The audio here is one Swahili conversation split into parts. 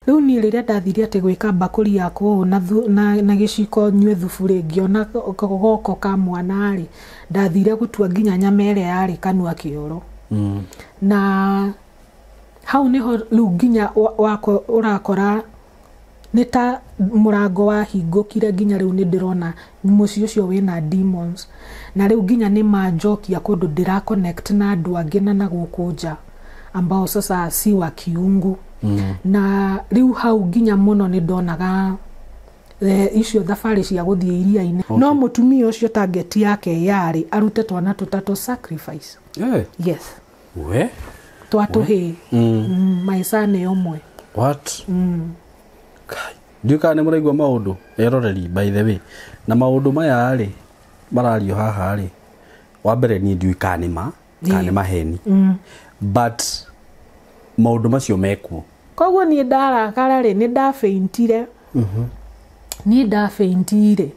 Riu ni riria ndathire ati gwika bakuri yakwa na giciko nywe thubu ringi ona goko ka mwana ri ndathire gutua nginya nyamere yari kanua kioro na hau niho riu nginya wako urakora nita murango wa hingukire nginya riu ni ndirona muci ucio wina demons na riu nginya ni manjokia kundu ndira connect na andu angi na gukunja ambao sasa si wa kiungu na riu hau nginya muno ni ndonaga icio thabari cia guthie iria-ini no mutumia ucio target yake yari arute twana tutatu sacrifice yes we twatuhi maisa ne omwe what Ndiuka ne muraigwa maundu eroreri by the way na maundu maya ri marario haha ri wa mbere ni ndiuka nima kanima heni but maundu macio mekuo koguo ni ndarakara ri ni ndafeintire ni ndafeintire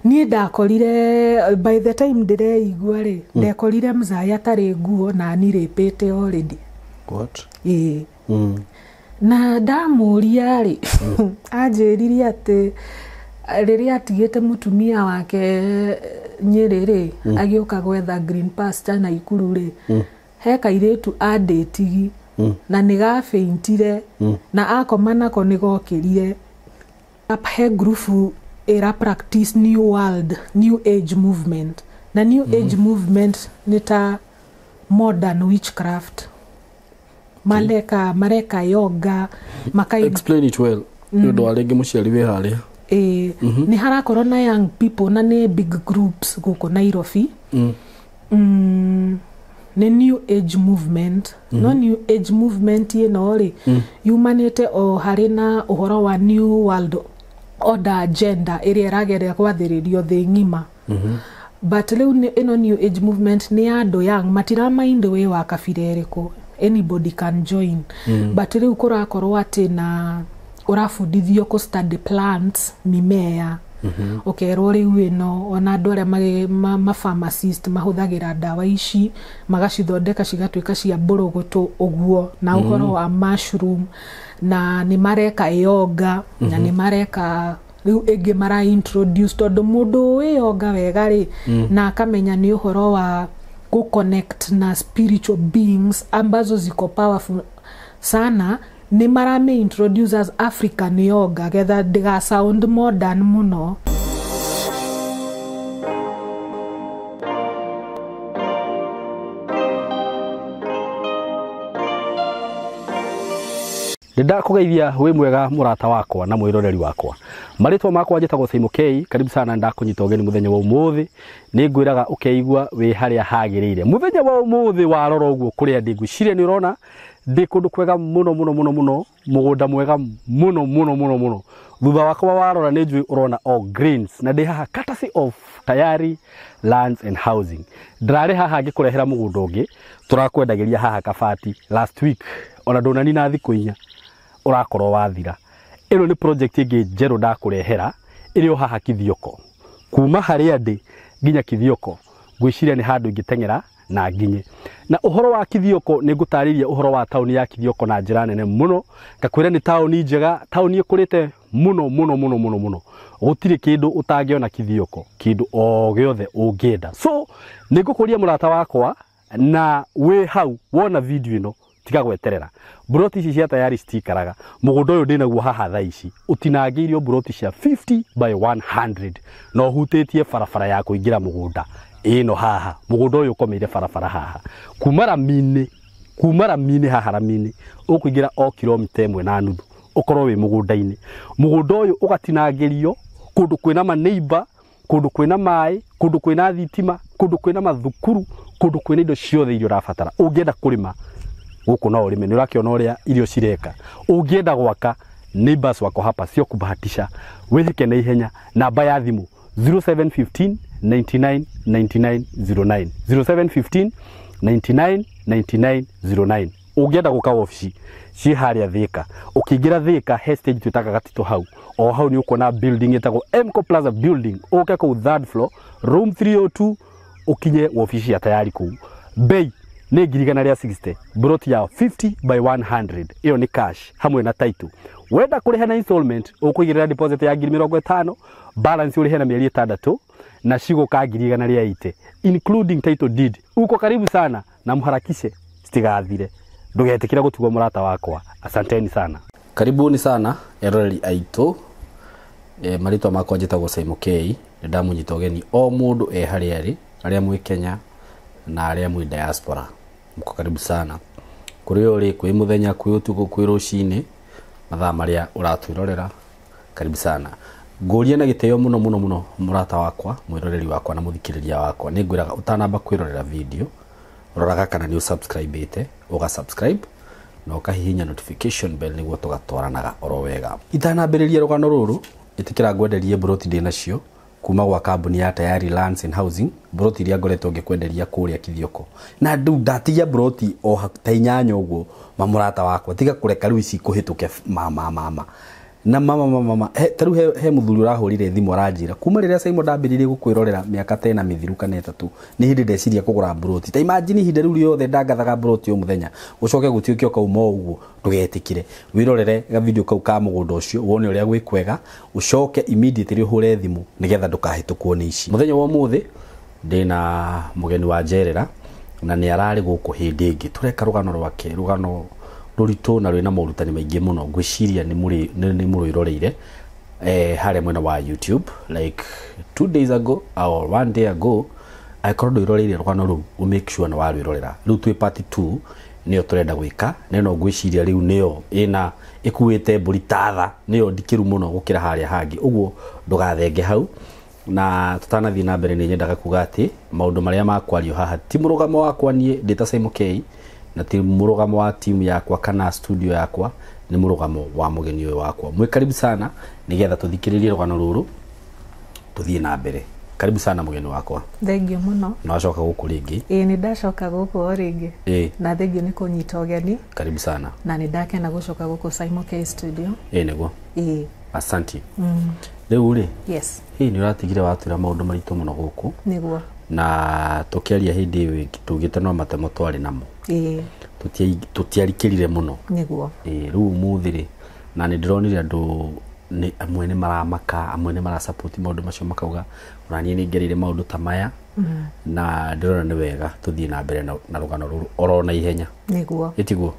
ni ndakorire by the time ndireigua ri ndekorire mzaya tari nguo na niripite already what na ndamuria ri anjiririe ati riria atigite mutumia wake Nyeri agioka gwetha green pasture na Ikuru ri he kairetu adetigi na nigafeintire na akomana ko nigokirire he group era practice new age movement na new age movement nita modern witchcraft mareka yoga explain it well ndo alege muciari we haria ni harakorwo na young people na ni big groups guko Nairobi ni new age movement no new age movement ino ri yumanite o harina uhoro wa new world order agenda iri irageria kwathiririo thi ngima but riu ino new age movement ni andu young matira mind we wa kabireriko anybody can join but riu kurakorwo ati na urafundithio ku study plants mimea okerwo riu ino ona andu aria ma pharmacist mahuthagira dawa ici magacithondeka cigatuika cia mborogoto uguo na uhoro wa mushroom na ni mareka yoga na ni mareka riu ege mara introduce tondu mundu we yoga wega ri na akamenya ni uhoro wa go connect na spiritual beings ambazo ziko powerful sana ni marame introduce as African yoga getha diga sound modern muno Nda kugeithia we mwega murata wakwa na mwiroreri wakwa maritwa makwa njitagwo Simon K karibu sana ndakunyita ugeni muthenya wa umuthi ni ngwiraga ukeigua we haria hagirire muthenya wa umuthi warora uguo kuria ndiguciria ni urona ndi kundu kwega muno mugunda mwega muno thutha wakwa warora ni njui urona all greens na ndi haha courtesy of Tayari Lands and Housing ndrare haha ngikurehera mugunda ungi turakwendagiria haha kabati last week ona ndonani na thiku inya urakorwo wathira ino ni project ingi njeru ndakurehera iri o haha Kithioko kuma haria ndi nginya Kithioko gwiciria ni handu ingitengera na nginye na uhoro wa Kithioko ni ngutariria uhoro wa tauni ya Kithioko na njira nene muno ngakwira ni tauni njega tauni ikurite muno gutiri kindu utangiona Kithioko kindu o giothe ungienda so ni ngukuria murata wakwa na we hau wona video ino tiga gweterera broti ici cia Tayari stikaraga mugunda uyu ndinaguo haha tha ici utinangiirio broti cia 50 by 100 no hutitie farafara ya kuingira mugunda ino haha mugunda uyu ukomeire farafara haha kumara mine haha ramine ukuingira o kilomita 1.5 ukorwo wi mugunda-ini mugunda uyu ugatinangirio kundu kwina maneighbor kundu kwina mai kundu kwina thitima kundu kwina mathukuru kundu kwina indo ciothe irio rafatara ungienda kurima guku no urime ni urakiona uria irio cireka ungienda gwaka neighbors wako hapa sio kubahatisha withike na ihenya namba ya thimu 0715 99 99 09 0715 99 99 09 ungienda guka ofisi ci haria Thika ukiingira Thika hestage twitaga gatito hau o hau ni ukona building itago Mco Plaza building uke ku third floor room 302 ukinye ofisi ya Tayari ku bei ni 60 broti ya 50 by 100 iyo ni cash hamwe na title wenda kuriha na installment ukuigirira deposit ya 50,000 balance urihe na mieri 6 na shigo ka 180 including title deed. Uko karibu sana na mharakishe stigathire ndugetikira gutugwa murata wakwa. Asanteni sana, karibuni sana erori aito. Marito makwa njitagwo Simon K. Ndamunyita ugeni o mundu hari ari aria mwi Kenya na aria mwi diaspora. Mko karibu sana kuri uri kwi muthenya kwi utuko kwi rucini mathaa maria uratwirorera. Karibu sana, nguria na giteo muno muno muno murata wakwa, mwiroreri wakwa na muthikiriria wakwa. Ni ngwiraga utanamba kwirorera video roraga kana ni subscribe ite uga subscribe na ukahihinya notification bell niguo tugatwaranaga oro wega. Itanambiriria rugano ruru itikira ngwenderie broti ndinacio kuma gwa kambuni ya Tayari Lands and Housing. Broti iria ngoretwo ngikwenderia kuria Kithioko na ndu ndatigia broti o ta 8 uguo mamurata wakwa, tiga kureka riu ici kuhituke mama na mama taru he muthuri urahurire thimu aranjira kuma riria Simon ndambiririe gukwirorera miaka tena mithiru kana 3 ni hindi ndeciria kugura broti. Ta imagine hindi riu riothe ndangathaga broti o muthenya ucoke gutiuke ukauma uguo. Ndugetikire wirorere ga video kau ka mugunda ucio wone uria gwikwega ucoke immediately uhure thimu nigetha ndukahitukwo ni ici. Muthenya wa muthi ndina mugeni wa Njerera na ni arari guku hindi ingi tureka rugano rwake, rugano rurito na rwina maurutani maingi muno. Ngwiciria ni muroiroreire hare mwena wa YouTube like 2 days ago or 1 day ago. Aikorwo ndoiroreire rugano ru u make sure na warwirorera. Riu twi part 2 niyo turenda gwika neno. Ngwiciria riu niyo ina ikuite mburi tatha niyo ndikiru muno gukira haria hangi uguo ndugathenge hau. Na tutanathii na mbere ni nyendaga kuga ati maundu maria makwario haha ti murugamo wakwa nie ndita Simon K na ti murugamo wa team yakwa kana studio yakwa, ni murugamo wa mugeni uyu wakwa. Mwe karibu sana nigetha tuthikiririe rugano ruru tuthie na mbere. Karibu sana mugeni wakwa. Thengio muno. Na wacoka guku ringi? Ni ndacoka guku ringi. Na thengio ni kunyita ugeni. Karibu sana. Na ni ndakena gucoka guku Simon K studio. Niguo. Asante. Riu ri? Yes. Ni uratigire watwira maundu maritu muno guku. Niguo. Na tukiaria hindi wi tugite no matemo twari namo. Tutiarikirire muno. Niguo. Riu muthiri na ni ndironire andu ni amwe ni maramaka, amwe ni mara support maundu macio makauga uranie ni ngerire maundu ta maya. Na ndirona ni wega tuthie na mbere na rugano ruru oro na ihenya. Niguo. Itiguo.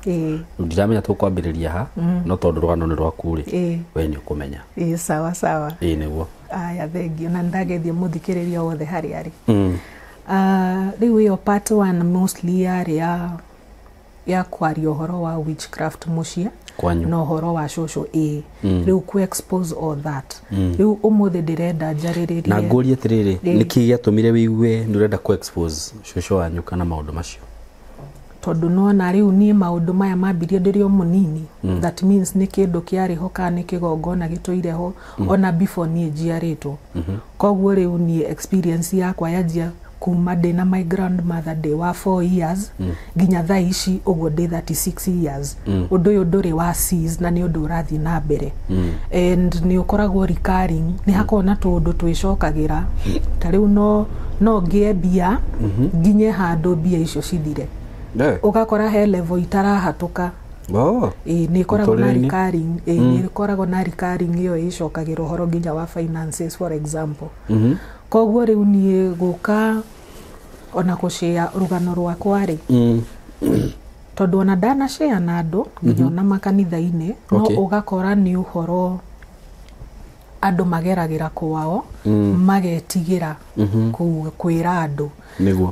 Ndiramenya tukwambiriria ha no tondu rugano ni rwaku ri we ni ukumenya. Sawa sawa. Niguo. Aya thengio na ndagethia muthikiriria wothe hari ari. Riu yo part 1 mostly ya kwaria uhoro wa witchcraft mucia no uhoro wa social riu ku expose all that. Riu umuthi ndirenda njaririe na ngurie tiriri niki giatumire wigue ndurenda ku expose social wanyu kana maundu macio. Tondu nona riu ni maundu maya mambirie ndirio munini. That means ni kindu kiari ho kana ni kigongona gituire ho ona before ni njiaritwo. Koguo riu ni experience yakwa yanjia kuma ndina my grandmother day wa 4 years ginya thaa ici uguo ndi 36 years. Undu uyu nduri wa cease na ni undu urathi na mbere. And ni ukoragwo recurring, ni hakona tundu twicokagira. Ta riu no ngie bia ginye handu bia icio cithire. Ugakora he level itarahatuka. Ni koragwo na recurring, ni koragwo na recurring iyo icokagira uhoro ginya wa finances for example. Koguo riu ni guka ona kushare rugano rwakwa ri tondu ona ndana share na andu nginya makanitha-ini no ugakora ni uhoro andu mageragira kwao magetigira kwira andu.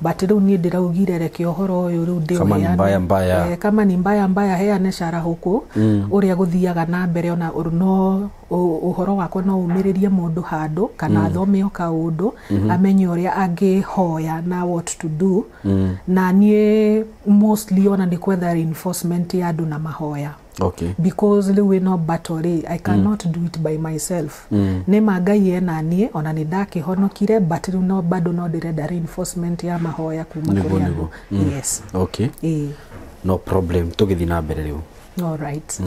But riu ni ndiraugire reke uhoro uyu riu ndi kama ni mbaya mbaya heane cara huku uria guthiaga na mbere ona no uhoro wako no umiririe mundu handu kana athome o kaundu amenye uria angihoya na what to do. Na nie mostly ona ndi kwetha reinforcement ya andu na mahoya. Because we no battle, I cannot do it by myself. Ne magai ena nie ona ni ndakihonokire but no bado no direda reinforcement ya mahoya kuma kuri andu. Yes. No problem. Tugithi na mbere riu. All right.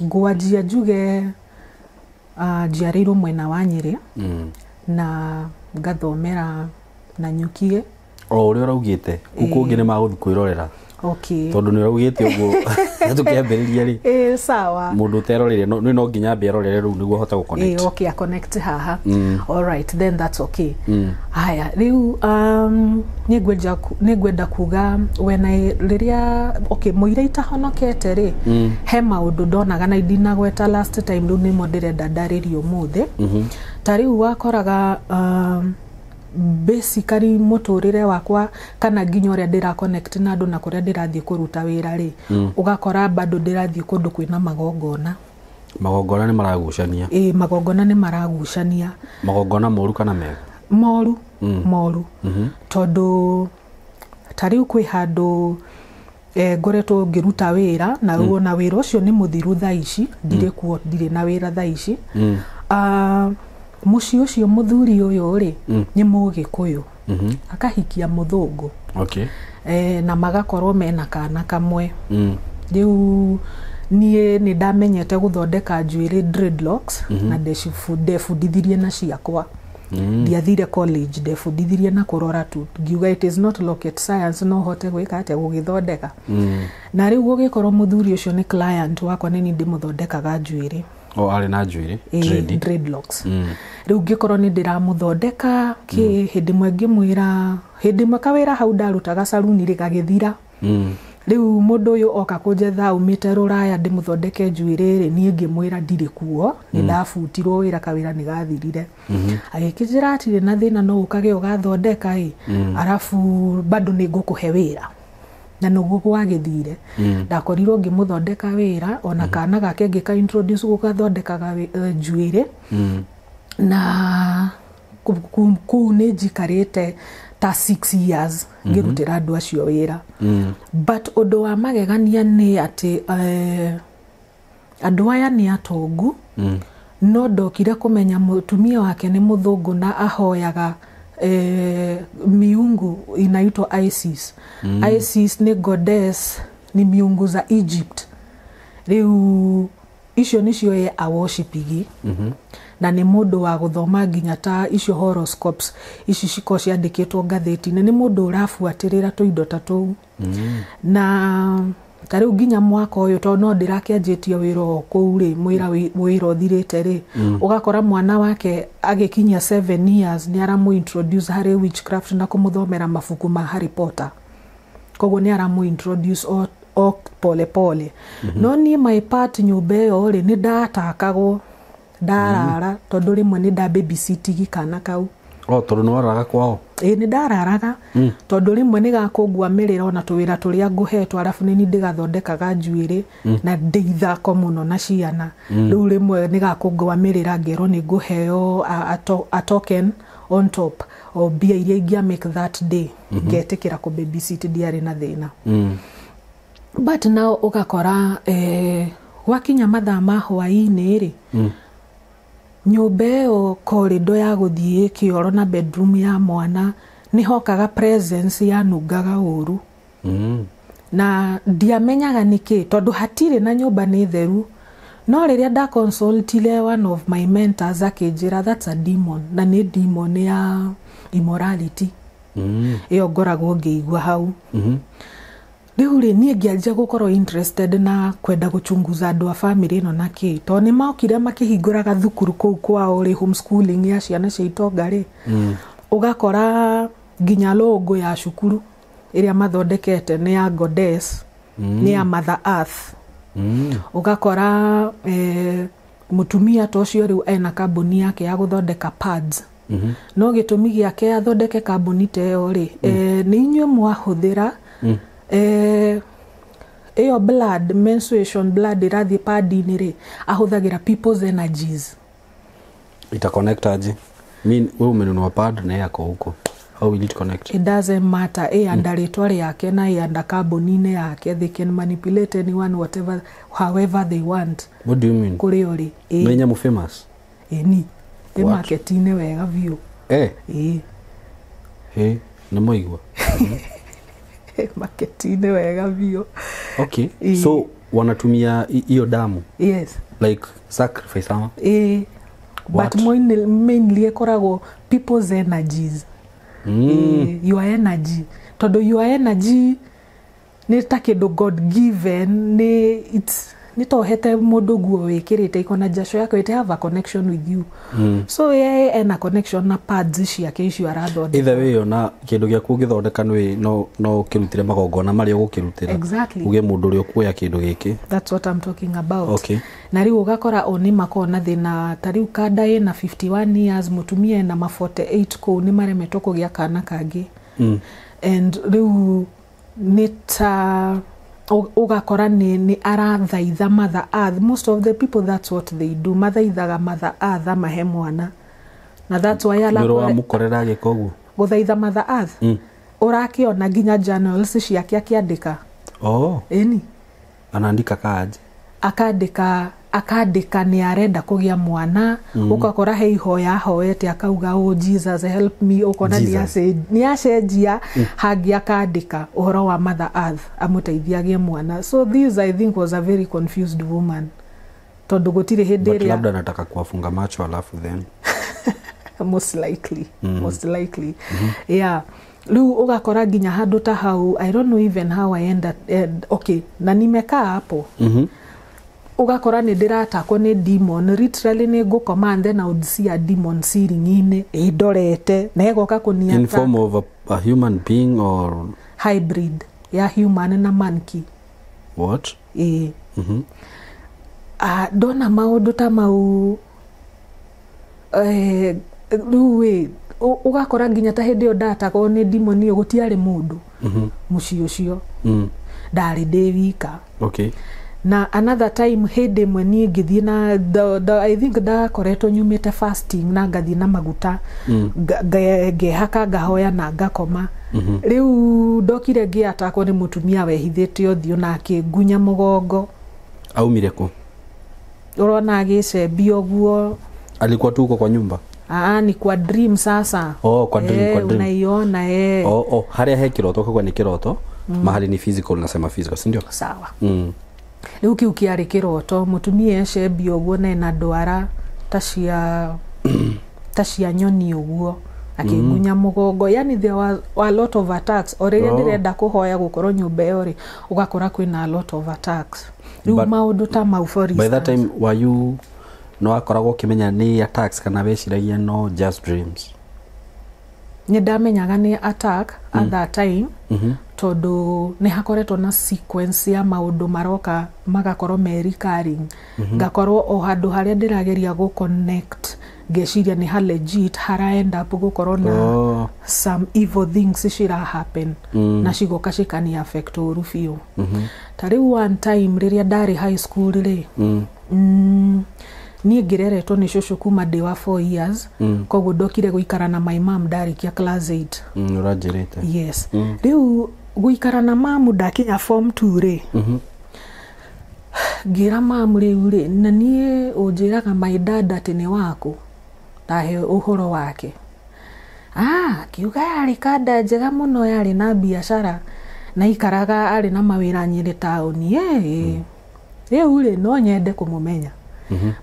Gwajia juge jiariro mwena wa Nyeri na ngathomera na Nyukie o uri uraugite ukungi ni maguthi kwirorera okay tondu ni uraugite uguo tukiambiriria ri sawa mundu terorire no nginya mbirorere riu niguo hota guconnect okay a connect haha all right then that's okay haya riu nigwenda kuga wena riria okay muire itahonokete ri he maundu ndonaga na idinagweta last time riu nimo ndirenda ndaririo muthe tariu wakoraga basically muturire wakwa kana nginya uria ndira connect na andu na kuria ndirathie kuruta wira ri ugakora bado ndirathie kundu kwina magongona ni maragucania magongona ni maragucania magongona moru kana mega moru tondu tariu kwi handu ngoretwo ngiruta wira na ruona wira ucio ni muthiru thaici ndire kuo ndire na wira thaici muci ucio muthuri uyu ri ni mugikuyu akahikia muthungu okay na magakorwo mena kana kamwe riu nie ni ndamenyete guthondeka njuiri dreadlocks na ndefundithirie na ciakwa ndiathire college ndefundithirie na kurora tu ngiuga it is not rocket science no hote gwika ate gugithondeka na riu gugikorwo muthuri ucio ni client wakwa ni ndimuthondekaga njuiri ari na njuiri dreadlocks riu ngikorwo ni ndiramuthondeka ki hindi mwengi mwira hindi makawira hau ndarutaga saluni ri gagithira riu mundu uyu oka kunjetha umite ruraya ndimuthondeke njuiri ri nie ngimwira ndiri kuo ni ndafutirwo wira kawira ni gathirire agikijira atire na thina no ukage ugathondeka arafu bado ni ngukuhe wira na nuguo gwagithire ndakorirwo ngimuthondeka wira ona kana gake ngika introduce gugathondekaga njuiri na ku ni jikarite ta 6 years ngirutira andu acio wira but undu wa magegania ni ati andu aya ni atongu no ndokire kumenya mutumia wake ni muthungu na ahoyaga miungu inaitwa Isis Isis ni goddess ni miungu za Egypt riu icio nicio ye worshipigi na ni mundu wa guthoma nginya ta icio horoscopes ici ciko ciandikitwo ngatheti-ini ni mundu urafuatirira tuindo ta tuu na tariu nginya mwaka uyu to no ndirakianjitie wira kuu ri wira uthirite ri ugakora mwana wake agikinya 7 years ni aramu introduce hari witchcraft na kumuthomera mafuku ma Harry Potter koguo ni aramu introduce o pole pole no ni my part nyumba yo ri ni ndatakagwo ndarara tondu rimwe ni nda babysitting kana kau tondu no araga kwao ni ndararaga tondu rimwe ni gakungwa mirira ona tuwira turia nguhetwo arafu ni ndigathondekaga njuiri na ndeithako muno na ciana riu rimwe ni gakungwa mirira ngero ni nguheo a token on top o bia iria ingia make that day ngetikira ku babysit diari na thina but now ugakora wakinya mathaa ma hwaini ri nyumba ĩyo corridor ya guthie kioro na bedroom ya mwana ni hokaga presence ya nungaga uru na ndiamenyaga niki tondu hatire na nyumba ni theru no riria nda consultile one of my mentors akinjira that's a demon na ni demon ya immorality iyo ngoragwo ngiigua hau riu ri nie ngianjia gukorwo interested na kwenda guchunguza andu a family ino na ki to ni maukire makihinguraga thukuru kuu kwao ri homeschooling ya ciana cia itonga ri ugakora nginya logo ya cukuru iria mathondekete ni ya goddess ni ya Mother Earth ugakora mutumia tocio riu ena kambuni yake ya guthondeka pads no gitumi giake athondeke kambuni teo ri ni inywe mwahuthira eyo blood menstruation blood irathi pad-ini ri ahuthagira people's energies ita connect aje wewe umenunua pad na yako huko how will it connect? It doesn't matter anda ritwa yake na anda carbonine yake they can manipulate anyone whatever however they want. What do you mean? Kuri ori menya mu famous ni marketine wega view na moigwa marketine wega view. Okay so wanatumia hiyo damu? Yes, like sacrifice ama? But mainly koragwo people's energies. your energy todo your energy ni ta kindu God given ni tohete mundu guo wikirite ikona jasho yako ite have a connection with you so ena connection na pads ciake icio arathondeka either way ona kindu gya kugithondeka no kirutire magongona mari ugukirutira exactly uge mundu uri okuya kindu giki that's what I'm talking about okay na riu ugakora oni makona thina tariu kada ina 51 years mutumia na ma 48 ko ni maremetwo kugia kana kangi and riu nita ugakora ni arathaitha mother earth most of the people that's what they do mathaithaga mother earth amahe mwana na that's why ala mukorera gikogu guthaitha mother earth urakiona ginya journals ciake akiandika eni anaandika kaje akandika ni arenda kugia mwana ukakora he ihoya hoete akauga Jesus help me ukona ni acenjia hagi akandika uhoro wa mother earth amuteithiagie mwana so this I think was a very confused woman tondu gutire hindi ria labda nataka kuwafunga macho alafu then most likely yeah lu ugakora ginya handu ta hau I don't know even how I ended okay na nimekaa hapo ugakora ni ndiratakwo ni demon literally ni ngukoma and then I would see a demon ceiling-ini idorete na egoka kunia in form of a human being or hybrid ya human na monkey what dona maundu ta mau ruwe ugakora ginya ta hindi yo ndatakwo ni demon iyo gutiari mundu muci ucio ndari ndivika okay na another time hindi mwe ni ngithie na I think da koreto nyumite fasting na ngathie na maguta ngehaka ngahoya na ngakoma riu ndokire ngiatakwo ni mutumia wehithite uthio na akigunya mugongo aumire ku urona agicembia guo alikuwa tu kwa nyumba ni kwa dream sasa kwa dream unaiona haria he kiroto kwa ni kiroto mahali ni physical nasema physical si ndio sawa riu kiu kiari kiroto mutumia ecembia guo na ndwara tacia nyoni uguo akigunya mugongo yani there was a lot of attacks already ndirenda kuhoya gukorwo nyumba iyo ri ugakora kwina a lot of attacks riu maundu ta mau for by that time were you no akoragwo kimenya ni attacks kana weciragia no just dreams ni ndamenyaga ni attack at that time tondu ni hakoretwo na sequence ya maundu maroka magakorwo recurring ngakorwo o handu haria ndirageria go connect ngeciria ni ha legit haraenda hapo gukorwo na some evil things shira happen na cigoka cikani affect urufio tariu one time riria ndari high school ri ni ngireretwo ni shushu kuma de wa 4 years koguo ndokire guikara na my mom ndarikia class 8 urajirite yes riu guikara na mamu ndakinya form 2 ri ngira mamu riu ri na nie unjiraga my dad atene waku tahe uhoro wake kiuga yari kada njega muno yari na biashara na ikaraga ari na mawira Nyeri taoni riu ri no nyende kumumenya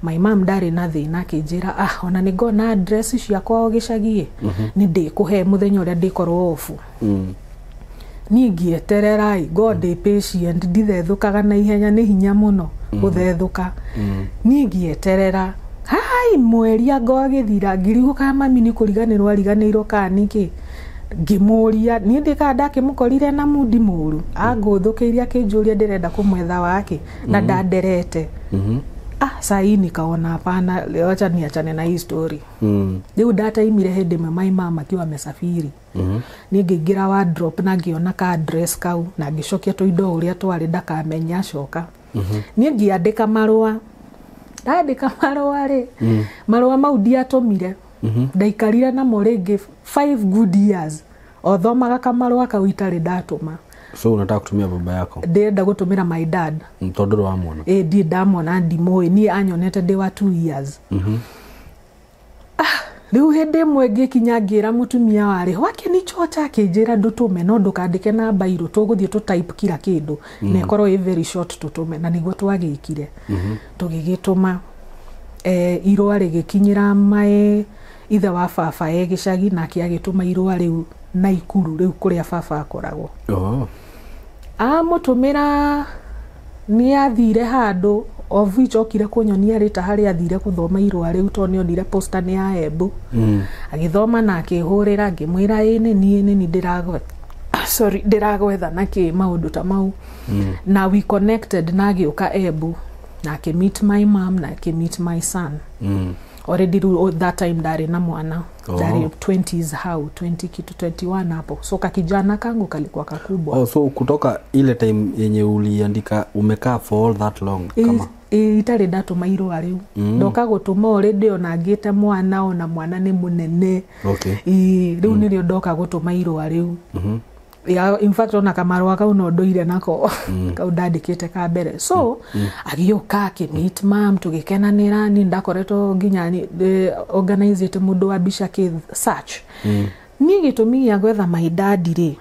my mom ndari na thina kinjira ona ni ngona address ciakwa gicagie ni ndikuhe muthenya uria ndikorwo ofu ni ngietererai God patient ndithethukaga na ihenya ni hinya muno guthethuka ni ngieterera mweri agogithira ngiriguka mami ni kuriganirwo ariganirwo kaniki ngimuria ni ndika ndakimukorire na mudi muru aguthukiria kinjuria ndirenda kumwetha wake na ndanderete sai nikaona hapana leo acha niachane na hii story leo data imire hede my mama akiwa amesafiri ni ngigira wardrobe na ngiona ka address kau na ngicokia to indo uria twari ndakamenya coka ni ngiandika marua ndandika marua ri marua mau ndiatumire ndaikarire na moringi 5 good years othomaga kamarua kau itari ndatuma so unataka kutumia baba yako ndenda gutumira my dad mtodoro wa mwana ndi ndamona ndimoi ni anyonete ndi wa 2 years riu hende mwenge kinya ngira mutumia wari wake ni chocha kinjira ndutume no ndukandike na bairo tuguthie tu type kila kindu ne korwo very short tutume na niguo twagikire tugigituma irwa rigikinyira mai ithe wa baba e gicagi nake agituma irua riu Naikuru riu kuria baba akoragwo amutumira ni athire handu of which okire kunyonia rita hari athire kuthoma irua riu to nionire poster ni ya Embu agithoma na akihurira ngimwira ni ndiragwetha na ki maundu ta mau na we connected na agiuka Embu na ke meet my mom na ke meet my son already that time ndari na mwana ndari 20s how 20 kitu 21 hapo so kakijana kangu kalikuwa kakubwa so kutoka ile time yenye uliandika umekaa for all that long kama itari ndatuma irua riu ndoka gutuma already ona ngite mwana ona mwana ni munene riu nirio ndoka gutuma irua riu in fact ona kamarwa kau no ndoire nako kau ndandikite ka mbere so agioka ke meet mom tugikenanira ni ndakoretwo nginya ni organized mundu wa bisha ke search ni gitumi ya gwetha my dad ri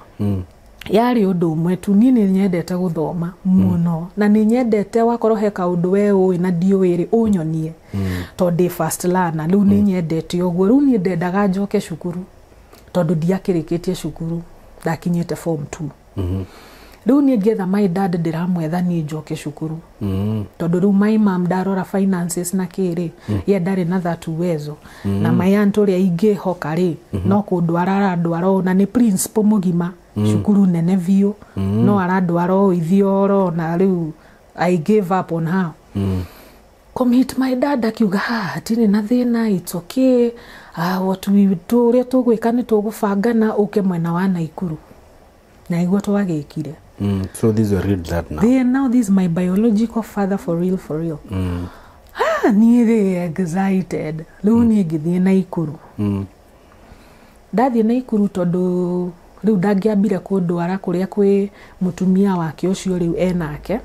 yari undu umwe tu ni nyendete guthoma muno na ni nyendete wakorwo he kaundu we uwi na ndiwiri unyonie to ndi first learner riu ni nyendete ogwo riu ni ndendaga njoke cukuru tondu ndiakirikitie cukuru ndakinyete form 2 riu ni ngetha my dad ndiramwetha ni njoke cukuru tondu riu my mom ndarora finances na kiri ye ndari na that uwezo na my aunt uria ingihoka ri no kundwara ndwaro na ni principal mugima cukuru nene vio no arandwaro ithioro na riu I gave up on her commit my dad akiuga atini na thina it's okay what we do ria tugwika ni tugubangana uke mwena wa Naikuru na igwa twagikire so these are real that now this is my biological father for real ni excited riu ni ngithie Naikuru ndathie Naikuru tondu riu ndangiambire kundwara kuria kwi mutumia wake ucio riu enake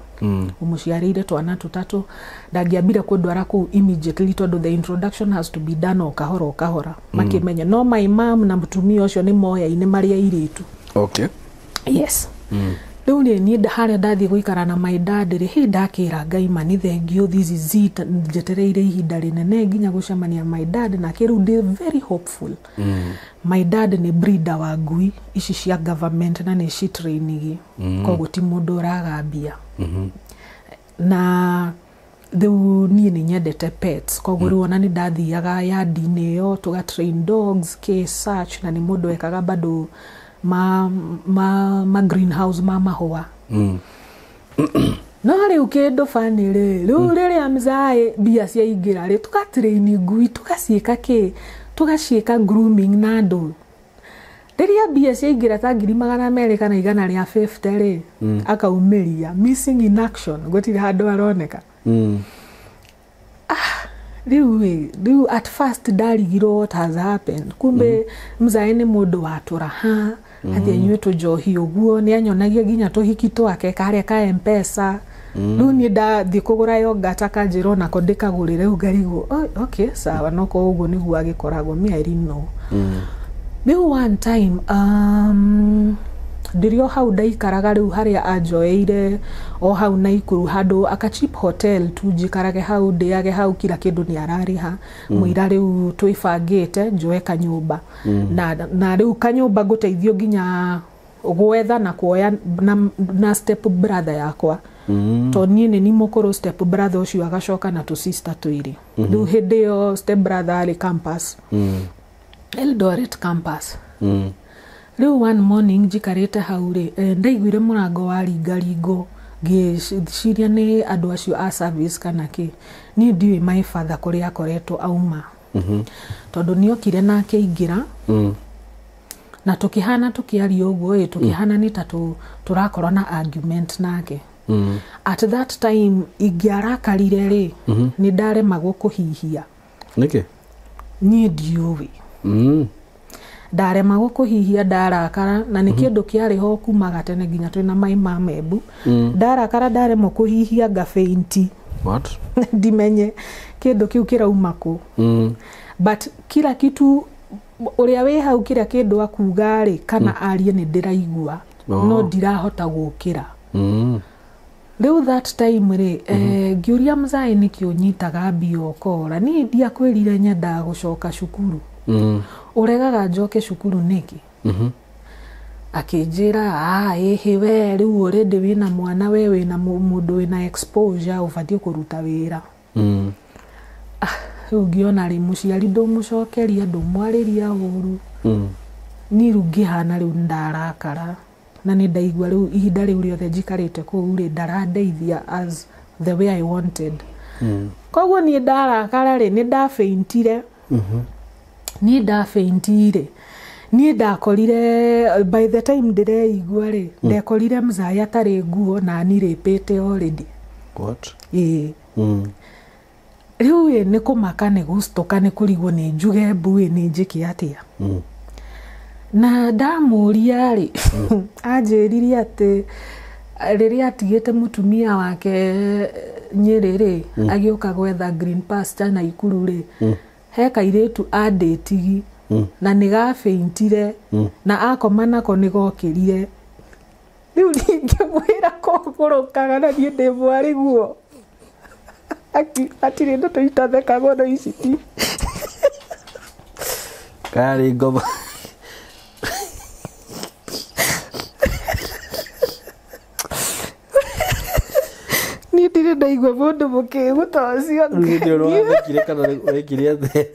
umuciarire twana tutatu ndangiambire kundwara ku immediately tondu the introduction has to be done okahora makimenya no my mom na mutumia ucio ni moya ine maria iritu yes riu ni haria ndathie guikara na my dad ri hi ndakira Ngai mani thengio this is it njetereire ihinda rinene nginya gucemania my dad na kiru ndi very hopeful my dad ni breeder wa ngui ici cia government na ni shi training koguo ti mundu uragambia na riu ni nyendete pets koguo riu ona ni ndathiaga yard-ini yo tuga train dogs ke search na ni mundu ekaga bado ma greenhouse mahua no riu kindu fani riu riria mzae bia cia ingira ri tuka train ngui tukaciika tugaciika grooming na andu riria bia cia ingira ta 200 kana 150 ri akaumiria missing in action gutire handu aroneka riu at first darigiro what has happened kumbe mzae ni mundu watura athie nywetu njohi uguo ni anyonagia ginya tuhiki twake karia ka mpesa riu ni ndathie kugura yogurt akanjira nako ndikagurire ugarigo okay sawa noko uguo niguo agikoragwo me I didn't know riu one time ndirio hau ndaikaraga riu haria anjoeire o hau Naikuru handu aka cheap hotel tunjikarage hau ndiage hau kila kindu ni arariha muira riu twibangite njoe kanyumba na riu kanyumba nguteithio ginya gwetha na kuoya na step brother yakwa to niĩ ni mukuru step brother ucio agacoka na tu sister twiri riu hindi yo step brother ali campus Eldoret campus riu one morning njikarite hau ri ndaiguire murango wa ringaringo ngiciria ni andu acio a service kana ki ni ndiwe my father kuria akoretwo auma tondu niokire nake ingira na tukihana tukiaria uguo tukihana ni tatu turakorwo na argument nake at that time ingiarakarire ri ni ndaremagwo kuhihia niki ni ndiuwi ndaremagwo kuhihia ndarakara na ni kindu kiari ho kumaga tene ginya twina my mom Embu ndarakara ndaremwo kuhihia ngafeinti what ndimenye kindu kiu kirauma ku but kila kitu uria we hau kira kindu akuga ri kana arie ni ndiraigua no ndirahota gukira riu that time ri ngiuria mzae nikio nyitaga bio kora ni ndia kwirire nyenda gucoka cukuru uregaga njoke cukuru niki akinjira ehe we riu already wina mwana we wina mundu wina exposure ubatie kuruta wira ungiona ri muciari ndumucokeria ndumwariria uru ni rungihana riu ndarakara na ni ndaigua riu ihinda riu riothe njikarite kuu ri ndarandeithia as the way I wanted koguo ni ndarakara ri ni ndafeintire ni ndafeintire ni ndakorire by the time ndireigua ri ndekorire mzai atari nguo na niripite already what riu ni kumaka ni gustoka ni kurigwo ni njuge mbui ni njiki atia na ndamuria ri anjiririe ati riria atigite mutumia wake Nyeri ri agioka gwetha green pasture na Ikuru ri he kairitu adetigi na nigafeintire na akomana ko nigokirire riu ningimwira kogurukaga na nie ndi mwari guo atire ndo tuitatheka gono iciti kari ngoma ni ndire ndaigua mundu mukigu tocio ndio urakire kana urekire athe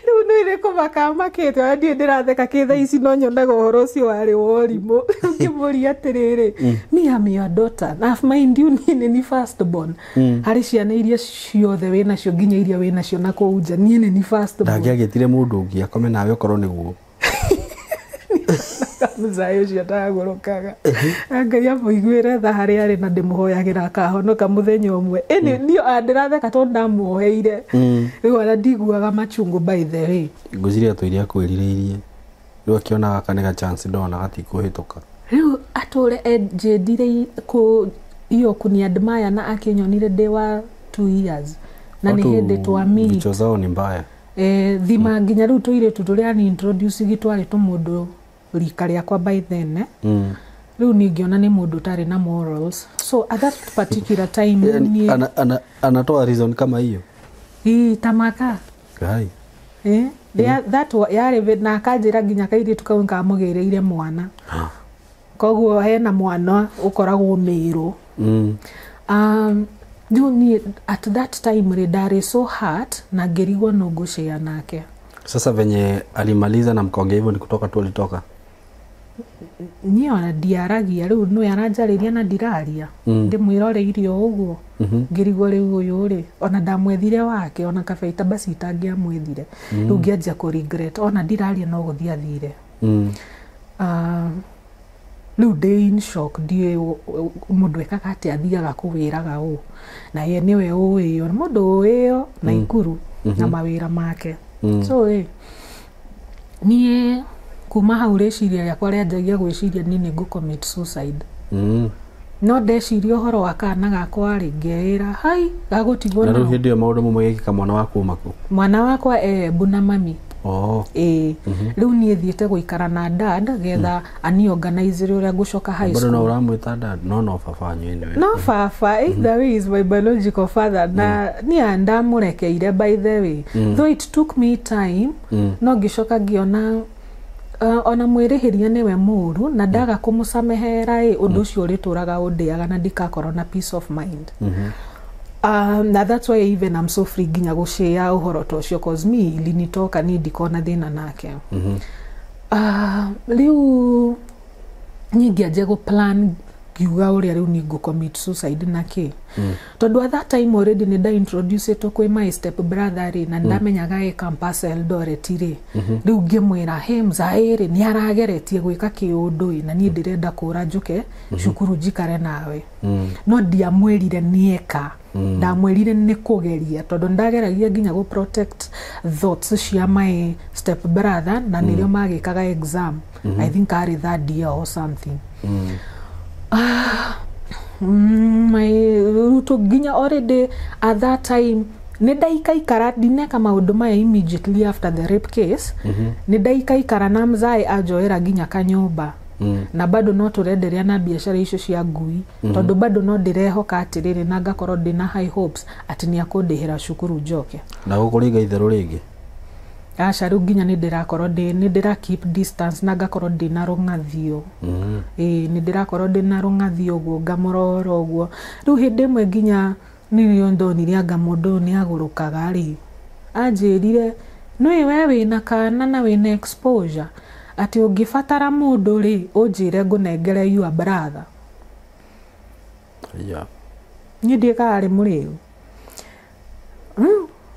riu no ire kumaka makete na ndie ndiratheka kitha ici no nyonaga uhoro ucio wari worimu kimuria atiriri me am your daughter na mind you ni first born hari ciana iria ciothe wina cio nginya iria wina cio na kuunja nie ni first born ndagiagitire mundu ungi akome nawe okorwo niguo mzai ucio ndagorokaga Ngai amuiguire tha hari ari na ndimuhoyagira akahonoka muthenya umwe eni ndio andiratheka to ndamuhoeire riu ara ndiguaga machungu by the way nguciria tu iria kwiririirie riu akiona kanega chance ndona gatikuhituka riu ature enjendire ku iyo kuni admire na akinyonire de wa 2 years na ni hindi twami vicho zao ni mbaya thima nginya riu tuire tuturia ni introduce gitwari tu mundu rika riakwa by then riu ningiona ni mundu tari na morals so at that particular time ni anatoa reason kama hiyo tamaka gai that yari na kanjira nginya kairi tukau ngamugireire mwana koguo hena mwana ukoragwo miru ni at that time redare so hard na gerigwo no gushare nake sasa venye alimaliza na mkonge hivyo ni kutoka tu alitoka ni ona diaragia riu no yaranjariria na diraria ndimwiroreire uguo ngirigwo riu uyu ri ona ndamwethire wake ona kabeita basi itangia mwethire riu ngianjia ku regret ona diraria no guthia athire riu ndi in shock die mundu ekaga ati athiaga kuwiraga u na ye niwe uyo mundu uyo na Ikuru na mawira make so nie kuma hau reciria yakwa rianjagia gwiciria nini ngucommit suicide no ndeciria uhoro wa kana gakwa ringeira hai gagutigwo na riu hindi yo maundu mumegika mwana waku maku mwana wakwa buna mami riu nie thiete guikara na dad getha ani organize uria gucoka high school bado na uramwita dad no baba nyene no baba either way is my biological father na ni anda murekeire by the way though it took me time no gicoka giona ona mwirihiria niwe muru na ndaga kumusamehera undu ucio rituraga undiaga na ndikakorwo na peace of mind na that's why even I'm so free ginya gushare uhoro tocio cause me ilinitoka ni ndikona thina nake riu nyingi aje go plan giuga uria riu ni go commit suicide nake tondu at that time already ni da introduce to kwi my step brother ri na ndamenyaga campus Eldoret ri riu ngimwira mzairi ni arageretie gwika kiundu na ni ndirenda kura njuke cukuru njikare nawe no ndiamwirire nieka ndamwirire ni kugeria tondu ndageragia nginya go protect thoughts cia my step brother na nirio magikaga exam I think ari that year or something my ruto ginya already at that time ni ndaikaikara dineka maundu maya immediately after the rape case ni ndaikaikara na mzai ajoera ginya kanyumba na bado no turenderia na biashara icio cia ngui tondu bado no ndirehoka atiriri na ngakorwo ndina high hopes ati ni akundihira cukuru njoke na gukuringa itheru ringi aca riu nginya ni ndira keep distance na ngakorwo ndina rungathio ni ndirakorwo ndina rungathio guo ngamororo guo riu hindi imwe nginya nirio ndonire anga mundu ni agurukaga ri anjirire nui we wina kana na wina exposure ati ungifatara mundu ri unjire ngunengere your brother ni ndika ari muriu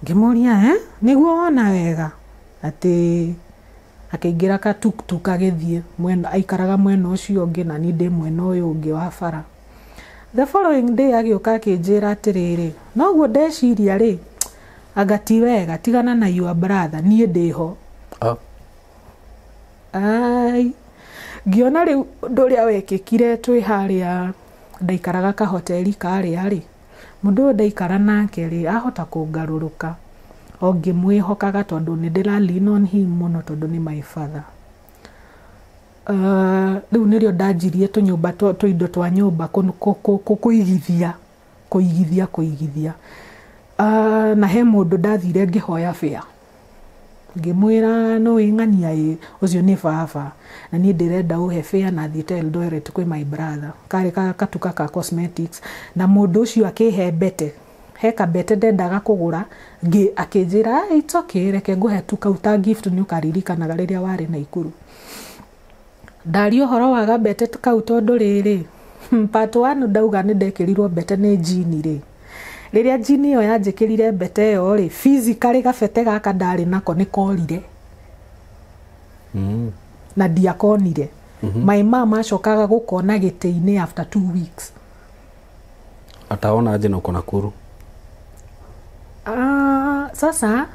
ngimuria niguo wona wega ati akaingira ka tuktuk agithie mwena aikaraga mwena ucio ungi na ni ndi mwena uyu ungi wa bara. The following day agioka akinjira atiriri noguo ndeciria ri agati wega tigana na your brother nie ndiho ai ngiona riu nduria wekikire twi haria ndaikaraga ka hoteli karia ri mundu ndaikara nake ri ahota kungaruruka ongi mwihokaga tondu ni ndira lean on him muno tondu ni my father. Riu nirio ndanjirie tunyumba tuindo twa nyumba kuigithia na he mundu ndathire ngihoya fare ngimwira no ing'ania ucio ni baba na ni ndirenda uhe fare na thiete Eldoret kwi my brother kare katuka ka cosmetics na mundu ucio akihe bete heka bete ndendaga kugura akinjira it's okay reke nguhe tu kauta gift ni ukaririkanaga riria wari na Ikuru ndari uhoro wa gabete kau tondu riri part 1 ndauga ni ndekirirwo bete ni jini ri riria jini yo yanjikirire bete yo ri physically gabete gaka ndari nako ni korire na diakonire my mama acokaga gukona giteini after 2 weeks ataona aje na uko Nakuru sasa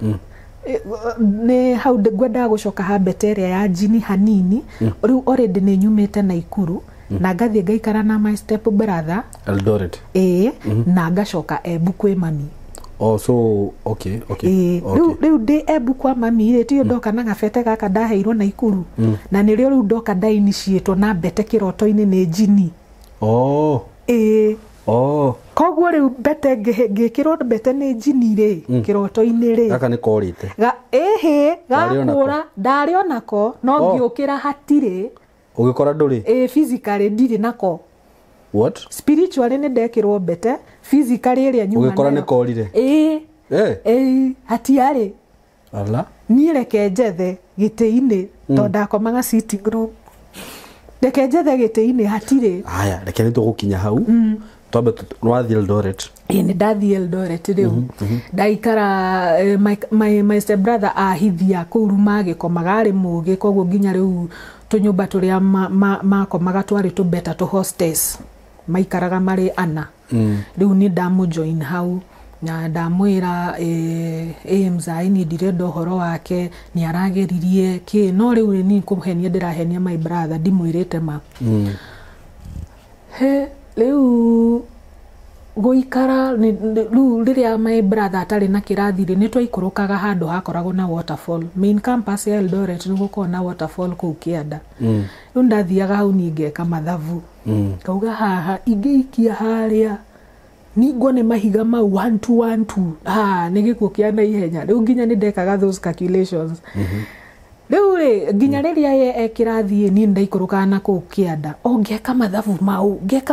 ne how de gwenda gucoka ha beteria ya jini hanini riu already ne nyumite na Ikuru na ngathie ngaikara na my step brother Eldoret na ngacoka Embu kwi mami so okay riu ndi Embu kwa mami ri tio ndoka na gabete gaka ndaheirwo na Ikuru na nirio riu ndoka ndainitiate na bete kiroto-ini ni jini koguo riu bete ngikirwo bete ni jini ri kiroto-ini ri gaka ni korite gakura ndari onako no ngiukira hatire ugikora nduri physically ndiri nako what spiritually ni ndekirwo bete physically ria nyuma ugikora ni korire hatiari ala ni reke njethe gite-ini to ndakomaga sitting room reke njethe gite-ini hatire haya reke ni tugukinya hau twambe nwathi Eldoret ni ndathi Eldoret riu ndaikara my step brother ahithia kuruma gikomaga ari mugi koguo nginya riu tunyumba turia makomaga twari tu beta tu hostess maikaraga mari ana riu ni ndamu join hau na ndamwira mzai ni ndire horo wake ni arageririe ki no riu ni kumhenia ndirahenia my brother ndimwirite ma riu guikara riu riria my brother atari na kirathire ni twaikurukaga handu hakoragwo na waterfall main campus ya Eldoret ni gukorwo na waterfall kuu Kianda riu ndathiaga hau ni ngeka mathavu kauga haha ingeikia haria ningwo ni mahiga mau 1 2 1 2 ni gikuo kia na ihenya riu nginya ni ndekaga those calculations riu ri nginya riria ye kirathie ni ndaikuruka na ku Kianda ngeka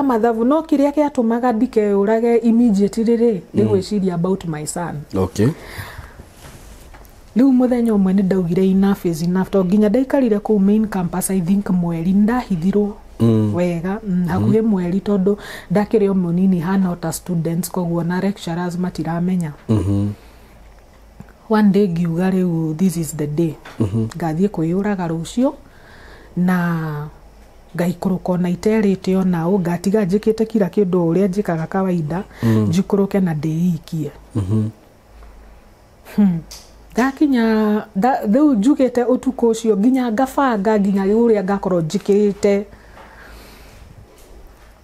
mathavu no kiria kiatumaga ndike urage immediately ri gwiciria about my son riu muthenya umwe ni ndaugire enough is enough to nginya ndaikarire ku main campus I think mweri ndahithirwo wega hakuhe mweri tondu ndakire munini hana ota students koguo na lecturers matiramenya one day ngiuga riu this is the day ngathie kwiyuraga rucio na ngaikuruka na iterite ona ngatiga njikite kila kindu uria njikaga kawaida njikuruke na ndeikie gakinya theu njugite utuko ucio nginya ngabanga nginya uria ngakorwo njikirite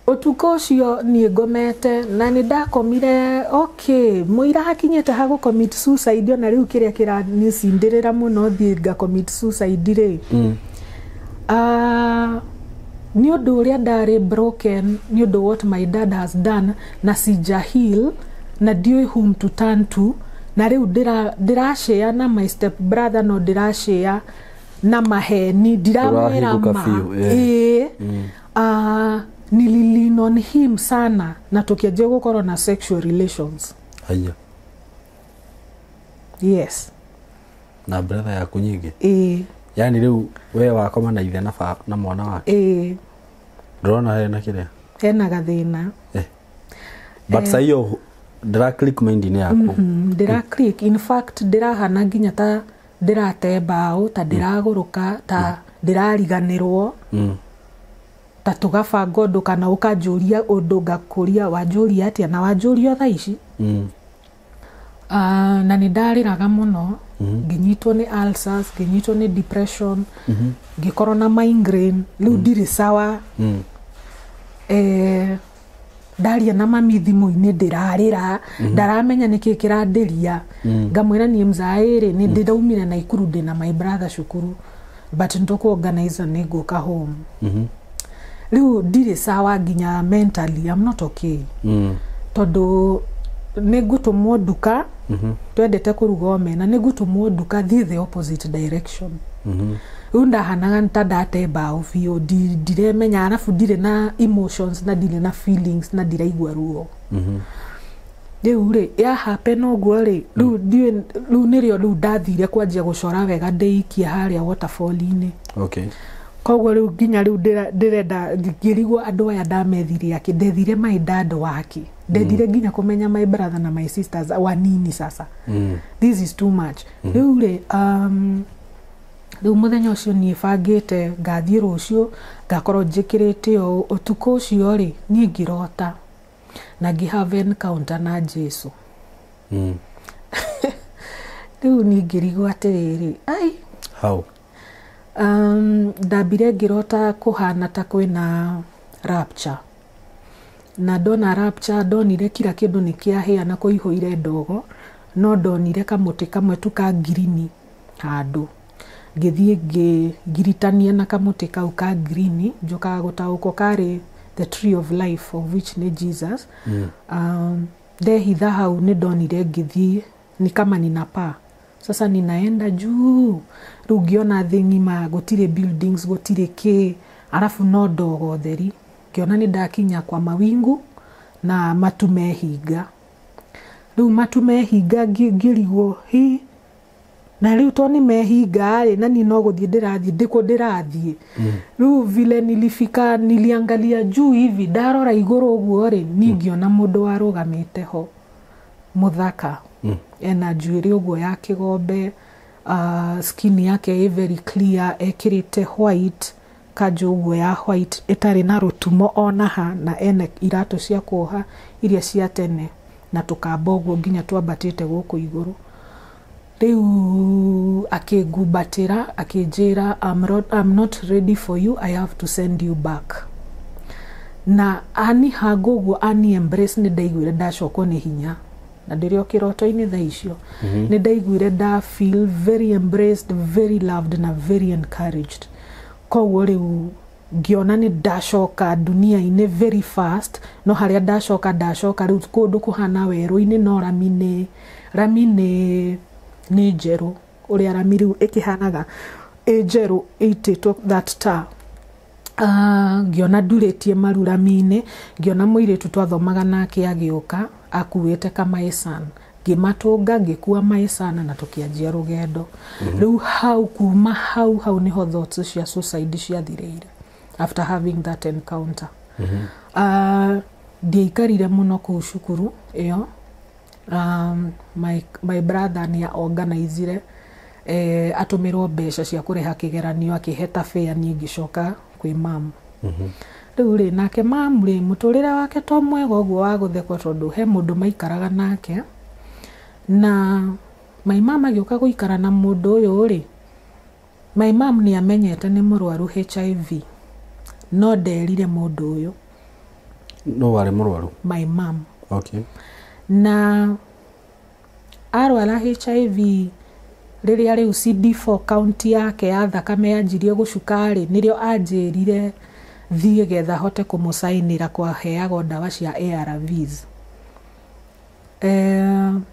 utuko ucio ni ngomete na ni ndakomire muira hakinyete ha gu commit suicide na riu kiria kira ni sindirira muno thie nga commit suicide ri ni undu uria ndari broken ni undu what my dad has done na sija heal na ndioi whom to turn to na riu ndirashare na my step brother no ndirashare na maheni ndiramwira nililin on him sana na tukianjia gukorwo na sexual relations. Haya. Yes. Na brother yaku nyingi? Yani riu we wakoma na ithe na mwana wake? Ndrona hena kiria? Hena gathina. But sa hiyo ndira click mind ni yaku? Ndira click. In fact ndirahana nginya ta ndirate mbao ta ndiraguruka ta ndirariganirwo. Ta tugabanga undu kana ukanjuria undu ngakuria wanjuria atia na wanjuria tha ici. Na ni ndariraga muno nginyitwo ni ulcers, nginyitwo ni depression, ngikorwo na migraine, riu ndiri sawa. Ndaria na mami thimu-ini ndirarira, ndaramenya niki kirandiria, ngamwira ni mzairi ni ndiraumire na ikuru ndina my brother cukuru, but ntuku organizer ni guka home. Riu ndiri sawa nginya mentally, I'm not okay. Tondu ni gutumwo nduka, twendete kuruga omena, ni gutumwo nduka thie the opposite direction. Riu ndahanaga ntandate mbao biũ, ndiremenya, arabu ndirĩ na emotions na ndirĩ na feelings na ndiraigua ruo. Riu ri ya happen ũguo ri, riu nĩrĩo riu ndathire kwanjia gucora wega ndĩikia harĩa waterfall-inĩ. Okay. Koguo riu nginya riu ndirenda ngĩrigwo andũ aya ndamethire aki, ndethire my dad waki, ndethire nginya kumenya my brother na my sisters wanini sasa. This is too much. Riu ri riu muthenya ucio nie bangite ngathie rucio ngakorwo njikirite utuko ucio ri nie ngirota na ngihave encounter na Jesu. Riu nie ngirigwo atiriri ai how ndambire ngirota kuhana ta kwina rapture, na ndona rapture ndonire kila kindu nikiaheana kuihuire ndogo, no ndonire kamuti kamwe tu ka green handu ngithie ngiritania na kamuti kau ka green, njokaga gutauko kari the tree of life of which ni Jesus. Ndehitha hau ni ndonire ngithie ni kama ninapaa. Sasa ninaenda juu, riu ngiona thĩ ng'ima, gutire buildings, gutire ki, arafu no ndogo theri. Ngiona ni ndakinya kwa mawingu na matu mehinga. Riu matu mehinga ngirigwo hi na riu to ni mehinga ri na ni no guthie ndirathie ndiko ndirathie. Riu vile nilifika niliangalia juu hivi, ndarora iguru uguo ri ni ngiona mundu warugamite ho muthaka. Ena njuiri uguo ya kigombe, skin yake very clear, ekirite white, kanju uguo ya white itari na rutumo ona ha, na ene iratu cia kuoha iria cia tene na tukamba uguo nginya twambatite guku iguru. Riu akingumbatira akinjira I'm not ready for you, I have to send you back. Na ani haguguo ani embrace ni ndaiguire ndacokwo ni hinya, na ndirio kiroto-ini tha icio ni ndaiguire nda feel very embraced, very loved na very encouraged. Koguo riu ngiona ni ndacoka dunia-ini very fast, no haria ndacoka riu kundu kuhana weru-ini no rami ni njeru, uria rami riu ikihanaga njeru ititwo that tar. Ngiona nduritie maru rami-ini, ngiona muiritu twathomaga nake agiuka akuite kamaisan, ngimatunga ngikua maisana na tukianjia rugendo. Riu hau kuma hau niho thoughts cia suicide ciathireire after having that encounter. Ndiaikarire muno kuu cukuru iyo. My brother ni organizire atumirwo mbeca cia kureha kigeranio, akiheta fare ni ngicoka kwi mam. Riu ri nake mam ri muturire wake to mwega uguo wa guthekwa tondu he mundu maikaraga nake, na my mom agioka guikara na mundu uyu ri my mom ni amenyete ni murwaru HIV, no nderire mundu uyu. No wari murwaru? My mom. Okay. Na arwara HIV riria riu CD4 count yake ya thakame yanjirie gucukari, nirio anjirire thie getha hote kumusainira kwa heago ndawa cia ARVs.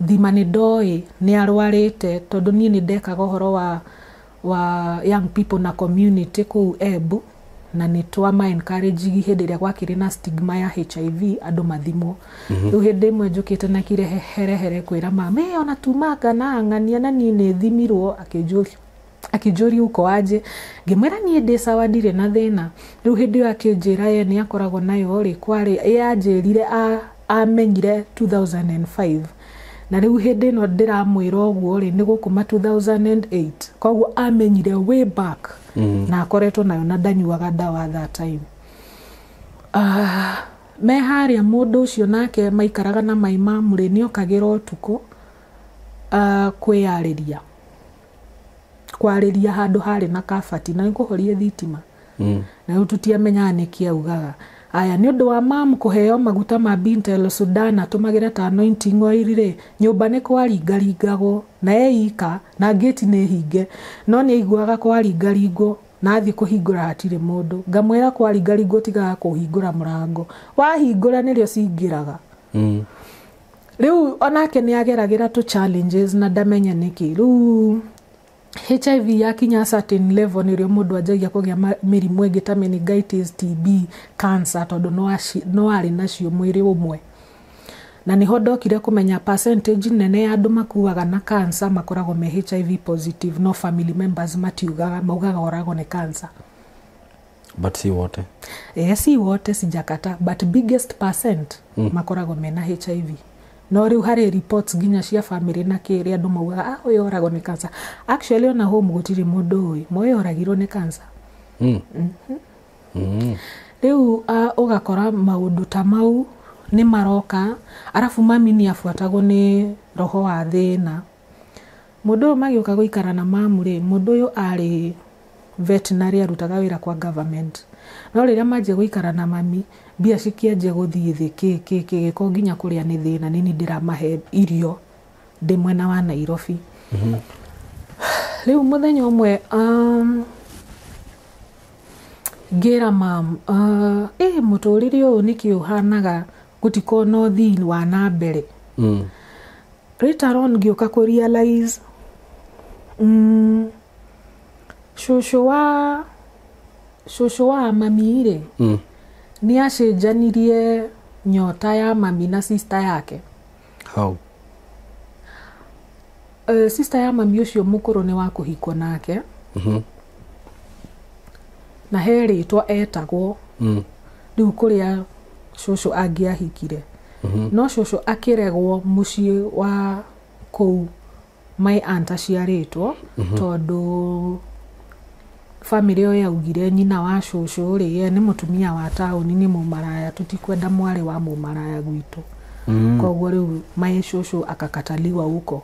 Thimanidoi nĩ arwarĩte tondũ niĩ nĩ ndekaga ũhoro wa young people na community kũu Embu na nĩ twama encourage hĩndĩ ĩrĩa gwakĩrĩ na stigma ya HIV andũ mathimwo. Rĩu hĩndĩ ĩmwe njũkĩte na kirehere kwĩra mama ona tumanga na ang'ania na niĩ nĩ thimirwo akĩnjũria uko aje ngĩmwĩra niĩ ndĩ sawa ndirĩ na thĩna. Rĩu hĩndĩ ĩyo akĩnjĩra ye nĩ akoragwo nayo rĩ kwarĩ yanjĩrire amenyire 2005 na rĩu hĩndĩ ĩno ndĩramwĩra ũguo rĩ nĩ gũkuma 2008 koguo amenyire way back na akoretwo nayo na ndanyuaga ndawa that time. Me harĩa mũndũ ũcio nake maikaraga na maimamu rĩ nĩ okagĩra ũtukũ kwarĩria handũ harĩ na kabati na nĩkũhorie thitima na rĩu tutiamenyaga nĩkĩ augaga. Aya nĩ ũndũ wa mamu kũheo maguta ma Bintel Sudan atũmagĩra ta anointing oil rĩ nyũmba nĩ kwaringaringagwo na eika na gate nĩ hinge no nĩ aiguaga kwaringaringwo na athiĩ kũhingũra hatirĩ mũndũ. Ngamwĩra kwaringaringwo tigaga kũhingũra mũrango wahingũra nĩrĩo cingĩraga. Rĩu onake nĩ ageragĩra tu challenges na ndamenya nĩkĩ. Rĩu HIV yakinya certain level nĩrĩo mũndũ anjagia kũgĩa mĩrimũ ĩngĩ ta meningitis, TB, cancer tondũ no arĩ nacio mwĩrĩ ũmwe. Na niho ndokire kũmenya percentage nene ya andũ makuaga na cancer makoragwo me HIV positive no family members maugaga oragwo nĩ cancer. But si wote. Si wote sijakata but biggest percent makoragwo mena HIV. No rĩu harĩ reports nginya cia family na kĩrĩa andũ maugaga ũyũ oragwo nĩ cancer. Actually ona home gũtirĩ mũndũ ũyũ moyo oragirwo nĩ cancer. Rĩu ũgakora maũndũ ta mau nĩ maroka arafu mami nĩ afuatagwo nĩ roho wa thĩna. Mũndũ ũyũ magĩũka gũikara na mamu rĩ mũndũ ũyũ arĩ veterinary arutaga wĩra kwa government. No rĩrĩa manjia gũikara na mami mbia cikĩanjia gũthiĩ thĩ gĩko nginya kũrĩa nĩ thĩna nini ndĩramahe irio ndĩ mwena wa Nairobi. Rĩu mũthenya ũmwe ngĩra mam mũtũrĩre ũyũ nĩkĩ ũhanaga gũtiko no thini wa na mbere. Later on ngĩũka kũ realize shosho wa mami rĩ nĩ acenjanirie nyota ya mami na sister yake. How? Sister ya mami ũcio mũkũrũ nĩ wa kũhikwo nake. Na he rĩtwa etagwo rĩu kũrĩa shosho angĩahikire. No shosho akĩregwo mũciĩ wa kũu my aunt aciarĩtwo tondũ family yo yaugire nyina wa shosho rĩ ye nĩ mũtumia wa taũni nĩ mũmaraya tutikwenda mwarĩ wa mũmaraya gwitũ. Koguo rĩu my shosho akakataliwa huko.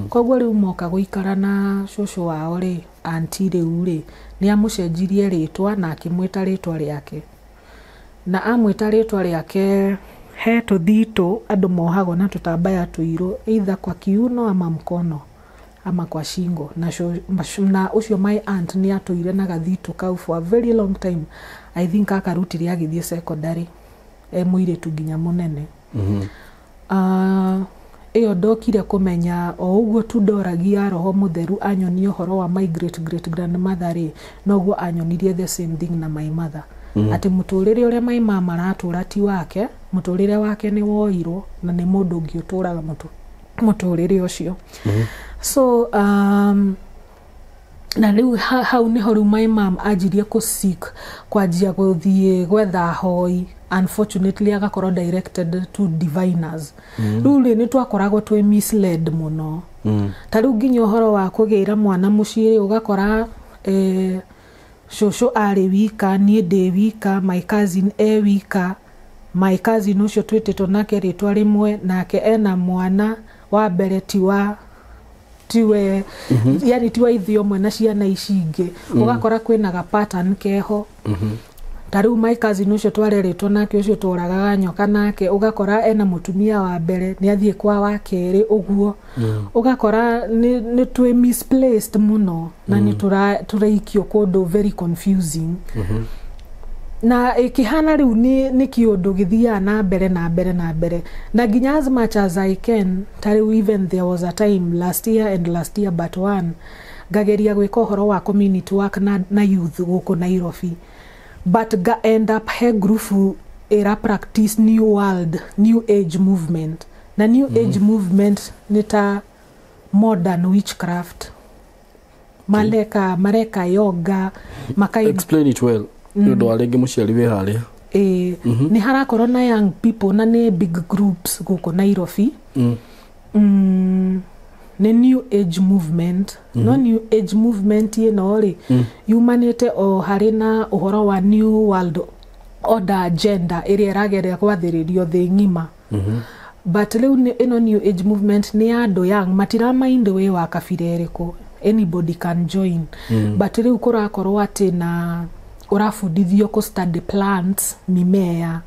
Koguo rĩu moka gũikara na shosho wao rĩ aunti rĩu rĩ nĩ amũcenjirie rĩtwa na akĩmwĩta rĩtwa rĩake. Na amwĩta rĩtwa rĩake he tũthitũ andũ mohagwo na tũtambaya tũirũ either kwa kiuno ama mkono ama kwa shingo na ucio my aunt nĩ atũire na gathitũ kau for a very long time. I think akarutire agĩthiĩ secondary mũirĩtu nginya mũnene. Ĩyo ndokire kũmenya o ũguo tu ndoragia roho mũtheru anyonie ũhoro wa my great grandmother rĩ noguo anyonirie the same thing na my mother. Atĩ mũtũrĩre ũrĩa my mama aratũra ti wake mũtũrĩre wake nĩ woirwo na nĩ mũndũ ũngĩ ũtũraga mũtũrĩre ũcio. So na rĩu hau nĩho rĩu my mom anjirie kũseek kwanjia gũthiĩ gwetha hoi. Unfortunately agakorwo directed to diviners. Rĩu nĩ twakoragwo twĩ misled mũno. Ta rĩu nginya ũhoro wa kũgĩra mwana mũciĩ ũgakora shosho arĩ wika niĩ ndĩ wika my cousin wika my cousin ũcio twĩtĩtwo nake rĩtwa rĩmwe nake ena mwana wa mbere tiwe yani tiwa ithio mwe na ciana ici ingĩ ũgakora kwĩna ga pattern keho. Ta rĩu my cousin ũcio twarerĩtwo nake ũcio tũragaga nyoka nake ũgakora ena mũtumia wa mbere nĩ athiĩ kwa wa kerĩ ũguo. Ũgakora nĩ twĩ misplaced mũno na nĩ tũraikio kũndũ very confusing. na ikihana riu ni kiundu githia na mbere na nginya as much as I can tariu even there was a time last year but one ngageria gwika uhoro wa community work na youth guku Nairobi but ga end up he group era practice new age movement na new age movement nita modern witchcraft mareka yoga explain it well ndo alengi muciari we haria ni harakorwo na young people na ni big groups guku Nairobi ni new age movement no new age movement ino ri yumanite o hari na uhoro wa new world order agenda iria irageria kwathiririo thi ngima but riu ino new age movement ni andu young matira mind we wa kabireriko anybody can join but riu kurakorwo ati na urafundithio ku study plants mimea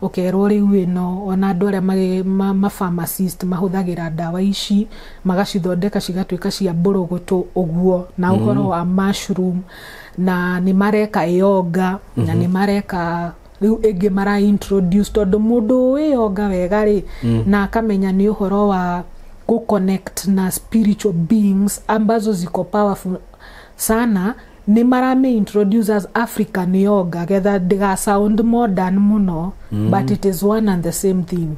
okerwo riu ino ona andu aria ma pharmacist mahuthagira dawa ici magacithondeka cigatwika cia mborogoto uguo na uhoro wa mushroom na ni mareka yoga na ni mareka riu ege mara introduce tondu mundu we yoga wega ri na akamenya ni uhoro wa go connect na spiritual beings ambazo ziko powerful sana ni marame introduce as African yoga getha diga sound modern muno but it is one and the same thing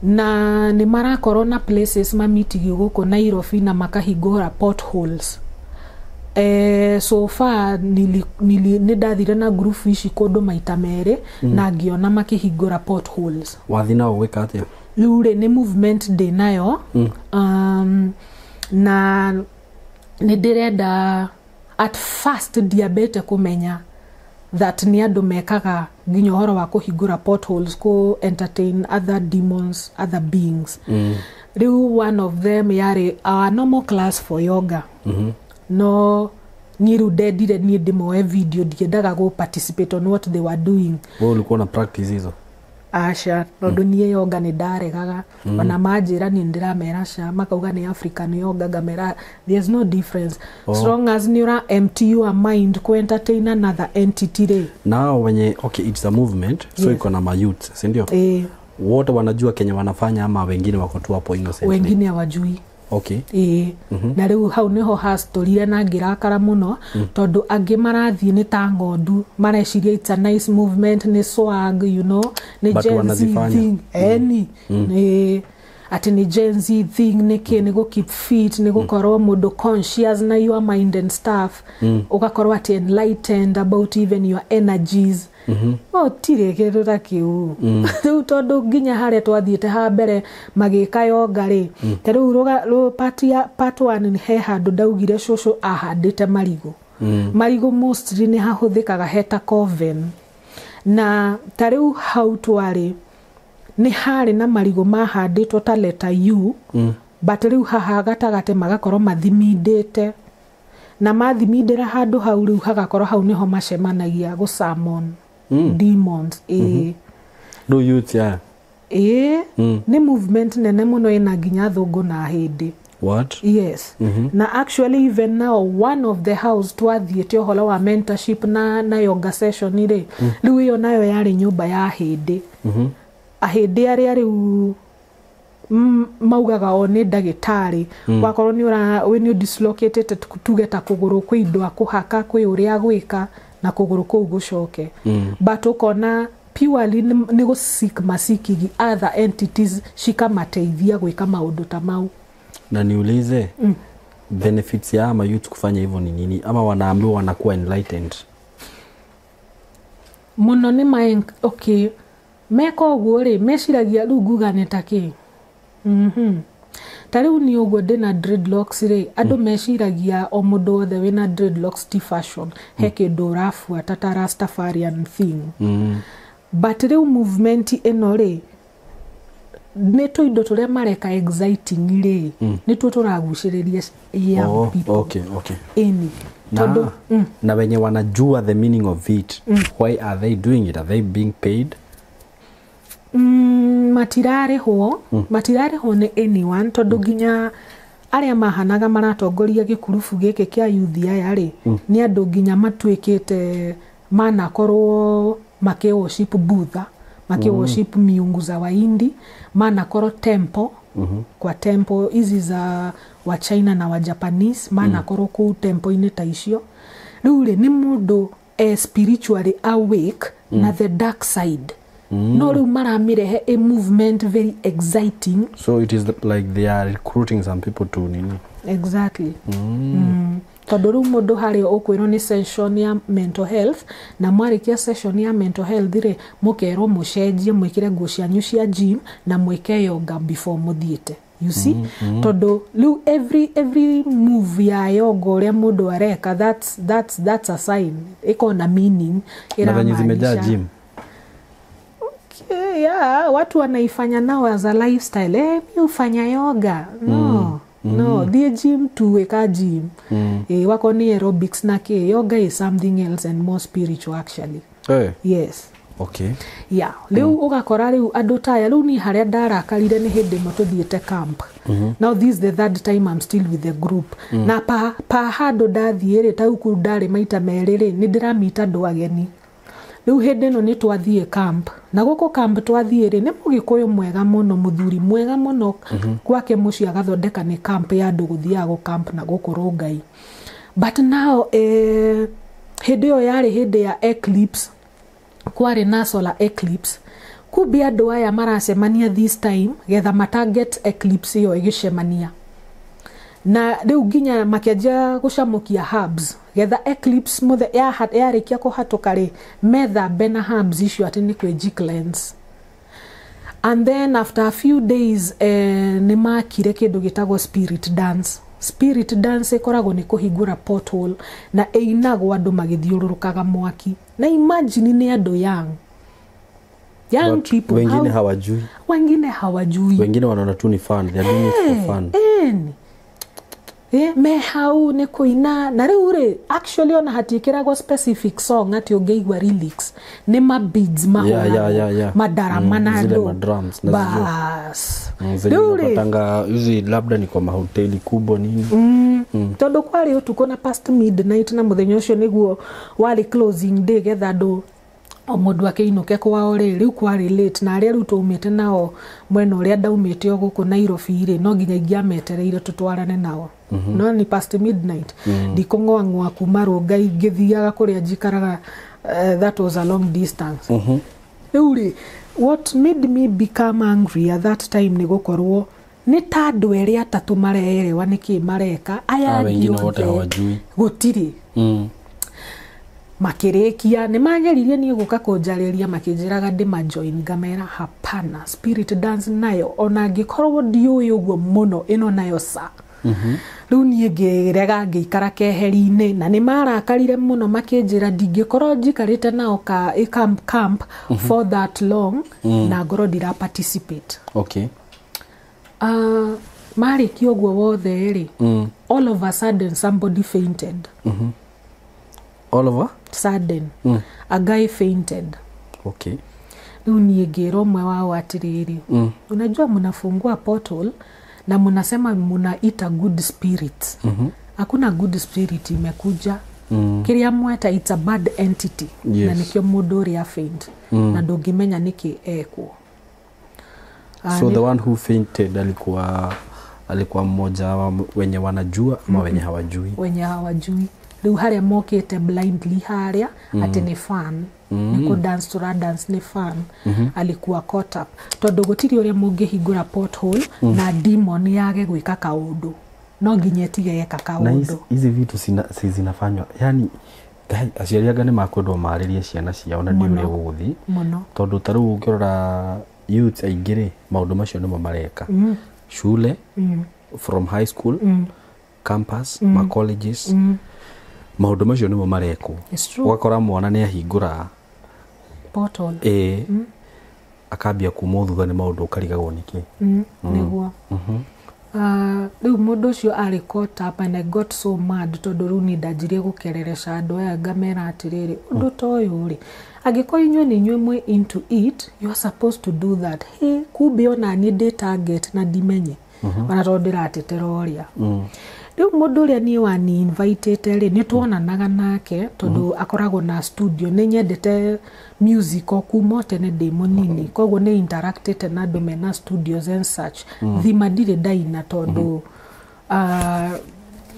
na ni marakorwo na places mamitigi guku Nairobi na makahingura potholes so far nidathire na group ici kundu maita mere na ngiona makihingura potholes wathina gwika atia lure ni movement day nayo na ni direnda at first diabete kumenya that ni andu mekaga nginya horo wa kuhingura potholes ko entertain other demons, other beings riu one of them yari our normal class for yoga no niru dedire ni demo video diendaga go participate on what they were doing ulikuwa na practice hizo asha tondu nie yoga ni ndaregaga ona majira ni ndiramera sha makauga ni African yoga gamera there's no difference as long as you are empty your mind to entertain another entity re now wenye okay it's a movement so iko na youth si ndio wote wanajua Kenya wanafanya ama wengine wako tu hapo innocent wengine hawajui okay na riu hau niho hastorire na ngirakara muno tondu angi marathie ni ta ngondu mareciria it's a nice movement ni swag you know ni Gen Z thing ni ati ni Gen Z thing ni go keep fit ni gukorwo mundu conscious na your mind and stuff ugakorwo ati enlightened about even your energies tire kindu ta kiu riu tondu nginya haria twathiete ha mbere magika yoga ri riu part 1 ni he handu ndaugire cucu ahandite marigo mostly ni hahuthikaga heta coven na tariu hau twari ni hari na marigo mahanditwo ta letter U but riu haha gatagate magakorwo mathimindite na mathimindira handu hau riu hagakorwo hau niho macemanagia go summon demons do youth ya ni movement nene muno ina nginya thungu na hindi what yes na actually even now one of the house twathiete uhoro wa mentorship na yoga session ire riu iyo nayo yari nyumba ya hindi ahindi aria riu maugaga one ndagitari wakorwo ni when you dislocated tugeta kuguru kwi indo akuhaka kwi uria gwika na kuguru kuu gucoke but ukona purely ni go seek masikigi other entities shikamateithia gwika maundu ta mau na niulize benefits ya ama youth kufanya hivyo ni nini ama wanaambiwa wanakuwa enlightened muno ni okay meko uguo ri meciragia ruguga netaki tariu ni uguo ndina dreadlocks ri andu meciragia o mundu othe wina dreadlocks ti fashion heke dorafu ta Rastafarian thing but riu movement eno ri ni to indo turia mareka exciting ri ni tu turaguciriria young people okay todo na wenye wanajua the meaning of it why are they doing it? Are they being paid? Matirare ho ni anyone tondu ginya aria mahanaga maratongoria gikurubu gike kia youth aya ri ni andu ginya matwikite manakorwo make-worship Buddha, make-worship miungu za Wahindi, manakorwo temple, kwa temple hizi za wa China na wa Japanese, manakorwo kuu temple-inĩ ta icio. Rĩu rĩ, nĩ mũndũ spiritually awake na the dark side. No rĩu maramirehe a movement very exciting. So it is like they are recruiting some people to nini. Exactly. Tondũ rĩu mũndũ harĩa ũkwĩrwo nĩ session ya mental health, na mwarĩkia session ya mental health rĩ, mũkerwo mũcenjie mwĩkĩre nguo cianyu cia gym na mwĩke yoga before mũthiĩte. You see? Tondũ rĩu every move ya yoga ũrĩa mũndũ areka, that's a sign. Iko na meaning. Na venye zimejaa gym. Okay, yeah, watu wanaifanya nao as a lifestyle. Mi ufanya yoga. No, the gym to weka gym. Wako ni aerobics na ke. Yoga is something else and more spiritual actually. Yes. Okay. Yeah. Leo ugakora rĩu andũ taya rĩu ni harĩa ndarakarire nĩ hĩndĩ ĩmwe tũthiĩte camp. Now this is the third time I'm still with the group. Na pa handũ ndathiĩ rĩ, ta huku ndarĩ maita merĩ rĩ, nĩ ndĩramita andũ ageni. Rĩu hĩndĩ ĩno nĩ twathiĩ camp. Na gũkũ camp twathiĩ rĩ, nĩ mũgĩkũyũ mwega mũno, mũthuri mwega mũno, gwake mũciĩ agathondeka nĩ camp ya andũ gũthiaga camp na gũkũ Rongai. But now hĩndĩ ĩyo yarĩ hĩndĩ ya eclipse, kwarĩ na solar eclipse. Kumbe andũ aya maracemania this time getha matarget eclipse ĩyo ĩgĩcemania. Na rĩu nginya makĩanjia gũcamũkia herbs getha eclipse yarĩkia kũhatũka rĩ, methambe na herbs icio atĩ nĩ kwĩ cleanse. And then after a few days nĩ makire kĩndũ gĩtagwo spirit dance. Spirit dance ĩkoragwo nĩ kũhingũra porthole na ĩinagwo andũ magĩthiũrũrũkaga mwaki. Na imagine nĩ andũ young people. Wengine hawajui. Wengine wanaona tu ni fun. They are doing it for fun. Me hau nĩ kũina. Na rĩu rĩ, actually ona hatiĩkĩragwo specific song atĩ ũngĩigua lyrics. Nĩ ma-beads mahoragwo. Madarama na andũ. Bas. Rĩu rĩ, patanga hizi labda ni kwa mahoteli kubwa nini. Tondũ kwarĩ ũtukũ na past midnight na mũthenya ũcio nĩguo warĩ closing day getha andũ o mũndũ akĩinũke kwao rĩ, rĩu kwarĩ late na arĩa rĩu tũmĩte nao mwena ũrĩa ndaumĩte o gũkũ Nairobi rĩ, no nginya ingĩametereire tũtwarane nao. No ni past midnight. Ndikũng'oang'oa kuma Rongai ngĩthiaga kũrĩa njikaraga, that was a long distance. Rĩu rĩ, what made me become angry at that time nĩ gũkorwo nĩ ta andũ erĩ atatũ mareerewa nĩkĩ mareka, aya angĩ othe gũtirĩ. Makĩrĩkia nĩ mageririe niĩ gũka kũnjarĩria makĩnjĩraga ndĩmajoin, ngamera hapana, spirit dance nayo ona ngĩkorwo ndiũĩ ũguo mũno, ĩno nayo sa. Rĩu niĩ ngĩrega ngĩikara keheri-inĩ na nĩ marakarire mũno makĩnjĩra ndingĩkorwo njikarĩte nao camp for that long na ngorwo ndira participate. Okay. Marĩkia ũguo wothe rĩ, all of a sudden somebody fainted. All over? Sudden. A guy fainted. Okay. Rĩu niĩ ngĩrwo ũmwe wao atĩrĩrĩ, unajua mnafungua portal na mnasema mnaita good spirit. Hakuna good spirit imekuja. Kĩrĩa mweta it's a bad entity. Na nĩkĩo mũndũ ũrĩa faint. Na ndũngĩmenya nĩkĩ ekwo. So the one who fainted alikuwa mmoja wenye wanajua ama wenye hawajui? Wenye hawajui. Rĩu harĩa mokĩte blindly harĩa atĩ nĩ fun. Nĩkũ dance to dance nĩ fun. Alikuwa caught up. Tondũ gũtirĩ ũrĩa mũngĩhingũra porthole na demon yage gwĩka kaũndũ. No nginya ĩtige yeka kaũndũ. Na hizi vitu zinafanywa. Yani aciari anga nĩ makwendwo marĩrie ciana ciao na ndiũrĩa gũgũthi. Tondũ ta rĩu ũngĩrora youth aingĩ rĩ, maũndũ macio nĩmo mareka. Shule, from high school, campus, ma colleges. Maũndũ macio nĩmo marekwo. Ũgakora mwana nĩ ahingũra portal. Akambia kuma thutha nĩ maũndũ ũkarigagwo nĩkĩ. Nĩguo. Rĩu mũndũ ũcio arĩ caught up and I got so mad tondũ rĩu nĩ ndanjirie gũkerereca andũ aya ngamera atĩrĩrĩ, ũndũ ta ũyũ rĩ, angĩkorwo inyuĩ nĩ inyuĩ mwĩ into it, you are supposed to do that. Kumbe ona niĩ ndĩ target na ndimenye. Ona tondũ ndĩratetera ũrĩa. riu mundu uria ni wani invited ri ni tuonanaga nake tondu akoragwo na studio ni nyendete music okuma tene ndi munini koguo ni interacted na andu mena studios and such thima ndire ndaina tondu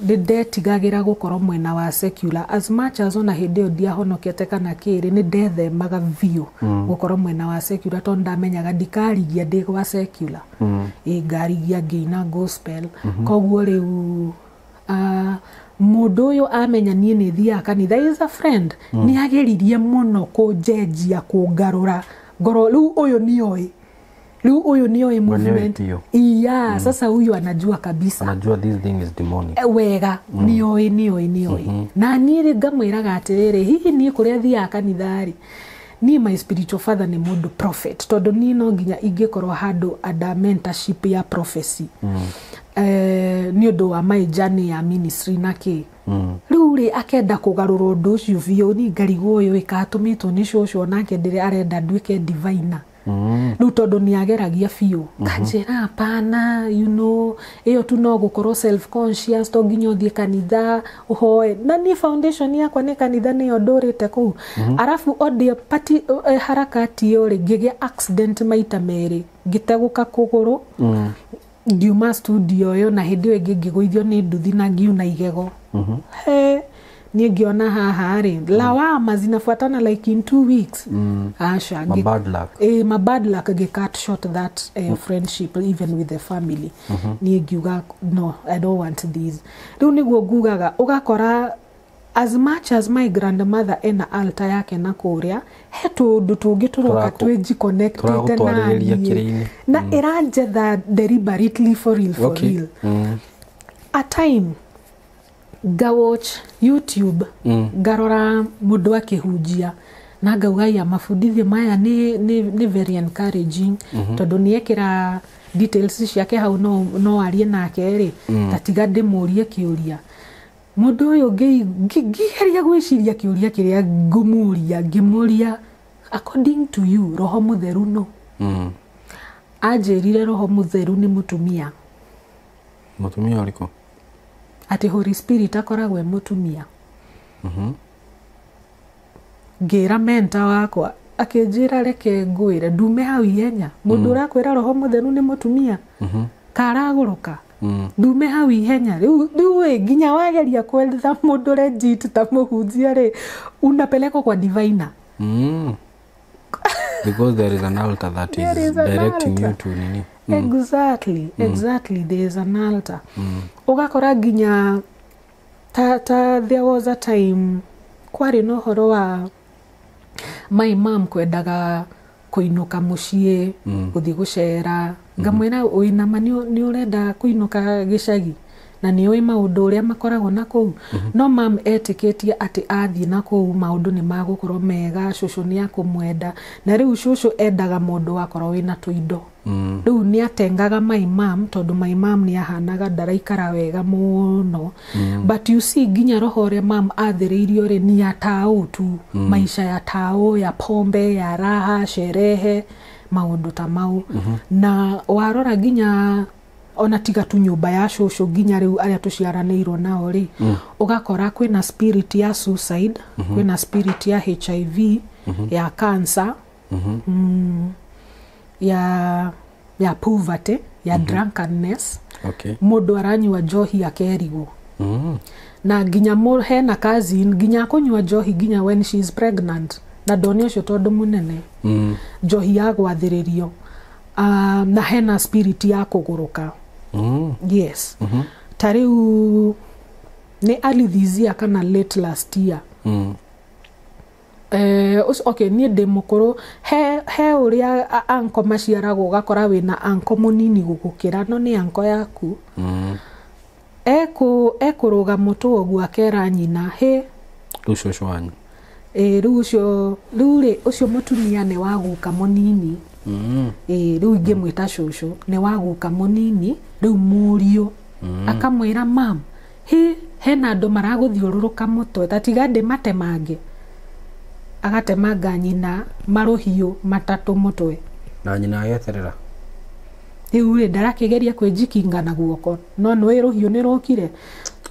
ndetigagira gukorwo mwena wa secular as much as ona hindi yo ndiahonokete kana kiri ni ndethemaga view gukorwo mwena wa secular tondu ndamenyaga ndikarigia ndi wa secular ngarigia ngina gospel koguo riu mundu uyu amenya nie ni thia kanitha is a friend ni ageririe muno kunjejia kungarura ngoro riu uyu nioi movement sasa huyu anajua kabisa anajua this thing is demonic wega nioi na niĩ ngamwĩraga atĩrĩrĩ hihi niĩ kũrĩa thia kanithari niĩ my spiritual father ni mundu prophet tondu niĩ no nginya ingĩkorwo handu under mentorship ya prophecy ni undu wa my journey ya ministry naki riu ri akenda kugarura undu ucio biũ ni ngarigwo uyu ikatumitwo ni cucu nake ndire arenda nduike diviner riu tondu ni ageragia biũ kanjĩra hapana iyo tu no gukorwo self conscious to nginya uthie kanitha uhoe na ni foundation yakwa ni kanitha niyo ndũrĩte kuu arafu odie party harakati iyo ri ngĩgĩa accident maita merĩ ngĩteguka kũgũrũ ndiuma studio yo na hindi ĩngĩ ngĩgũithio ni nduthi na ngiuna igego ni ngiona haha ri lawama zinafuatana like in 2 weeks asha my bad luck my bad luck cut short that friendship even with the family ni ngiuga no I don't want this riu niguo ngugaga ugakora as much as my grandmother ena altar yake na kuria he tundu tungi turoka tweji connected na iranjetha deliberately for real a time watch YouTube garora mundu akihunjia na ngauga ya mafundithio maya ni very encouraging tondu niekira details ciake hau no arie nake ri tatiga ndimurie kiuria mundu uyu ngigeria gwiciria kiuria kiria ngimuria according to you roho mutheru no ajerire roho mutheru ni mutumia uriko ati Holy Spirit akoragwe mutumia ngira menta wakwa akinjira reke ngwire ndume hau ihenya mundu urakwira roho mutheru ni mutumia karaguruka ndume hau ihenya riu nginya wageria kwetha mundu legit ta muhunjia ri unapelekwa kwa diviner because there is an altar that is directing you to nini exactly there is an altar ugakora nginya there was a time kwari no horo wa my mom kwendaga kuinuka mucie guthi gucera ngamwira uinama ni urenda kuinuka gicagi na ni oi maundu uria makoragwo na kuu no mam etiketie ati athie na kuu maundu ni magukorwo mega cucu ni akumwenda na riu cucu endaga mundu akorwo wina tuindo riu ni atengaga my mom tondu my mom ni ahanaga ndaraikara wega muno but you see nginya roho uria mam athiriirio ri ni atao tu maisha ya tao ya pombe ya raha sherehe maundu ta mau na warora nginya ona tiga tu nyumba ya cucu nginya riu aria tuciaranirwo nao ri ugakora kwina spirit ya suicide kwina spirit ya HIV ya cancer ya poverty ya drunkenness mundu aranywa njohi akerigwo na nginya hena cousin nginya kunywa njohi nginya when she is pregnant na ndoni ucio tondu munene njohi ya gwathiririo na hena spirit ya kuguruka yes tariu ni alithizia kana late last year okay ni ndimukuru he uria anko maciaragwo gakora wina anko munini gugukira no ni anko yaku ekuruga mutu ogu akera nyina he rucucu wanyu riu ucio mutumia ni waguka munini riu ngimwita cucu ni waguka munini riu murio akamwira mam hena andu maraguthiururuka mutwe tatiga ndimatemange agatemanga nyina maruhiu matatu mutwe na nyina ageterera riu ri ndarakigeria kwijikinga na guoko no no ruhiu ni rokire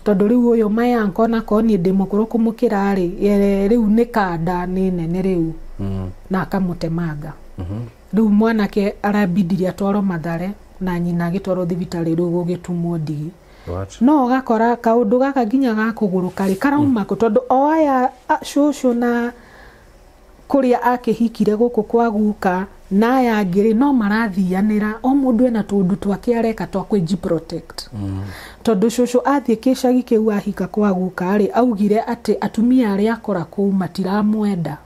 tondu riu uyu mayanko na koni ndi mukuru kumukira ri riu ni kanda ni nene riu na akamutemanga riu mwanake arabidiria atwaro Mathare na nyina agitwaro thibitari riu gugitumwo ndigi no gakora kaundu gaka nginya gakuguruka ri karauma ko tondu o aya shushu na kuria akihikire guku kwa guka na aya ngiri no marathianira o mundu ena tundu twake areka twa kwiji protect tondu shushu athie kishagi kiu ahika kwa guka ri augire ati atumia aria akora kuu matiramwenda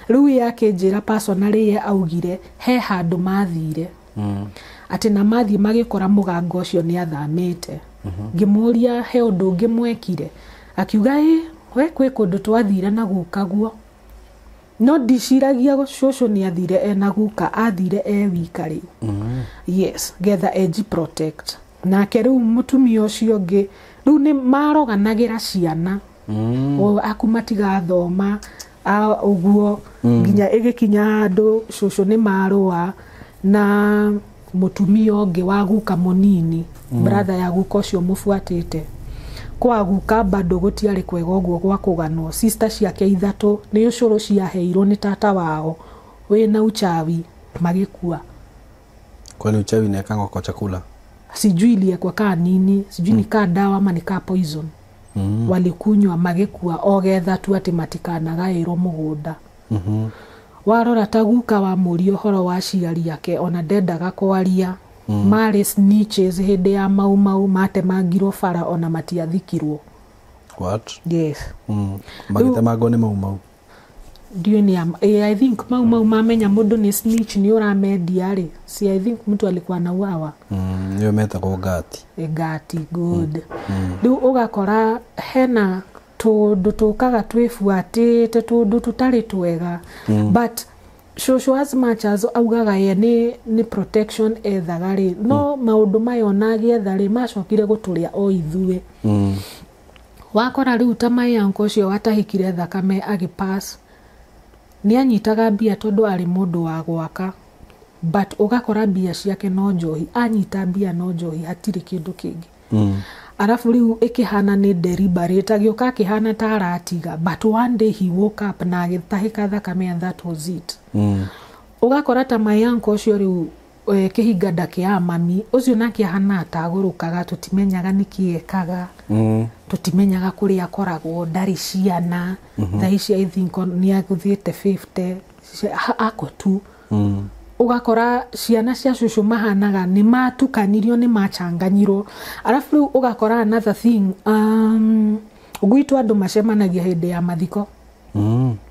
riu yake njira personally ye augire he handu mathire ati na mathie magikora mugango ucio ni athamite ngimuria he undu ngimwekire akiuga we kwe kundu twathire na guka guo no ndiciragia shushu ni athire ena guka athire wika riu yes getha edge protect na riu mutumia ucio ngi riu ni maroganagira ciana o akumatiga thoma uguo nginya igikinya handu shushu ni marua na mutumia ungi wa guka munini brother ya guka ucio mufuatite kwa guka bado gutiari kwega uguo gwa kuganwo sister ciake ithatu ni ucuru ciaheirwo ni tata wao wina uchawi magikua kwani uchawi ni kango kwa chakula sijui ile kwa kanini sijui ni ka dawa ama ni ka poison walikunywa magikua ogetha tu ati matikana gairo mugunda warora taguka wa muri uhoro wa ciari yake ona ndendaga kwaria mari snitches hinde ya mau matemangirwo bara ona matiathikirwo what yes magitemangwo ni mau ndio ni I think mau mamenya mundu ni snitch ni uramedia ri si I think mtu alikuwa na uawa niyo metagwo gati good riu ugakora hena tundu tukaga twifuatite tundu tutari twega but shushu as much as augaga ye ni protection ethagari no maundu mayo nagiethari macokire guturia o ithue wakora riu tamai yanko cio watahikire thakame agipass ni anyitaga bia tondu ari mundu wa gwaka but ugakora bia ciake no njohi anyita bia no njohi hatiri kindu kingi arafu riu ikihana ni deliberate agioka kihana taratiga but one day he woke up na agitahika thakame and that was it ugakora tamai yanko cio riu kihinga ndake ya mami ucio nake hana atagurukaga tutimenyaga nikiekaga tutimenyaga kuria akoragwo ndari ciana thaici I think ni aguthiete 50 ako tu ugakora ciana cia shushu mahanaga ni matukanirio ni machanganyiro arafu ugakora another thing gwitu andu macemanagia hinde ya mathiko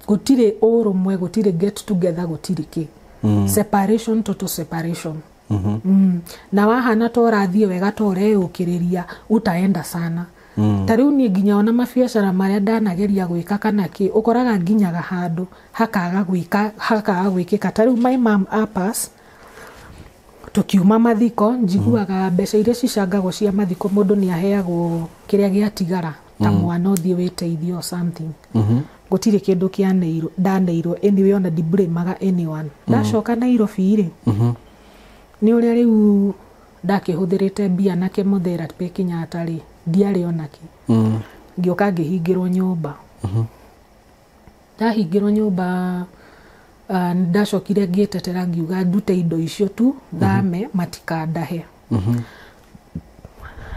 gutire urumwe gutire get together gutire ki separation total separation na wahana torathie wega toreyukiriria utaenda sana tariu ni nginya ona mabiacara maria ndanageria gwika kana ki ukoraga nginyaga handu hakaga gwikika tariu my mom apas tukiuma mathiko njiguaga mbeca iria cicangagwo cia mathiko mundu ni aheagwo kiria giatigara ta mwana uthie witeithio or something gutire kindu kia neiro ndaneiro anyway ona diblemaga anyone ndacoka Nairobi ri ni uria riu ndakihuthirite bia na chemotherapy Kenyatta ri ndiari onaki ngioka ngihingirwo nyumba ndahingirwo nyumba ndacokire ngietetera ngiuga ndute indo icio tu thame matikandahe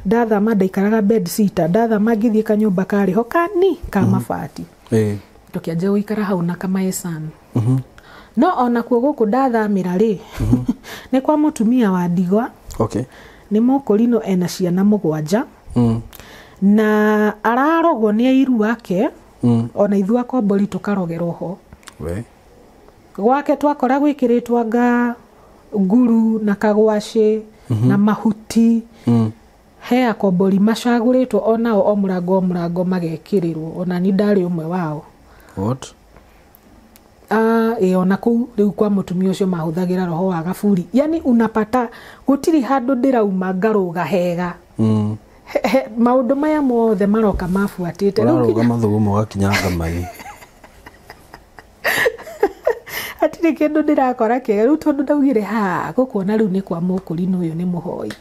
ndathama ndaikaraga bed sitter ndathama ngithie kanyumba kari ho kani ka mabati tukianjia guikara hau na kama sana no ona kuo guku ndathamira ri ni kwa mutumia wa ndigwa ni mukurino ena ciana mugwanja na ararogwo ni airu wake ona ithu akombori tukarogerwo ho gwake twakora gwikiritwa nga nguru na kagwaci na mahuti he akombori macaguritwo onao o murango magekirirwo ona ni ndari umwe wao what ona ku riu kwa mutumia ucio mahuthagira roho wa gaburi yani unapata gutiri handu ndirauma ngaruga hega maundu maya mothe maroka mafuatite riu mathugumo gakinyanga mai gutire kindu ndirakora kiega riu tondu ndaugire ha gukuona riu ni kwa mukurino uyu ni muhoi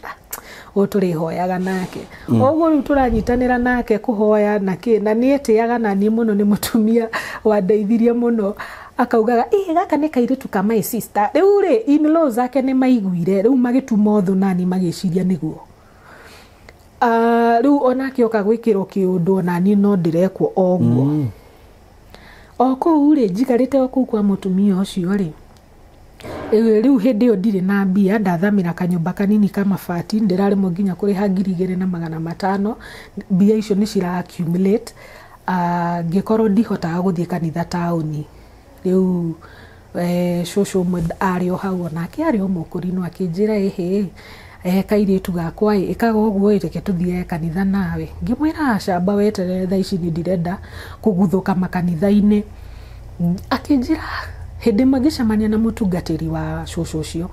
turihoyaga nake oguo riu turanyitanira nake kuhoya na ni etiaga na ni muno ni mutumia wandeithirie muno akaugaga gaka ni kairitu ka my sister riu ri in-laws zake ni maiguire riu magituma otho nani magiciria niguo riu onake oka gwikirwo kiundu nani no ndirekwo oguo oko ri njikarite oku kwa mutumia ucio ri riu hindi yo ndire na mbia ndathamira kanyumba kanini kama fati ndirari mo nginya kuriha 2,500 mbia icio ni cira accumulate ngikorwo ndihotaga guthie kanitha tauni riu shosho mwe ario hau onake ario mukurino akinjira kairitu gakwa ikaga uguo reke tuthie kanitha nawe ngimwira camba weterere tha ici ni ndirenda kuguthuka makanitha-ini akinjira hindi magicamania na mutungatiri wa shosho cio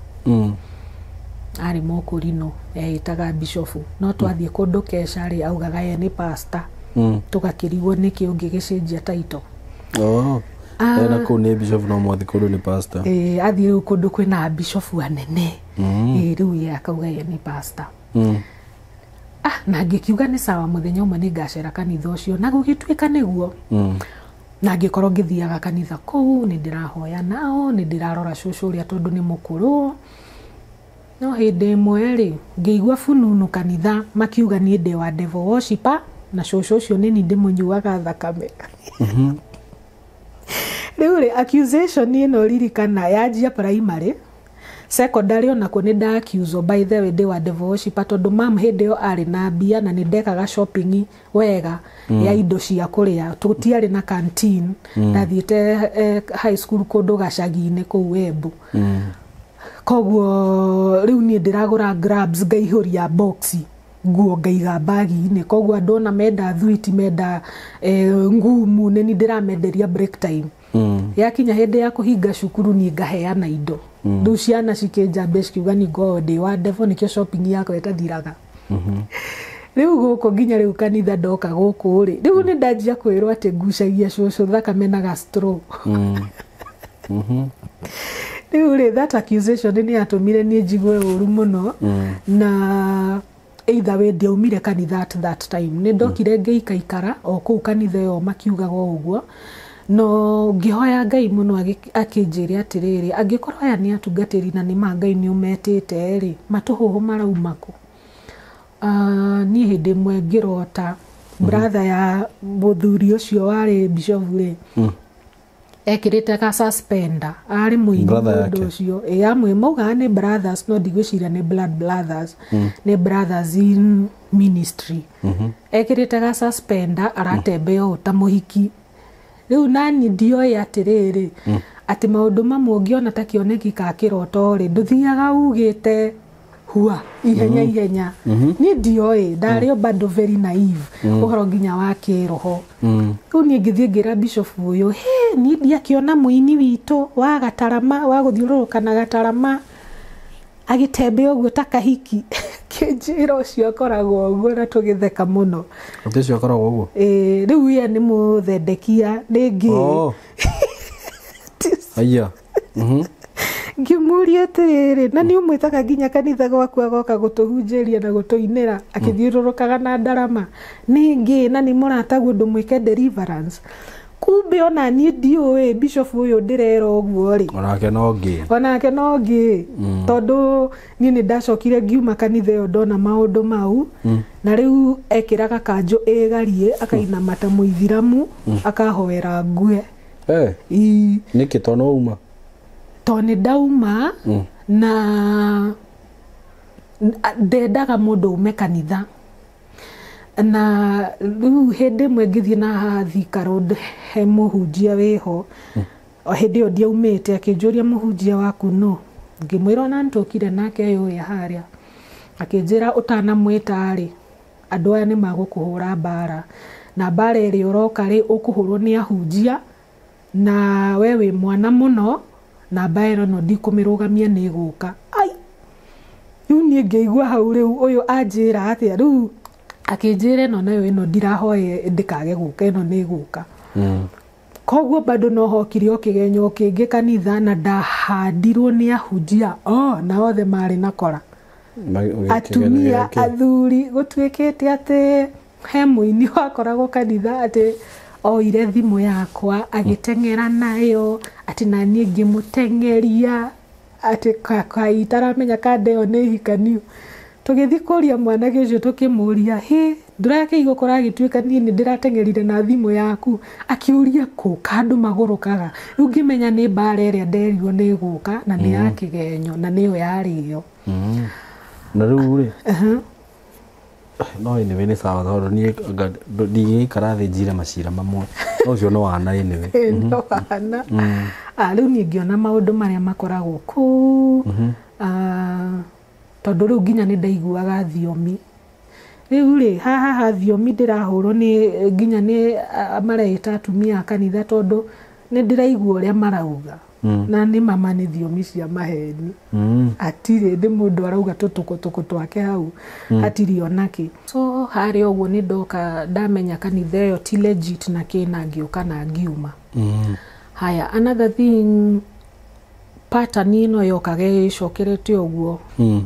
ari mukurino itaga bishofu no twathie kundu kesha ri augaga ye ni pastor tugakirigwo niki ungigicenjia taito na ko ne bishop no mwathi kundu ni pastor athie riu kundu kwina bishofu anene riu ye akauga ye ni pastor na ngikiuga ni sawa muthenya umwe ni ngacera kanitha ucio na gugituika niguo na ngikorwo ngithiaga kanitha kou ni ndirahoya nao ni ndirarora shosho uria tondu ni mukuru no hindi imwe ri ngigua fununu kanitha makiuga ni ndi wa devil worshipper na shosho ucio ni ndimunyuaga thakame riu ri accusation ino ririkana yajia primary secondary onako ni nda accused by the way ndi wa devil worshipper tondu mam hindi yo ari na mbia na ni ndekaga shopping wega ya indo cia kuria tutiari na canteen ndathiite high school kundu gacagi-ini kuu Embu koguo riu ni ndiragura grabs ngaihuria boxi nguo ngaiga bagi-ini koguo andu na menda thwiti menda ngumu ni ndiramenderia break time yakinya hindi ya kuhinga cukuru ni ngaheana indo riu ciana cikinjambe cikiuga ni god wa devil nikio shopping yako itathiraga riu guku nginya riu kanitha ndoka guku ri riu ni ndanjia kwirwo ati ngucagia shosho thakame na gastro riu ri that accusation ni atumire ni njigwe uru muno na either way ndiaumire kanitha at that time ni ndokire ngeikaikara o kuu kanitha yo makiugaga uguo no ngihoya Ngai muno akinjire atiriri angikorwo aya ni atungatiri na ni Ngai ni umetete ri matuhuhu maraumako ni hindi mwe ngirota brother ya muthuri ucio wari bishop ri ekirite ka suspender ari muini mundu ucio amwe mauga ni brothers no ndigwiciria ni blood brothers ni brothers in ministry ekirite ka suspender aratembea utamuhiki riu nani ndioe atiriri ati maundu mamwe ngiona ta kioneki ka kiroto ri nduthiaga ugite hua ihenya ni ndioe ndario bado very naive uhoro nginya wa kiroho riu ni ngithie ngira bishop uyu ni ndiakiona muini witu wa gatarama wa guthiururuka na gatarama agitembea uguo ta kahiki kinjira ucio akoragwo uguo na tugitheka muno ucio akoragwo uguo riu ye ni muthendekia ningi aya ngimuria atiriri na ni umwitaga nginya kanitha gwaku agoka gutuhunjiria na gutuinira akithiururukaga na ndarama ningi na ni murata gundu mwike deliverance kumbe ona ni ndiwe bishop uyu ndirero uguo ri onake no ngi tondu ni ndacokire ngiuma kanitha yo ndona maundu mau na riu ekiraga kanjo igarie akaina mata muithiramu akahoera ngue niki tono uma toni dauma na ndendaga mundu ume kanitha na riu hindi mwe ngithie na Thika Road he muhunjia wiho o hindi yo ndiaumite akinjuria muhunjia waku no ngimwira na ntokire nake yo ya haria akinjira utana mwita ri andu aya ni magukuhura bara na bara iri uroka ri ukuhurwo ni ahunjia na wewe mwana muno na bairo no ndikumirugamia ni guka ai yu ni ngeigua hau riu uyu anjira atia riu akinjire no nayo ino ndirahoye ndikage guka ino ni guka koguo bado no hokire o kigenyo kingi kanitha na ndahandirwo ni ahunjia na othe mari nakora atumia athuri gutwikite ati he muini wakoragwo kanitha ati oire thimu yakwa agitengera nayo ati nani ngimutengeria ati itaramenya kadeo ni hikaniu tugithikuria mwana gicio tukimuria ndurakeigwo kuragitwika ni ndiratengerire na thimu yaku akiuria ku kandu magurukaga riu ngimenya ni bara iria nderirwo ni guka na ni ya kigenyo na niyo yario na riu ri no ine ni sawa thodo ni karathi njire macira mamwe no cio no wana ine no wana riu ni ngiona maundu maria makoragwo ku tondu riu nginya ni ndaiguaga thiomi riu ri haha thiomi ndirahurwo ni nginya ni mareita atumia kanitha tondu ni ndiraigua uria marauga na ni mama ni thiomi cia maheni atire ndi mundu arauga tutuko twake hau atiri onaki so hari ogwo ni ndoka ndamenya kanitha yo ti legit na kina ngiuka na ngiuma haya another thing pattern ino yokage icokerete ogwo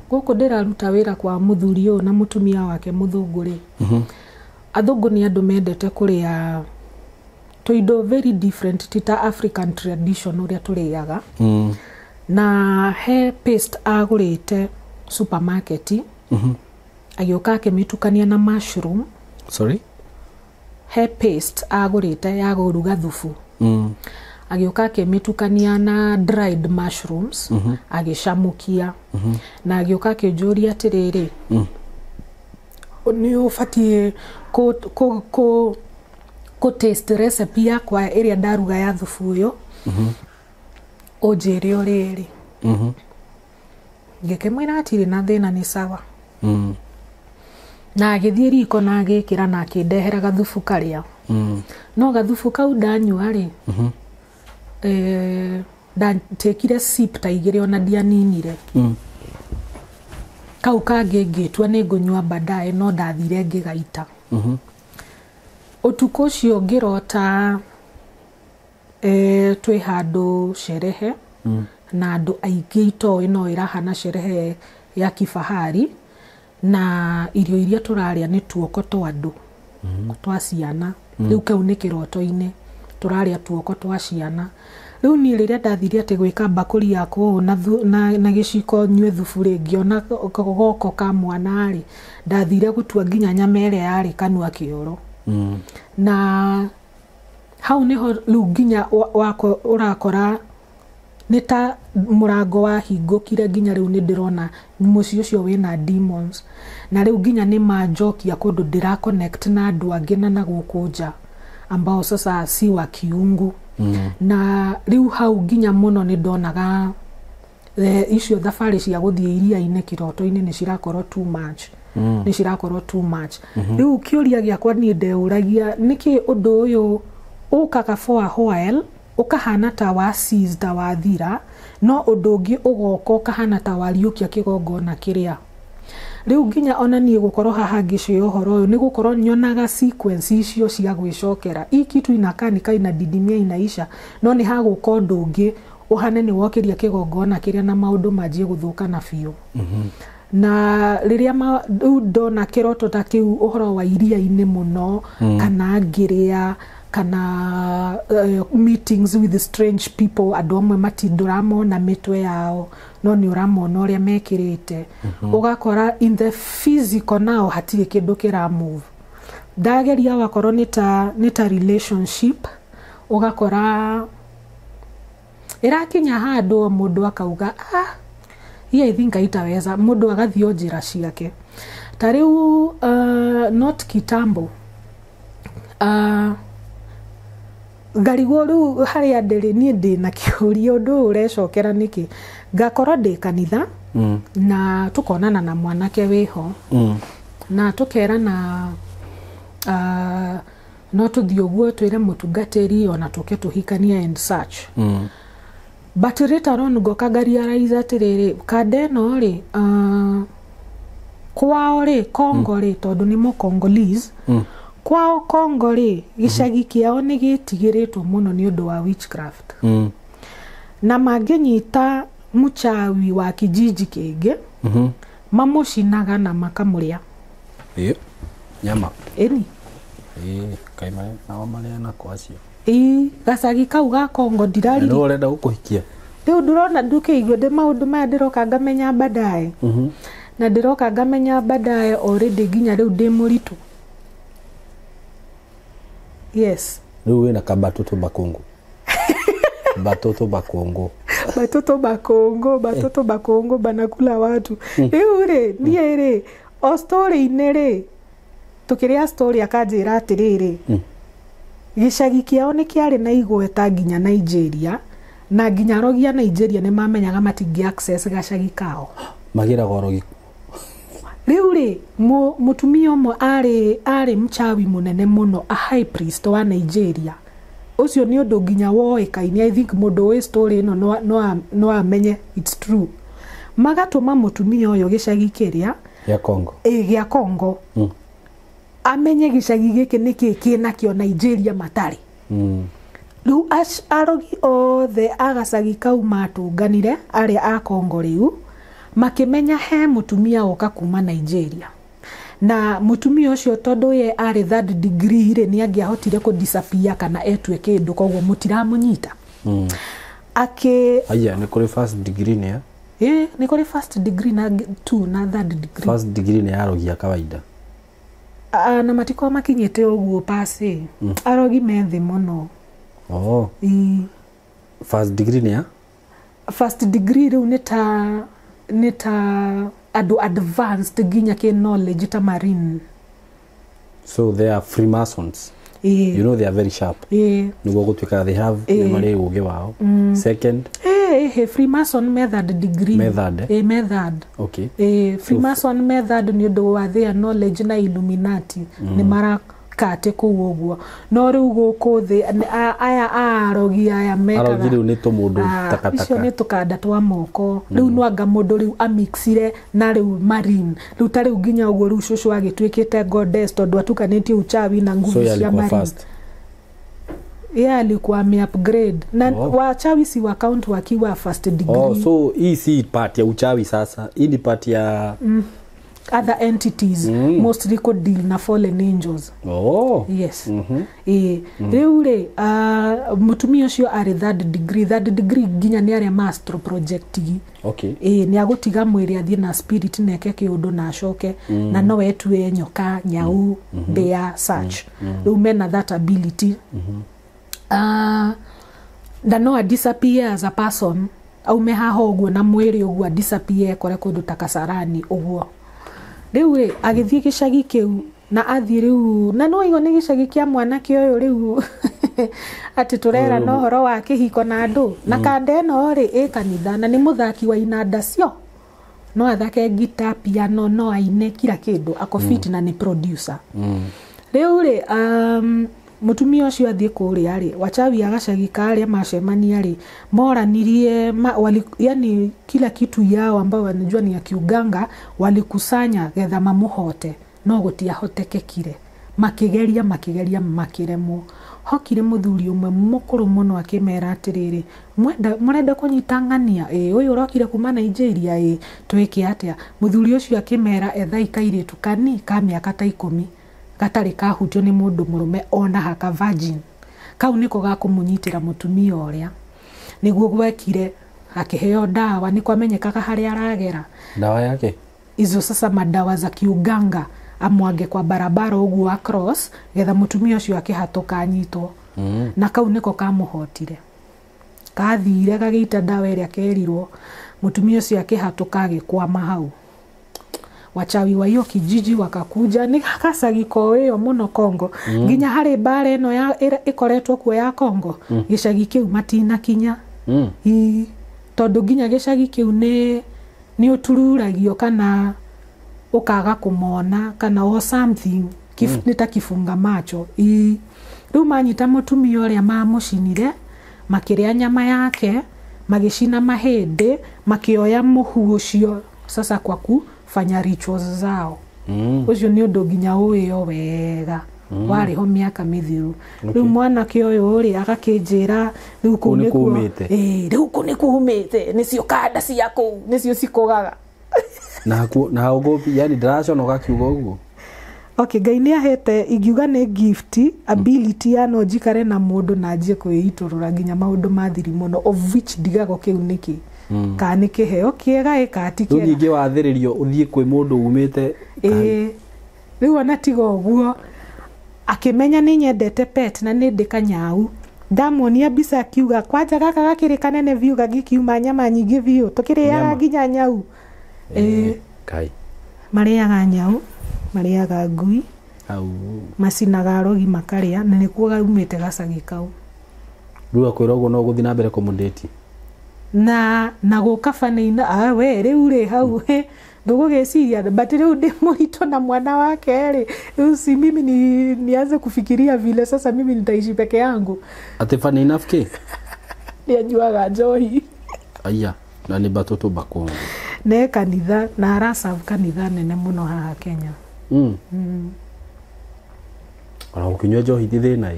guku ndiraruta wira kwa muthuri uyu na mutumia wake muthunguri athungu ni andu mendete kuria toido very different tita African tradition uria turiaga na he paste agurite supermarket agioka akimitukania na mushroom he paste agurite ya guruga thufu agioka akimitukania na dried mushrooms agishamukia na agioka akijuria atiriri ni ufatie ko taste recipe yakwa area ndaruga ya thufu yo ojere orere ngikemwira atiri na thina ni sawa na agithie riko na agikira na akindehera gathufu karia no gathufu kau ndanyua ri ndatekire sip ta igire ona ndianinire kau kange ngitwa ni ngunywa baadaye no ndathire ngigaita utuko cio ngirota twi handu sherehe na andu aingi ito ino irahana sherehe ya kifahari na irio iria turaria ni tuoko twa andu twa ciana riu kau ni kiroto-ini turaria tuoko twa ciana riu ni riria ndathire ati gwika bakuri yako na giciko nywe thufu ringi ona goko ka mwana ri ndathire gutua nginya nyamere yari kanua kioro na hau niho riu nginya wako urakora nita murango wa hingukire nginya riu ni ndirona muci ucio wina demons na riu nginya ni manjokia kundu ndira connect na andu angi na gukunja ambao sasa si wa kiungu na riu hau nginya muno ni ndonaga icio thabari cia guthie iria-ini kiroto-ini ni cirakorwo too much ni cirakorwo too much riu kiuria giakwa ni ndeuragia niki undu uyu ukaga for a while ukahana ta wa seize ta wa thira no undu ungi ugoka ukahana ta wariukia kigongona kiria riu nginya ona nie gukorwo haha ngicio horo uyu ni gukorwo nyonaga sequence icio cia gwicokera ikitu inakani kaina didimia inaisha no ni haguka undu ungi uhane ni wokiria kigongona kiria na maundu manjie guthuka na biu na riria ndona kiroto ta kiu uhoro wa iria-ini muno kana ngiria kana meetings with strange people andu amwe matinduramona mitwe yao no ni uramona uria mekirite ugakora in the physical now hatiri kindu kira move ndageria wakorwo nita relationship ugakora irakinya handu mundu akauga I think itaweza mundu agathio njira ciake tariu not kitambo ngarigo riu haria ndiri nie ndi na kiuria undu urecokera niki ngakorwo ndi kanitha na tukonana na mwanake wiho na tukerana no tuthie uguo twire mutungatiri ona tuke tuhikania and such but later on ngoka ngarealize atiriri kadeno ri kwao ri Congo ri tondu ni mo Congolese kwao Congo ri gicagi kiao ni gitigiritwo muno ni undu wa witchcraft na manginyita muchawi wa kijiji kingi mamucinaga na makamuria nyama eni kaima na maria na kwacio gacagi kau ga Congo ndirari no urenda gukuhikia riu ndurona ndukiigwe ndi maundu maya ndiroka ngamenya baadaye na ndiroka ngamenya baadaye already ginya riu ndi muritu yes riu wina kabatoto bakongo batoto bakongo banakula watu riu ri nie ri o story ine ri tukiria story akanjira atiriri gicagi kiao ni kiari na igweta nginya Nigeria na nginya rogia Nigeria ni mamenyaga matingi access gacagi kao magira gorogi riu ri mutumia umwe ari mchawi munene muno a high priest wa Nigeria ucio ni undu nginya woikaini I think mundu we story no no amenye it's true magatuma mutumia uyo gicagi kiria ya Congo gia Congo amenye gicagi giki niki kina kio Nigeria matari riu arogi othe agacagi kau matunganire aria a Congo riu makimenya he mutumia oka kuma Nigeria na mutumia ucio tondu ye ari third degree ri ni angiahotire ku disappear kana etwe kindu koguo mutiramunyita aya ni kuri first degree ne ni kuri first degree na 2 na third degree first degree ni arogia kawaida na matiko makinyete uguo pasi arogi methi muno first degree ni first degree riu nita advanced ginya ke knowledge ta marine so they are Freemasons you know they are very sharp nigo gutwika they have memory uge wao second Freemason method degree method okay Freemason method ni undu wa their knowledge na Illuminati ni marakate ku uguo no riu guku thi aya arogi aya mekaga arogi riu ni tumundu takataka icio ni tukanda twa moko riu no anga mundu riu amixire na riu marine riu ta riu ginya uguo riu cucu agitwikite goddess tondu atukanĩtie uchawi na nguvu cia marine alikuwa upgrade na wachawi si account wakiwa first degree so hii si part ya uchawi sasa hii ni part ya other entities mostly could deal na fallen angels yes riu ri mutumia ucio ari third degree ginya ni ari master project ni agutiga mwiri athie na spirit neke kiundu na acoke na no etue nyoka nyau bear such riu mena that ability da no disappear as a person au mehaho uguo na mwiri uguo disappear kore kundu takasarani uguo riu ri agithie gicagi kiu na athi riu na no igo ni gicagi kia mwana kioyo riu ati turera no horo wa kihiko na andu na kande no ri kanitha na ni muthaki wa inanda cio no athake guitar piano no aine kila kindu akofit na ni producer riu ri mutumia ucio athie kuria ri wachawi agacagi karia macemania ri moranirie yani kila kitu yao ambao wanajua ni ya kiuganga walikusanya getha mamuhote no gutiahotekekire makigeria makiremo hokire muthuri umwe mukuru muno akimera atiriri murenda kunyitangania uyu urokire kuma Nigeria twike atia muthuri ucio akimera etha ikairitu kani ka miaka ta 10 gatari kahutio ni mundu murume ona haka virgin kau niko gakumunyitira mutumia uria niguo gwekire akiheo dawa ni kwamenyekaga hari aragera dawa yake izo sasa madawa za kiuganga amwage kwa barabara uguo across getha mutumia ucio akihatoka anyitwo na kau niko kamuhotire kathire gagita dawa iria kerirwo mutumia ucio akihatoka agikwama hau wachawi wa hiyo kijiji wakakuja ni gacagi koyo muno Congo nginya hari bare eno ya ikoretwo kuo ya Congo gicagi kiu matina kinya tondu nginya gicagi kiu ni utururagio kana ukaga kumona kana o something nita kifunga macho riu manyita mutumia uria mamucinire makiria nyama yake magicina mahindi makioya muhu ucio sasa kwa kufanya rituals zao ucio ni undu nginya uyo wega warĩ ho mĩaka mĩthiru rĩu mwanake ũyũ rĩ agakĩnjĩra rĩu kũu nĩ kumĩte nĩcio kanda cia kũu nĩcio cikũgaga na ũgopi yani ndaraconoga kiugo ũguo. Okay, Ngai nĩ ahete ingiuga nĩ gift ability ya no njikare na mũndũ na njie kwĩitũrũra nginya maũndũ mathiri mũno of which ndigago kĩu nĩkĩ ka nĩ kĩheo kĩega ĩkati kĩega ningĩ wathĩrĩrio ũthiĩ kwĩ mũndũ umĩte rĩu ona tiga ũguo akĩmenya nĩ nyendete pet na nĩ ndĩ kanyau ndamuonia mbica akiuga kwanja gaka gakĩrĩ kanene biũ gagĩkiuma nyama nyingĩ biũ tũkĩrĩaga nginya nyau kai marĩaga nyau marĩaga ngui macinaga rogi makarĩa na nĩkuo gaumĩte gacagi kau rĩu akwĩra ũguo no gũthiĩ na mbere kũmũndĩti na gũka bana we rĩu rĩ hau ndũgũgĩciria but rĩu ndĩ mũritũ na mwana wake rĩ rĩu si mimi nianze kufikiria vile sasa mimi nitaishi peke yangu ati funny enough ke nĩanyuaga njohi aya na nĩ batoto bakongo ne kanitha na arasabu kanitha nene mũno haha Kenya ona ũkinyua njohi ti thĩna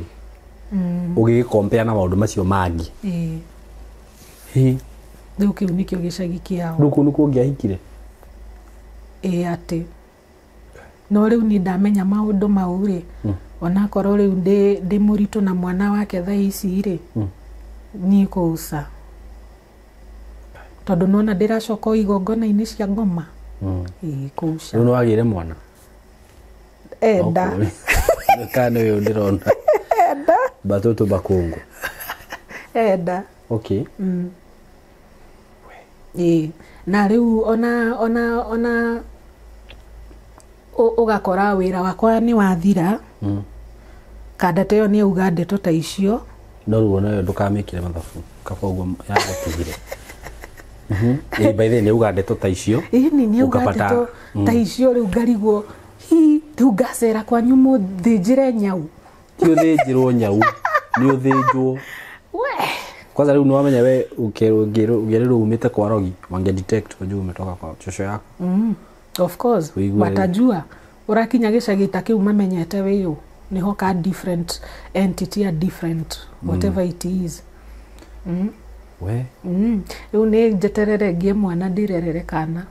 ũgĩkompea na maũndũ macio mangĩ rĩu kĩu nĩkĩo gĩcagi kĩao rĩu kũu nĩkuo ũngĩahikire atĩ no rĩu niĩ ndamenya maũndũ mau rĩ onakorwo rĩu ndĩ mũritũ na mwana wake thaa ici rĩ niĩ kũuca tondũ nona ndĩracoka igongona-inĩ cia ngoma kũuca rĩu nĩwagĩire mwana enda kana wewe ndĩrona enda batoto bakongo enda okay na rĩu ona ũgakora wĩra wakwa nĩ wathira kandate ĩyo nĩ auga ndeto ta icio no rĩu nayo ndũkamĩkire mathabu kaba ũguo yagũtigire by the nĩ auga ndeto ta icio nĩ auga ndeto ta icio rĩu ngarigwo rĩu ngacera kwanyu mũthĩnjĩre nyau ti ũthĩnjĩrwo nyau nĩ ũthĩnjwo kwanza rĩu nĩwamenya we ũngĩrĩrwo umĩte kwa rogi wange detect wajua umetoka kwa chosho yako of course watajua ũrakinya gĩcagi ta kĩu mamenyete wĩyo nĩho ka different entity a different whatever it is we rĩu nĩ njeterere ngie mwana ndirerere kana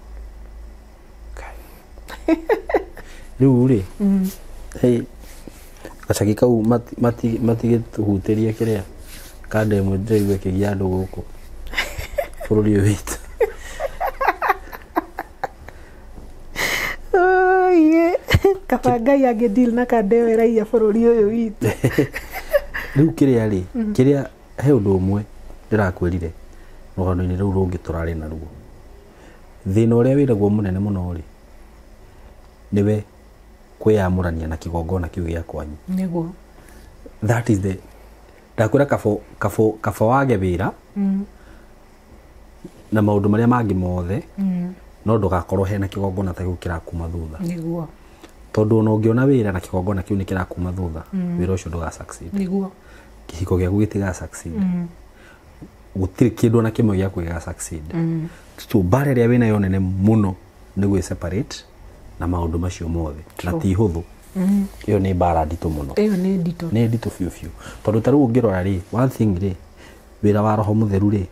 rĩu rĩ gacagi kau matigĩtũhutĩrie kĩrĩa kanda ĩmwe ndĩraigua ĩkĩgia andũ gũkũ bũrũri ũyũ witũ kaba Ngai angĩdeal na kanda ĩyo ĩraiya bũrũri ũyũ witũ rĩu kĩrĩa rĩ kĩrĩa he ũndũ ũmwe ndĩrakwĩrire rũgano-inĩ rũu rũngĩ tũrarĩ naruo thĩna ũrĩa wĩragwo mũnene mũno rĩ nĩwe kwĩyamũrania na kĩgongona kĩu gĩa kwanyu nĩguo that is the ndakwĩra kaba wage wĩra na maũndũ marĩa mangĩ mothe no ndũgakorwo hena kĩgongona ta kĩu kĩrakuma thutha nĩguo tondũ ona ũngĩona wĩra na kĩgongona kĩu nĩ kĩrakuma thutha wĩra ũcio ndũga succeed nĩguo kĩhiko gĩaku gĩtiga succeed gũtirĩ kĩndũ na kĩmwe gĩaku gĩga succeed so bara ĩrĩa wĩna yo nene mũno nĩ gwĩ separate na maũndũ macio mothe na ti hũthũ iyo nĩ bara nditũ mũno iyo nĩ nditũ biũ biũ tondũ ta rĩu ũngĩrora rĩ one thing rĩ wĩra wa roho mũtheru rĩ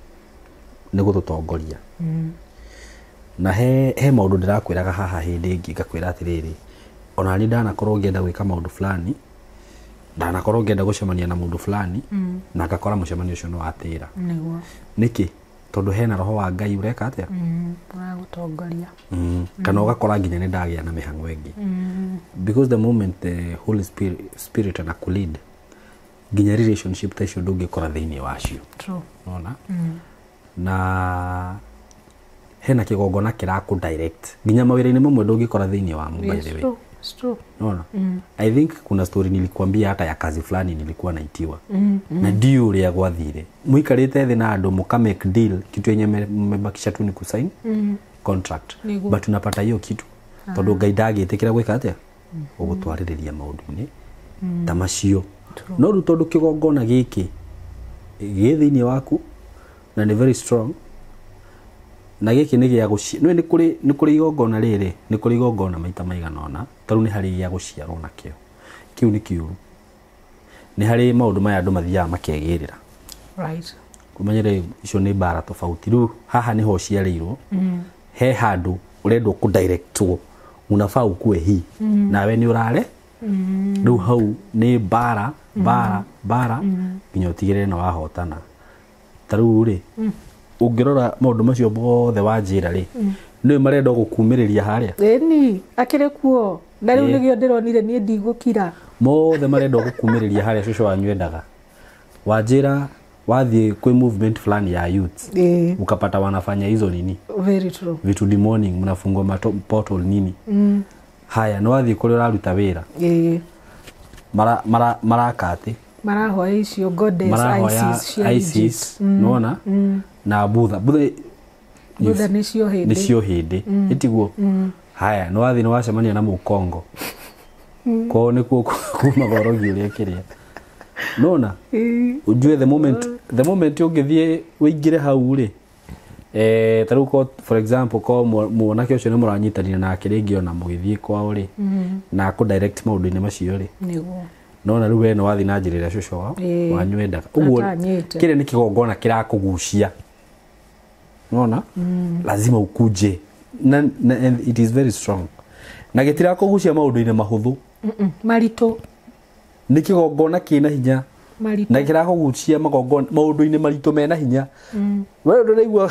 nĩ gũtũtongoria na he maũndũ ndĩrakwĩraga haha hĩndĩ ĩngĩ ngakwĩra atĩrĩrĩ ona niĩ ndanakorwo ngĩenda gwĩka maũndũ fulani ndanakorwo ngĩenda gũcemania na mũndũ fulani na ngakora mũcemanio ũcio nĩ watĩra nĩkĩ tondũ hena roho wa Ngai ũreka atĩa ũragũtongoria kana ũgakora nginya nĩ ndagĩa na mĩhang'o ĩngĩ because the moment the Holy Spirit ana kulead nginya relationship ta icio ndũngĩkora thĩinĩ wacio unaona na hena kĩgongona kĩrakũ direct nginya mawĩra-inĩ mamwe ndũngĩkora thĩinĩ wa by the way unaona I think kuna story nilikwambia hata ya kazi fulani nilikuwa naitiwa na ndio ũrĩa gwathire mũikarĩte thĩ na andũ mũka make deal kitu yenye mmebakisha tu ni kusign contract but unapata hiyo kitu tondũ Ngai ndagĩtĩkĩra gwĩka atĩa ũgũtwarĩrĩria maũndũ-inĩ ta macio no rĩu tondũ kĩgongona gĩkĩ gĩ thĩinĩ waku na nĩ very strong na gĩkĩ nĩ gĩa gũciarwo nĩ kũrĩ igongona rĩrĩ nĩ kũrĩ igongona maita maigana ũna tarũ nĩ harĩ gĩa gũciarwo nakĩo kiu ni kiu ni hari maundu maya andu mathiaga makegirira right kumenyere icio ni bara tofauti ru haha niho ciareirwo he handu urendwo ku directwo unafaa ukue hii nawe ni urare ru hau ni bara nginya utigire na wahotana taru ri ungirora maundu macio bothe wanjira ri ni marenda gukumiriria haria ni akire kuo ndari nigio ndironire ni ndigukira mothe marenda gukumiriria haria cucu wanywendaga wanjira wathie kwi movement fulani ya youth ukapata wanafanya hizo nini very true vitu di morning mnafungua portal nini haya no wathie kuri uraruta wira marakati marahoya icio goddess ISIS nona na Buddha nicio hindi itiguo haya no wathie no wacemania na Mukongo ko nikuo kuma gorogi uria kiria nona ujue the moment ungithie uingire hau ri taruko for example ko muonake ucio ni muranyitanira na kiringi ona mugithie kwao ri na ku direct maundu-ini macio ri niguo nona riu we no wathi na njirira cucu wao wanywendaga uguo kire ni kigongona kirakugucia nona lazima ukuje and it is very strong na gitira kugucia maundu-ini mahuthu marito ni kigongona kina hinya marito na kirakugucia magongona maundu-ini marito mena hinya we ndiraigua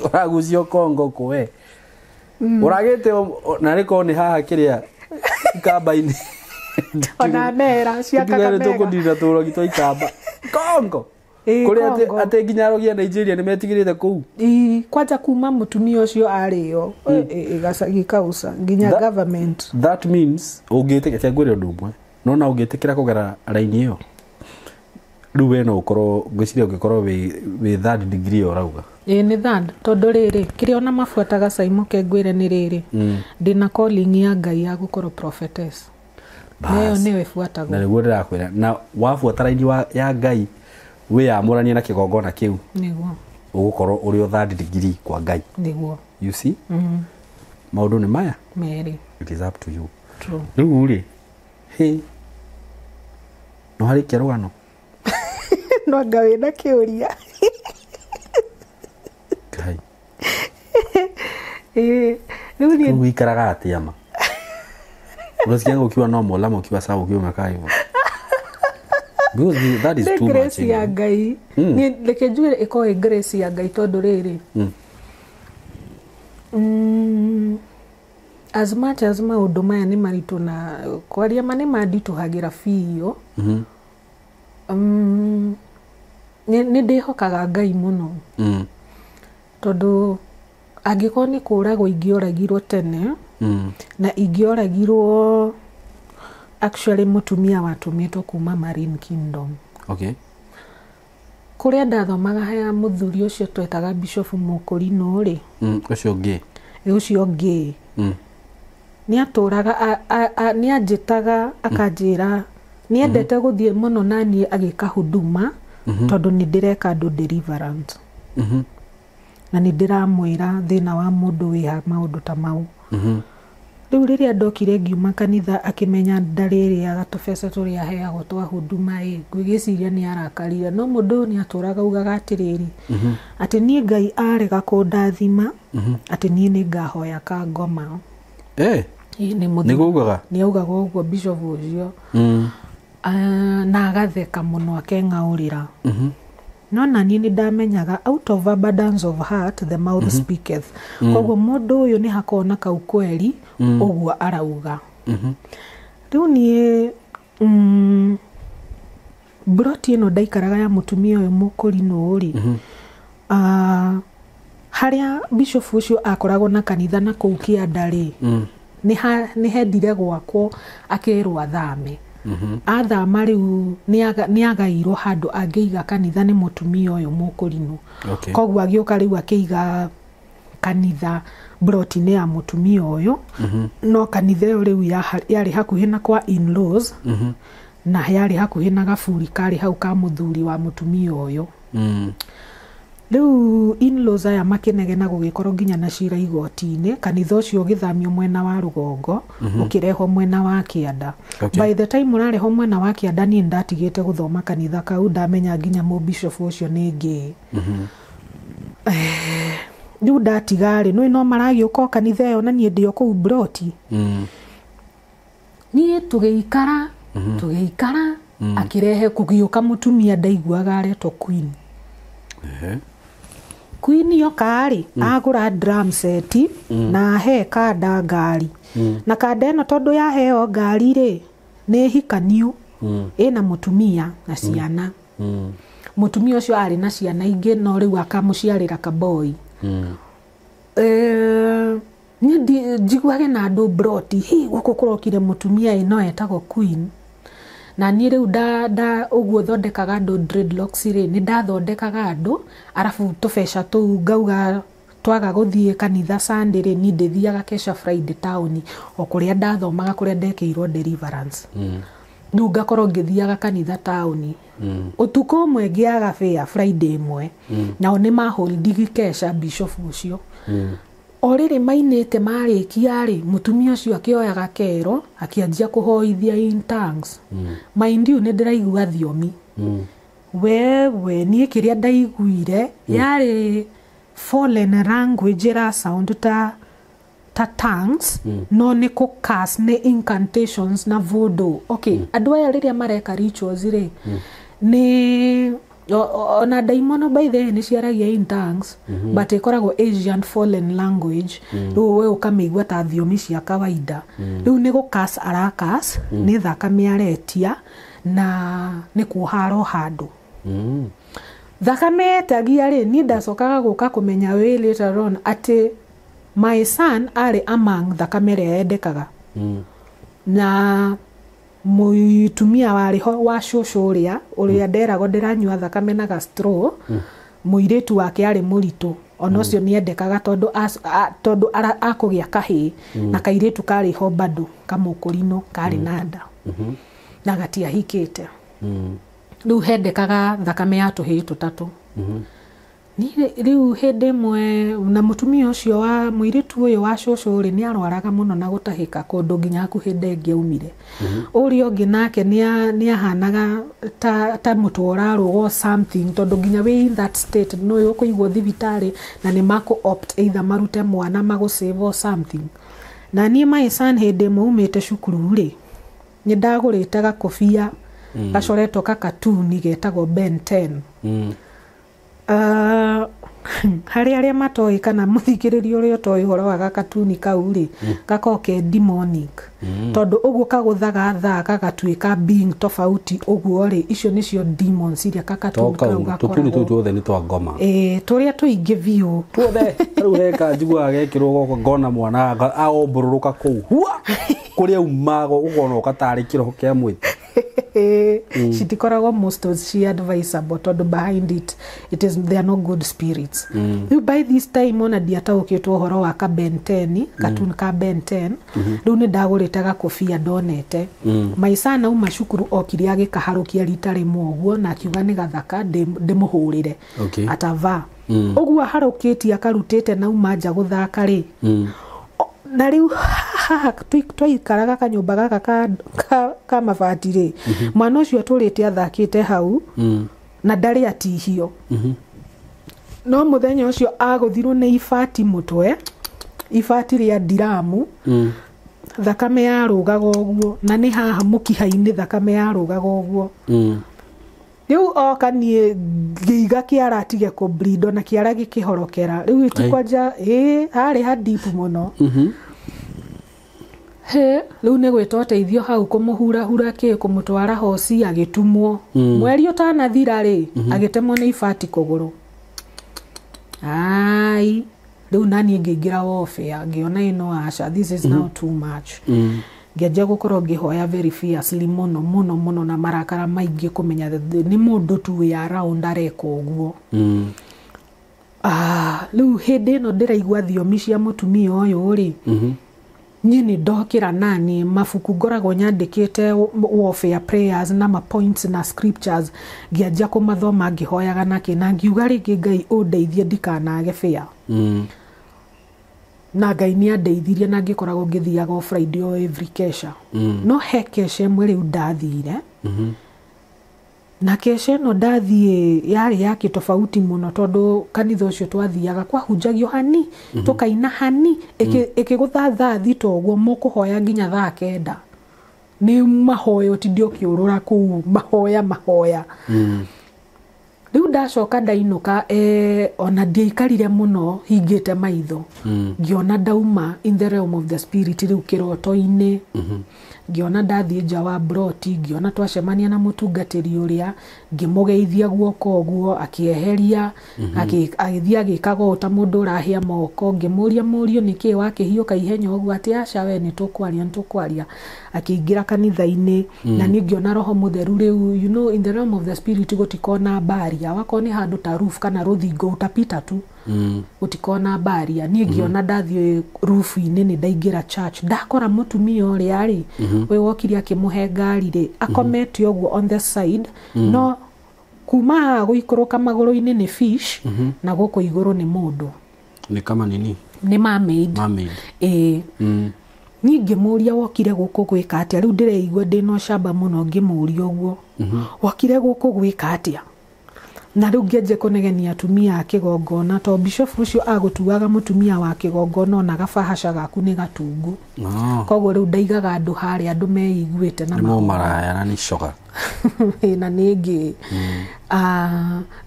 uragucio Kongo kwe uragite na riko ni haha kiria kamba-ini ona mera cia Kakamega ndio tukundira turogi twa ikamba Kongo kuri ate nginya rogia Nigeria ni metigirite kuu kwanja kuma mutumia ucio ario igacagikausa nginya government that means ungitikira ngwire undu umwe nona ungitikira kugera raini iyo riu we no ukorwo ngwiciria ungikorwo wi third degree orauga ni third tondu riri kiria ona mafuataga Saimoke ngwire ni riri ndina calling ya Ngai ya gukorwo prophetess nayo niwe fuataga na niguo ndirakwira na wafuata raini ya Ngai we amurania na kigongona kiu niguo ugukorwo uri third degree kwa Ngai niguo you see maundu ni maya meri it is up to you true riu ri no hari kirugano no ngawe na kiuria kai riu ni wikaraga atia ma unasikia ukiwa normal ama ukiwa sawa ukiwa umekaa hivyo because that is too much grace ya Ngai ni lekejure iko grace ya Ngai tondu riri as much as maundu maya ni maritu na kwaria mane mandituhagira biyo ni ndihokaga Ngai muno tondu angikorwo ni kuragwo ingioragirwo tene na ingioragirwo actually mutumia watumitwo kuma Marine Kingdom okay kuria ndathomaga haya muthuri ucio twetaga Bishop Mukurino ri ucio ngi ni aturaga ni anjitaga akanjira ni endete guthie muno nani agika huduma tondu ni ndireka andu deliverance na ni ndiramwira thina wa mundu wiha maundu ta mau riu riria ndokire ngiuma kanitha akimenya ndariri ya gatubece turia heagwo twa huduma ngwigiciria ni arakarire no mundu ni aturaga ugaga atiriri ati nie Ngai arega kundathima ati nie ni ngahoya ka ngoma ni gugaga ni augaga uguo Bishop ucio na agatheka muno akeng'aurira no na nie ni ndamenyaga out of abundance of heart the mouth speaketh koguo mundu uyu ni hakona kau kweli uguo arauga riu nie broti ino ndaikaraga ya mutumia uyu Mukurino uri haria Bishop ucio akoragwo na kanitha na kuu Kiandari ni hendire gwakwo akirwa thame athama riu ni agairwo handu angiiga kanitha ni mutumia uyu Mukurino koguo agioka riu akiiga kanitha broti-ini ya mutumia uyu no kanitha iyo riu yari hakuhi na kwa in-laws na yari hakuhi na gaburi kari hau ka muthuri wa mutumia uyu riu in-laws aya makinegena gugikorwo nginya na cira igoti-ini kanitha ucio githamio mwena wa rugongo ukireho mwena wa kianda. By the time urareho mwena wa kianda ni ndatigite guthoma kanitha kau ndamenya nginya mu bishop ucio ni ngi riu ndatigari no maragiuka kanitha yo na nie ndio kuu broti nie tugiikara akirehe kugiuka mutumia ndaiguaga aretwo Queen. Queen yo kari agura drum set na he kada ngari na kada eno tondu ya heo ngari ri ni hikaniu ina mutumia na ciana mutumia ucio ari na ciana ingi no riu akamuciarira kaboi ni jiguage na andu broti hi guku kurokire mutumia ino etagwo Queen na ni riu da uguo thondekaga andu dreadlocks ri ni ndathondekaga andu arafu tubesha tuu ngauga twaga guthie kanitha Sunday ri ni ndithiaga kesha Friday town o kuria ndathomaga kuria ndekeirwo deliverance nu ngakorwo ngithiaga kanitha town utuko umwe ngiaga fair Friday imwe nao ni maholdigi kesha bishop ucio oriri mainite marikia ri mutumia ucio akioyaga kero akianjia kuhoithia in tongues mind you ni ndiraigua thiomi wewe ni kiria ndaiguire yari fallen language ra sound ta tongues no ni ku cast ni incantations na voodoo. Okay, andu aya riria mareka rituals ri ni ona daimono by the ni ciaragia in tongues but ikoragwo Asian fallen language riu we ukamigua ta thiomi cia kawaida riu ni gukas arakas ni thakame aretia na ni kuharo handu thakame tagia ri ni ndacokaga guka kumenya we later on ati my son ari among thakame rendekaga na muitumia wariho wa shoshoria uria nderago ndiranyua thakame na gastro muiretu wake ari muritu ono cio ni endekaga tondu akugia kahi na kairetu kari ho bado kamukurino kari nanda na gatia hikite riu hendekaga thakame ya tuhi tutatu ni riu hende mwe na mutumia ucio wa muiretu uyu wa shosho ni arwaraga muno na gutahika kundu nginya kuhinde ngiumire urio ngi nake ni ahanaga ta mutwara rugo something tondu nginya we in that state no yo kuigwo thibitari na ni mako opt either marute mwana magusave or something na ni my son hende muumite cukuru ri ni ndaguritaga kofia gacoretwo ka cartoon getagwo Ben 10 aria matoi kana muthikiririo uria toi horo wa gakatuni kau ri gakoke demonic tondu uguo kaguthaga thaka gatuika being tofauti uguo ri icio nicio demons iria kakatuni kau gakora tutuni tuothe ni twa ngoma turia tuingi view tuothe riu reka njigua gekirwo goko ngona mwana aombururuka kuu kuria umago ugona ukatari kiroho kia mwiti citikoragwo most of she advisable tondu behind it is they are no good spirits by this time ona diataukitwo horo wa ka Ben 10 katun ka Ben 10 riu ni ndaguritaga kofia ndonete maisana uma cukuru okiria gikaharukia rita rimwe uguo na akiuga ni gathaka ndimuhurire atava uguo harukitie akarutite na uma nja guthaka ri na riu twaikaraga kanyumba gaka ka mabati ri mwana ucio turite athakite hau na ndari atihio no muthenya ucio aguthirwo ni ifati mutwe ifati ria diramu thakame ya rugaga uguo na ni haha mukiha-ini thakame ya rugaga uguo riu oka nie ngiiga kiara atige ku bleed na kiara gikihorokera riu itikwanja hari ha deep muno riu ni gwita uteithio hau kumuhura hura ki kumutwara hosi agitumwo mweri utanathira ri agitemwo ni ifati kuguru ai riu nani ngigira warfare ngiona ino asha this is now too much ngianjia gukorwo ngihoya very fiercely muno na marakara maingi kumenya ni mundu tu ya around areka uguo riu hindi no ndiraigua thiomi cia mutumia uyu ri nyini ndokira nani mafuku ngoragwo nyandikite warfare prayers na ma points na scriptures ngianjia kumathoma ngihoyaga nake na ngiuga ringi Ngai undeithie ndikanage fear na Ngai ni andeithirie na ngikoragwo ngithiaga o Friday o every kesha no he kesha imwe riu ndathire na kesha no ndathie yari yake tofauti muno tondu kanitha ucio twathiaga kwa hunjagio hani tukaina hani ikiguthatha thito guo mukuhoya nginya thaa kenda ni mahoyo ti ndio kiurura ku mahoya riu ndacoka ndainuka ona ndiaikarire muno hingite maitho ngiona ndauma in the realm of the spirit riu kiroto-ini ngiona ndathie nja wa broti ngiona twacemania na mutungatiri uria ngimugeithia guoko guo akieheria agithia gikaga ta mundu urahia moko ngimuria murio niki wakihiuka ihenya uguo ati aca we ni tukwaria akiingira kanitha-ini na ni ngiona roho mutheru riu you know in the realm of the spirit gutikona baria wakoni handu ta roof kana ruthingo utapita tu utikona baria ni ngiona ndathie roof-ini ni ndaingira church ndakora mutumia uria ri we wokiri akimuhe ngari ri akomete uguo on the side no kuma guikuruka maguru-ini ni fish na guko iguru ni mundu ni kama nini ni mermaid ni ngimuria wokire guku gwika atia riu ndireigua ndino shamba muno ngimuria uguo wokire guku gwika atia na riu ngenje kunegenia atumia akigongona to bishop ucio agutuaga mutumia wa kigongona na gabahasha gaku ni gatungu koguo riu ndaigaga andu hari andu meiguite na maraya na ni shoga na ningi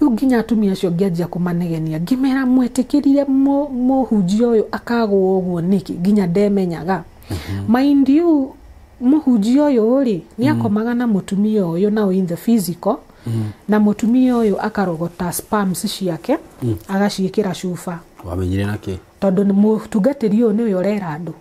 riu nginya atumia acio ngenjia kumanegenia ngimera mwetikirire muhunjia uyu akagwo uguo niki nginya ndemenyaga mind you muhunjia uyu ri ni akomaga na mutumia uyu na in the physical na mutumia uyu akarogota spams ciake agaciikira cuba wamenyire naki tondu ni mutungatiri uyu ni urera andu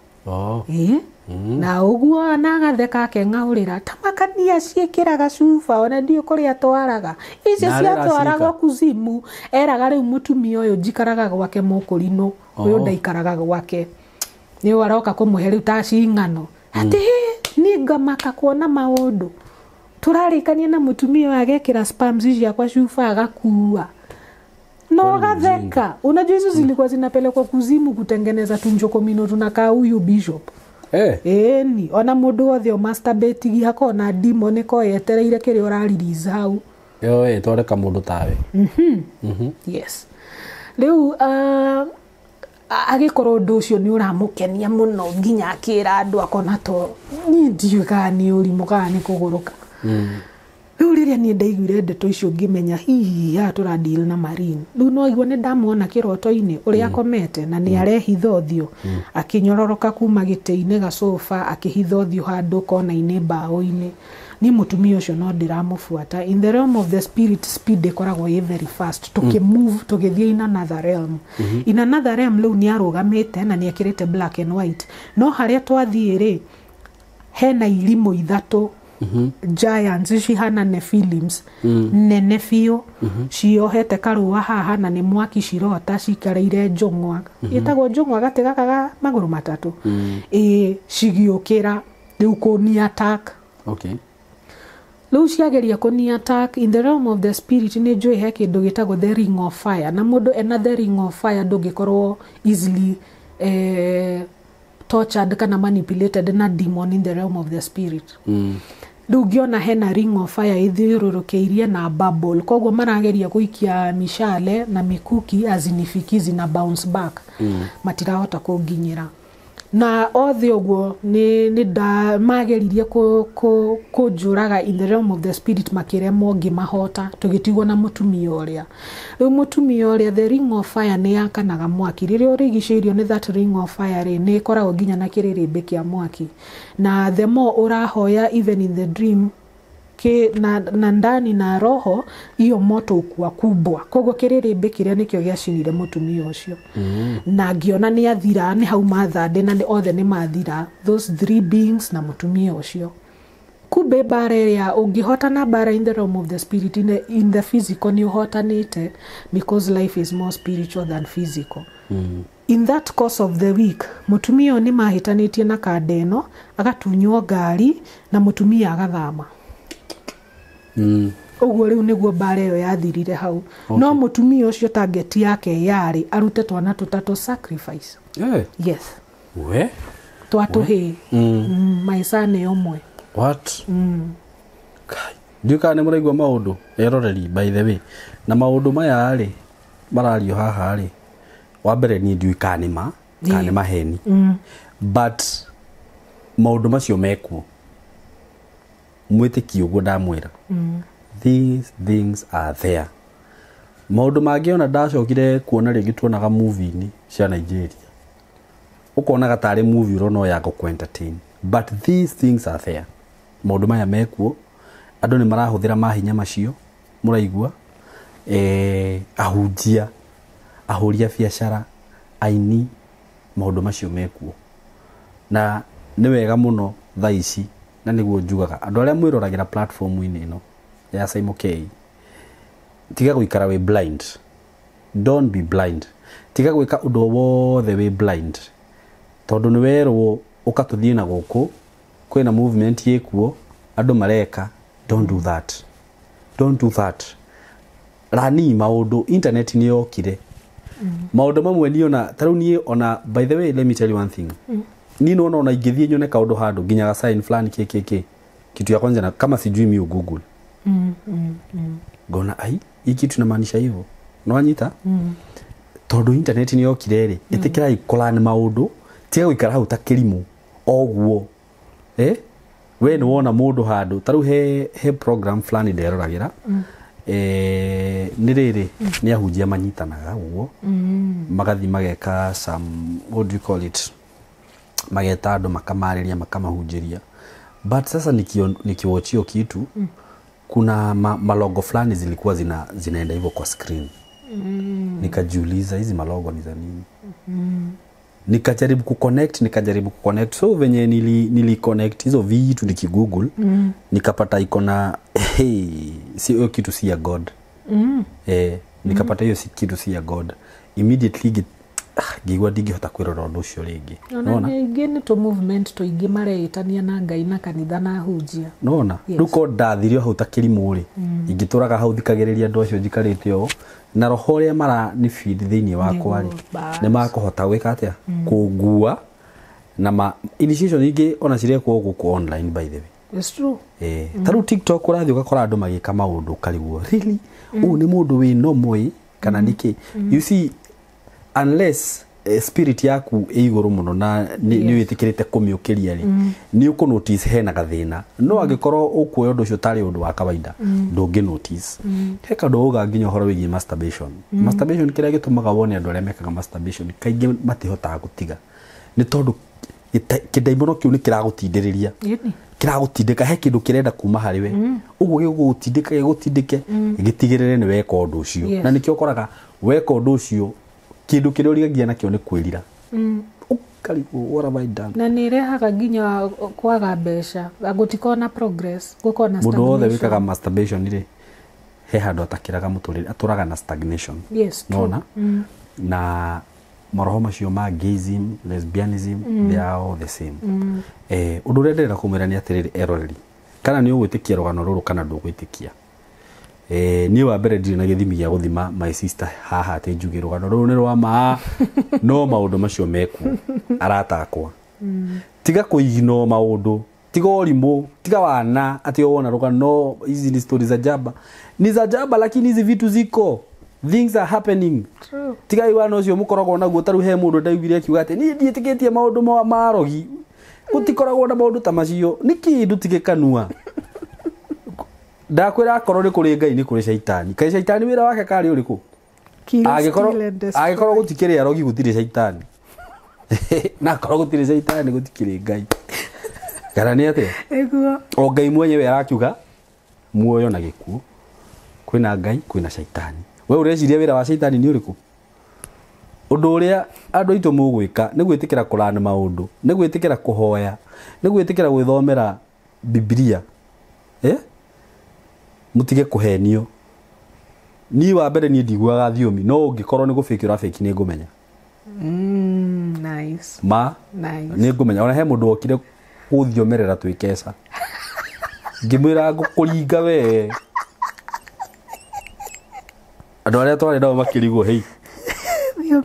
na uguo na gatheka akeng'aurira tamakania ciikiraga cuba ona ndio kuria twaraga icio ciatwaraga kuzimu eraga riu mutumia uyu njikaraga gwake mukurino uyu ndaikaraga gwake ni waroka kumuhe riu ta cing'ano ati ni ngamaka kuona maundu turarikania na mutumia wake kira spams ciakwa cuba agakua no gatheka unajua hizo zilikuwa zinapelekwa kuzimu kutengeneza tunjokomino tunakaa huyu bishop ni ona mundu wothe o masturbate hakona demon ko yetereire kiri uraririza hau twareka mundu tawe yes riu agikorwo ndu ucio ni uramukenia muno nginya akira andu akona to ni ndiuga ni urimu kana ni kuguruka riu riria ni ndaiguire ndeto icio ngimenya hihi turadeal na marine riu no igwa ni ndamwona kiroto-ini uria akomete na ni arehithothio akinyororoka kuma gite-ini ga sofa akihithothio handu kona-ini mbao-ini ni mutumia ucio no ndiramufuata in the realm of the spirit speed ikoragwo very fast tukimove tugithie in another realm in another realm riu ni arugamite na ni akirite black and white no haria twathie ri hena irimo ithatu giants cihana Nephilims nene biu ciohete karua haha na ni mwaki cirota cikareire njung'wa itagwo njung'wa gati gaka maguru matatu cigiukira riu kuni attack riu ciageria kuni attack in the realm of the spirit ni njui he kindu gitagwo the ring of fire na mundu ena the ring of fire ndungikorwo easily tortured kana manipulated na demon in the realm of the spirit riu ngiona hena ring of fire ithiururukeirie na bubble koguo marageria guikia mishale na mikuki azinifikizi na bounce back matirahota kunginyira na othe uguo ni nda mageririe kunjuraga in the realm of the spirit makiremwo ngimahota tugitigwo na mutumia uria riu mutumia uria the ring of fire ni yakanaga mwaki riria urigiceirio ni that ring of fire ri ni koragwo nginya na kiririmbi kia mwaki na the more urahoya even in the dream na ndani na roho iyo moto ukua kubwa koguo kiririmbi kiria nikio giacinire mutumia ucio na ngiona ni athira ni hau mathande na ni othe ni mathira those three beings na mutumia ucio kumbe bara ya ungihotana bara in the realm of the spirit in the physical ni uhotanite because life is more spiritual than physical in that course of the week mutumia ni mahitanitie na kandeno agatunywo ngari na mutumia agathama uguo riu niguo bare yo yathirire hau no mutumia ucio target yake yari arute twana tutatu sacrifice yes we twatuhe maisa ni omwe what Ndiuka ne muraigwa maundu eroreri by the way na maundu maya ri marario haha ri wa mbere ni ndiu kanima heni but maundu macio mekuo mwitiki uguo ndamwira these things are there maundu mangi ona ndacokire kuona ringi tuonaga movie ni cia Nigeria ukona gatari movie urono ya go entertain but these things are there maundu maya mekuo andu ni marahuthira mahinya macio muraigua ahunjia ahuria biacara aini maundu macio mekuo na ni wega muno thaici na niguo njugaga andu aria mwirораgira platform ini ino ya Simon K tiga guikara we blind don't be blind tiga gwika undu wothe we blind tondu ni werwo ukatuthie na guku kwina movement yekuo andu mareka don't do that rani maundu internet ni yokire maundu mamwe ni ona taru ni ona by the way let me tell you one thing ni no ona ingithie nyone kaundu handu nginya sign fulani kekeke kitu ya kwanza na kama sijui mi Google gona ai hiki tunamaanisha hivyo no anyita tondu internet ni yokire ri itikira ikola ni maundu tiga guikara hau takirimu oguo we ni wona mundu handu taru he program fulani nderoragira ni riri ni ahunjia manyitanaga uguo magathi mageka some what do you call it mageta andu makamariria makamahunjiria but sasa nikiwatchio kitu kuna malogo fulani zilikuwa zinaenda hivyo kwa screen nikajiuliza hizi malogo ni za nini nikajaribu kuconnect so venye nili connect hizo vitu nikigoogle nikapata iko na si hiyo kitu si ya God nikapata hiyo si kitu si ya God immediately gigwa digi hota kwirora undu ucio ringi nona ingine to movement to ingi mareitania na Ngai na kanitha na hujia nona ruko ndathirio hau takirimu ri ingituraga hau thikagiriria andu acio njikarite o na roho ria mara ni feed thiini wakwa ri ni makuhota gwika atia kungua na initiation ingi ona cirekwo guku online by the way it's true taru TikTok urathi ugakora andu magika maundu kariguo really ni mundu wi no moi kana niki you see unless spirit yaku iguru muno na ni witikirite kumiukiria ri ni uku notice hena gathina no agikorwo ukuoya undu ucio tari undu wa kawaida ndungi notice heka ndoga nginya horo wigi masturbation kiria gitumaga wone andu aria mekaga masturbation kaingi matihotaga gutiga ni tondu kidaimono kiu ni kiragutindiriria kiragutindika he kindu kirenda kuma hariwe uguo gigutindike gitigirire ni weka undu ucio na nikio koraga weka undu ucio kindu kiria urigagia nakio ni kwirira ukari what have I done na ni rehaga nginya kwaga mbeca gutikona progress gukona stagnation mundu wothe wikaga masturbation ri he handu atakiraga muturire aturaga na stagnation yes nona na maroho macio ma gayism lesbianism they are all the same undu renderera kumira ni atiriri eroreri kana ni ugwitikia rugano ruru kana ndugwitikia ni wa mbere ndiri na githimi gya guthima my sister haha te njugi rugano ruru ni rwa ma no maundu macio meku aratakwa tiga kuigino maundu tiga orimu tiga wana ati wona rugano hizi ni stories za jaba ni za jaba lakini hizi vitu ziko things are happening true tiga iwana ucio mukoragwo naguo taru he mundu ndaiguire akiuga ati ni ndietikitie maundu ma rogi gutikoragwo na maundu ta macio niki ndutigikanua ndakwira akorwo ni kuri Ngai ni kuri shaitani kai shaitani wira wake kari uriku agikorwo gutikiri arogi gutire shaitani na akorwo gutire shaitani gutikiri Ngai kana ni ate eguo o Ngai mwenyewe arakiuga muoyo na gikuo kwina Ngai kwina shaitani we ureciria wira wa shaitani ni uriku undu uria andu aitu mugwika ni gwitikira kurana maundu ni gwitikira kuhoya ni gwitikira gwithomera Biblia mutige kuhenio ni wa mbere ni ndigwaga thiomi no ungikorwo ni gufiki urafiki ni ngumenya Nice. Nice. Nĩ ngũmenya ona he mũndũ okire gũthiomerera twĩkeca. Ngĩmwĩra ngũkũringa we. Andũ arĩa twarĩ nao makĩrigwo hei.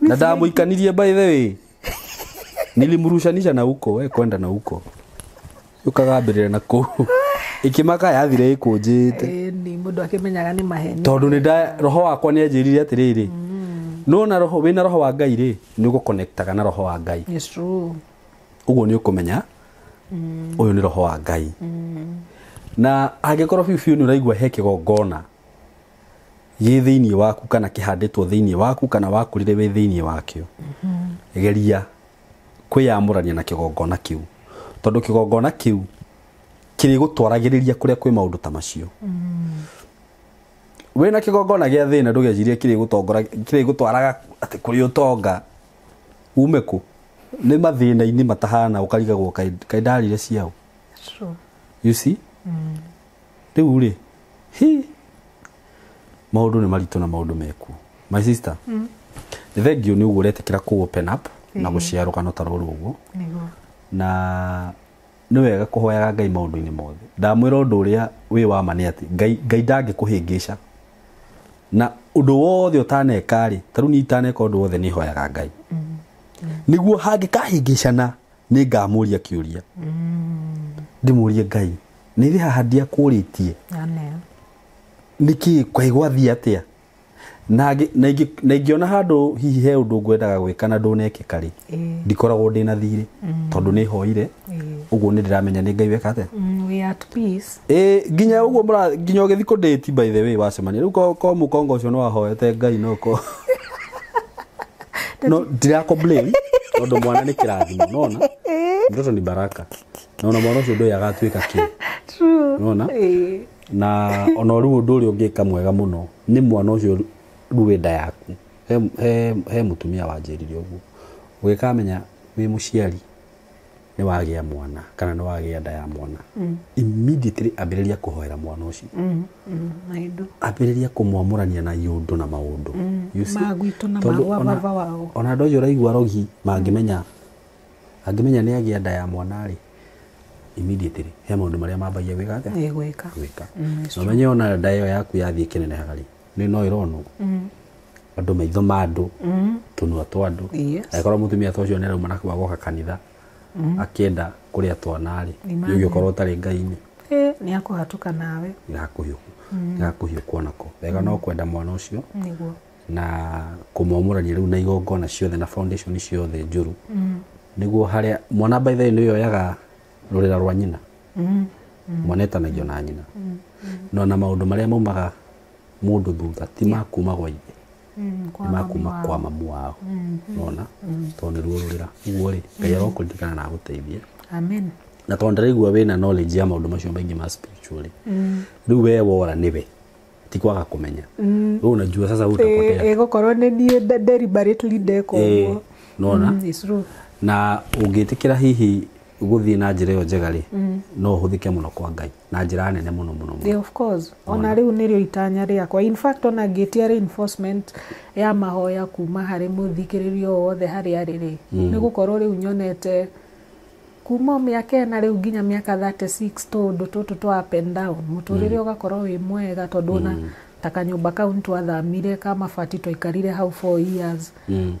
Na ndamũikanirie by the way. Nilimrushanisha na huko we kwenda na huko. Ukagambĩrĩra na kũ. Ikimaka yathire ikunjite. Ni mũndũ akĩmenyaga nĩ maheni. Tondũ nĩ roho wakwa nĩ anjĩrire atĩrĩrĩ. Nona roho wĩna roho wa Ngai rĩ nĩ ũgũconnectaga na roho wa Ngai. It's true. Ũguo nĩ ũkũmenya ũyũ nĩ roho wa Ngai. Na angĩkorwo biũ nĩ ũraigua he kĩgongona gĩ thĩinĩ waku kana kĩhandĩtwo thĩinĩ waku kana wakũrire wĩ thĩinĩ wakĩo. Geria kwĩyamũrania na kĩgongona kĩu. Tondũ kĩgongona kĩu kĩrĩ gũtwaragĩrĩria kũrĩa kwĩ maũndũ ta macio. Wĩna kĩgongona gĩa thĩna ndũgecirie kĩrĩ gũtwaraga atĩ kũrĩ ũtonga. Ume kũ? Nĩ mathĩna-inĩ matahana ũkarigagwo kaĩ ndarire ciao. True. You see? Rĩu rĩ maũndũ nĩ maritũ na maũndũ meku. My sister. Nĩ thengio nĩ ũguo ũretĩkĩra kũ open up na gũshare rũgano ta rũrũ ũguo. Na nĩ wega kũhoyaga Ngai maũndũ-inĩ mothe. Ndamwĩra ũndũ ũrĩa wĩ wa ma nĩ atĩ Ngai ndangĩkũhĩngĩca. Na ũndũ wothe ũtaneka rĩ, ta rĩu niĩ itaneka ũndũ wothe nĩ hoyaga Ngai. Nĩguo hangĩkahĩngĩcana nĩ ngamũria kĩũria. Ndĩmũrie Ngai, nĩ rĩ haha ndiakũrĩtie? Amen. Nĩkĩ kwaigwathi atĩa? Na ingĩona handũ hihi he ũndũ ngwendaga gwĩka na ndũnekĩka rĩ, ndikoragwo ndĩna thirĩ tondũ nĩ hoire. Ũguo nĩ ndĩramenya nĩ Ngai weka atĩa. We at peace. Nginya ũguo nginya ũgĩthi kũndĩti by the way wacemania. Rĩu ko mũkongo ũcio nĩ wahoete Ngai no ko. No ndirakomplain tondũ mwana nĩ kĩrathimo nona. Mtoto ni baraka. Naona mwana ũcio ndũĩ agatuĩka kĩ. True. Nona? Na ona rĩu ũndũ ũrĩa ũngĩka mwega mũno nĩ mwana ũcio ruenda yaku. He mutumia wanjĩrire ũguo. Ũgĩkamenya wĩ mũciari nĩ wagĩa mwana kana nĩ wagĩa nda ya mwana. Immediately ambĩrĩria kũhoera mwana ũcio. Ambĩrĩria kũmwamũrania na iũndũ na maũndũ. Magwitũ na mawababa wao. Ona andũ acio ũraigua rogi mangĩmenya nĩ agĩa nda ya mwana rĩ, immediately he maũndũ marĩa mambagia gwĩka atĩa? Gwĩka. Na menye ona nda ĩyo yaku yathiĩ kĩnenehaga rĩ, nĩ no ĩronwo. Andũ maitho ma andũ, tũnua twa andũ. Angĩkorwo mũtumia ta ũcio nĩ arauma na kwagoka kanitha akĩenda kũrĩa twana rĩ, nĩ ũgĩkorwo ũtarĩ Ngai-inĩ. Nĩ akũhatũka nawe. Nĩakũhiũkwo nako. Wega no kwenda mwana ũcio na kũmwamũrania rĩu na igongona ciothe na foundation ciothe njũru. Nĩguo harĩa mwana by the way nĩ yoyaga rũrĩra rwa nyina. Mwana etanagio na nyina. No na maũndũ marĩa maumaga mũndũ thutha ti makuma gwa ithe. Nĩ makuma kwa mamu wao. Nona? Tondũ nĩ ruo rũrĩra. Ũguo rĩ, Ngai arokũririkana na agũteithie. Amen. Na tondũ ndĩraigua wĩna knowledge ya maũndũ macio maingĩ ma spiritually. Rĩu we wora nĩwe. Ti kwaga kũmenya. Rĩu unajua sasa utapotea. Gũkorwo nĩ niĩ deliberately ndeka ũguo. Nona? Na ũngĩtĩkĩra hihi gũthiĩ na njĩra ĩyo njega rĩ, no ũhũthĩke mũno kwa Ngai na njĩra nene mũno. Of course. Ona rĩu nĩrĩo itanya rĩakwa. In fact ona ngĩtia reinforcement ya mahoya kuma harĩ mũthikĩrĩrio wothe harĩa rĩrĩ. Nĩ gũkorwo rĩu nyonete kuma mĩaka ĩna rĩu nginya mĩaka 36 tondũ tũtũ twa up and down. Mũtũrĩre ũgakorwo wĩ mwega tondũ ona ta kanyũmba kau nĩtwathamire ka mabati twaikarire hau 4 years.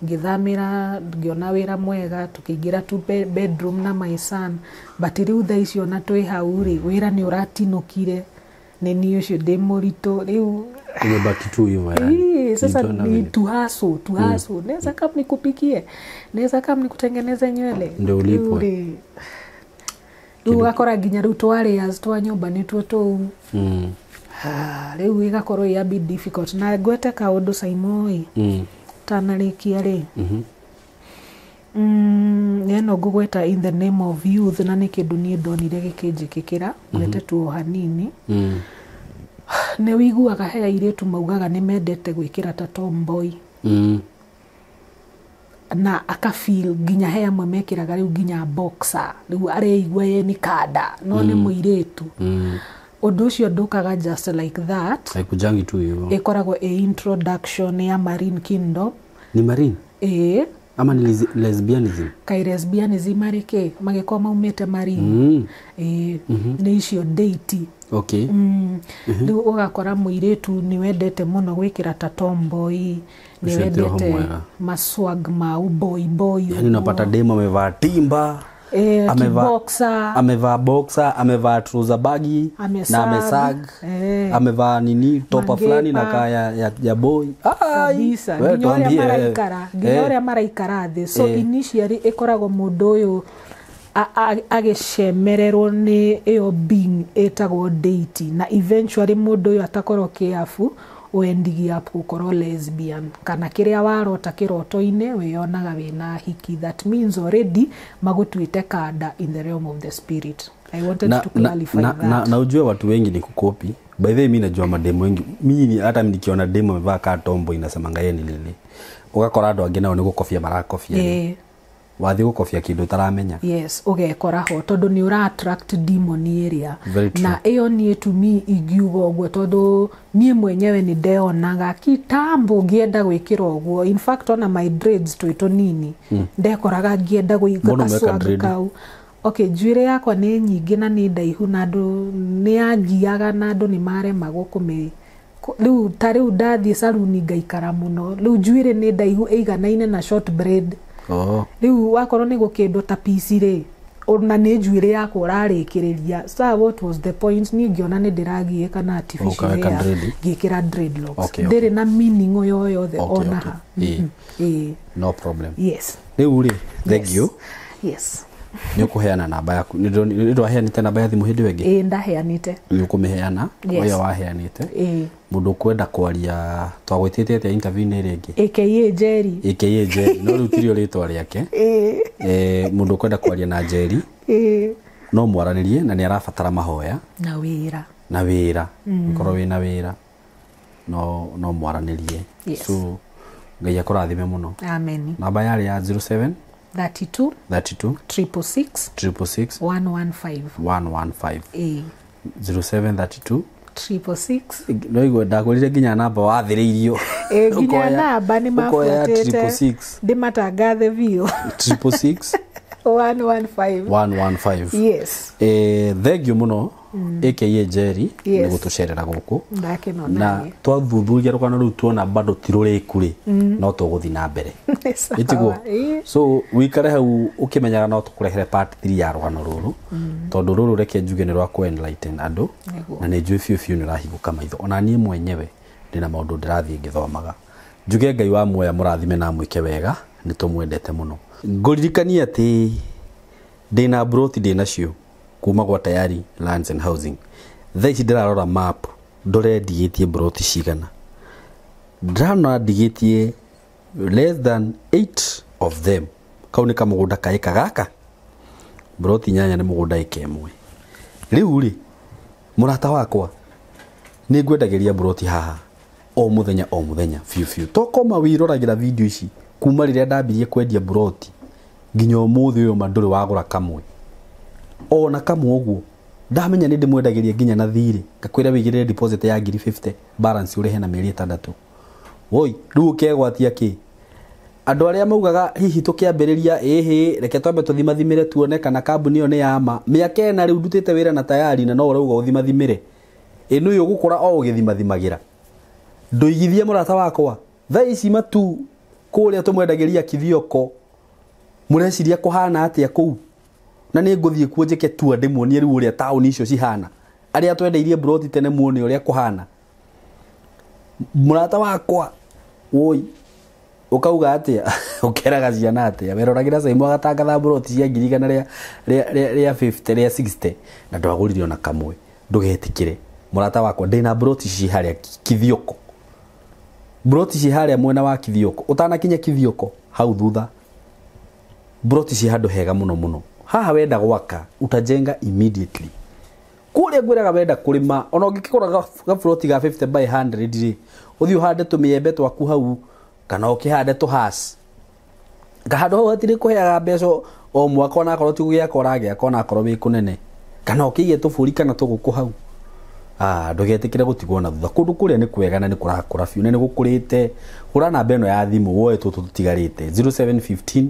Ngĩthamĩra ngĩona wĩra mwega tũkĩingĩra 2 bedroom na my son. But rĩu thaa icio na twĩ hau rĩ wĩra nĩ ũratinũkire. Nĩ niĩ ũcio ndĩ mũritũ rĩu. Umebaki tu hivyo yani. Sasa ni tuhaso. Naweza kama nikupikie. Naweza kama nikutengeneze nywele. Ndio ulipo. Ugakora nginya rĩu twarĩas twa nyũmba nĩtuo tũu. Rĩu ĩgakorwo ya bit difficult na ngwete kaũndũ Saimoi. Tanarĩkia rĩ. Neno ngũgweta in the name of youth na nĩ kĩndũ niĩ ndonire gĩkĩnjĩkĩkĩra gwete tu hanini. Nĩ wiguaga he airĩtu maugaga nĩ mendete gwĩkĩra ta tomboy. Na akafeel nginya he amwe mekĩraga rĩu nginya boxer. Rĩu areigua ye nĩ kada no nĩ mũirĩtu. Ũndũ ũcio ndũkaga just like that. Haikujangi tu hivyo. Ĩkoragwo introduction ya Marine Kingdom. Ni Marine? ama ni lesbianism kai lesbianism arike magekwa maumete mari ni icio deity okay ndu ugakora muiretu ni wendete muno gwikira ta tomboy ni wendete maswag ma boy yani unapata demo amevaa timba amevaa boxer amevaa trouser baggy na amesag amevaa nini topa fulani na kaya ya boy kabisa nginya maraikara the so initially ikorago mundu uyu ageshemererwo ni iyo being etagwo deity na eventually mundu uyu atakorwo kiafu wendigia gukorwo lesbian kana kiria warota kiroto-ine weyonaga wina hiki that means already magutwite kada in the realm of the spirit. I wanted to clarify that. Na ujue watu wengi ni kukopi. By the way mimi najua mademo wengi. Mimi hata nikiona demo amevaa ka tombo inasemanga yeye ni nini. Ugakora ndo angena ni gukofia marakofia. Wathi gukofia kindu taramenya. Yes, ugekora ho tondu ni ura attract demon area. Na iyo ni to me igiugo gwe tondu nie mwenyewe ni ndeonaga kitambo ngienda gwikira ogwo. In fact ona my dreads twito nini ndekoraga ngienda guiga swag kau. Okay, juire yakwa ni nyingi na ni ndaihu na andu ni angiaga na andu ni marema gukume riu tariu ndathi saluni ngaikara muno riu juire ni ndaihu eiganaine na short braid riu wakorwo ni gukindu ta piece ri ona ni juire yakwa urarikiriria so what was the point ni ngiona ni ndiragie kana artificial ngikira dreadlocks ndiri na meaning oyo yothe ona no problem yes riu ri thank you yes ni kuheana namba yaku ni ndwaheanite namba ya thimu hindi wengi ndaheanite ni kumiheana oyo waheanite mundu kwenda kwaria twagwitite atia interview ni ringi AKA Jerry no rutirio ritwa riake mundu kwenda kwaria na Jerry no mwaranirie na ni arabatara mahoya na wira ngoro wina wira no mwaranirie so ngai akurathime muno amen namba yari ya 07 32 666 115 0732 666 no igwe ndagurire nginya namba wathiriirio nginya namba ni mafuatete ndimatangathe bio 666 115 yes thank you muno AKA Jerry ni gutucerera guku na twathuthuria rukana ru tuona bado tirure kuri no tuguthi na mbere itigo so wikare hau ukimenyaga no tukurehere part 3 ya rugano ruru tondu ruru reke njuge ni rwa ku enlighten andu na ni njui fiu ni rahiguka maitho ona nie mwenyewe ndina maundu ndirathie ngithomaga njuge ngai wa muoya murathime na mwike wega ni tumwendete muno nguririkania ati ndina broti ndina cio kuma gwa tayari lands and housing thaici ndirarora map ndore ndigitie broti cigana ndirana ndigitie less than 8 of them kauni ka mugunda kaika gaka broti nyanya ni mugunda ikemwe riu ri murata wakwa ni ngwendagiria broti haha o muthenya fiu tokoma wiroragira video ici kuma riria ndambirie kwendia broti nginya umuthi uyu manduri wagura kamwe ona kamwe uguo ndamenya ni ndimwendagiria nginya na thiri ngakwira wigirire deposit ya 50 balance uri hena mieri 6 woi riu kegwatia ki andu aria maugaga hihi tukiambiriria reke twambe tuthimathimire tuone kana kambuni yo ni yama miaka ena riu ndutite wira na tayari na no urauga uthimathimire inu yo gukura o ugithimathimagira nduigithie murata wakwa thaici matu kuria tumwendagiria kithioko mureciria kuhana atia kuu na ni nguthie kuo njeke tua ndimuonie riu uria town icio cihana aria twendeirie broti tene muone uria kuhana murata wakwa woi ukauga atia ukeraga ciana atia weroragira sai mwagatangatha broti cia ngirigana ria 50 ria 60 na ndwagurire ona kamwe ndugetikire murata wakwa ndina broti ci haria kithioko broti ci haria mwena wa kithioko utanakinya kithioko hau thutha broti ci handu hega muno haha wenda gwaka utajenga immediately kuria gwiraga wenda kurima ona ungikora ga broti ga 50 by 100 ri uthi uhande tumiembe twaku hau kana ukihande tuhas ngahando ho atiri kuheaga mbeco o mwaka ona korwo tigugia koragia kona korwo wi kunene kana ukige tuburi kana tuguku hau ndugetikire gutigwo na thutha kundu kuria ni kwega na ni kurakura biu na ni gukurite hura namba eno ya thimu woe tutigarite 0715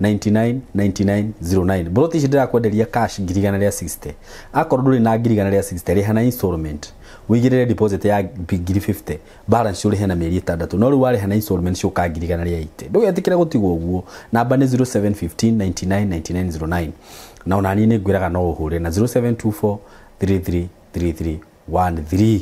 99 99 09 broti shidira kwenderia cash ngirigana ria 60 akorwo nduri na ngirigana ria 60 rihana installment wigirire deposit ya ngiri 50 balance uri hena mieri 6 no ri wari hana installment cio ka ngirigana ria 80 ndugetikire gutigwo uguo namba ni 0715 99 99 09 na onani ni ngwiraga no uhure na 0724 33 33 13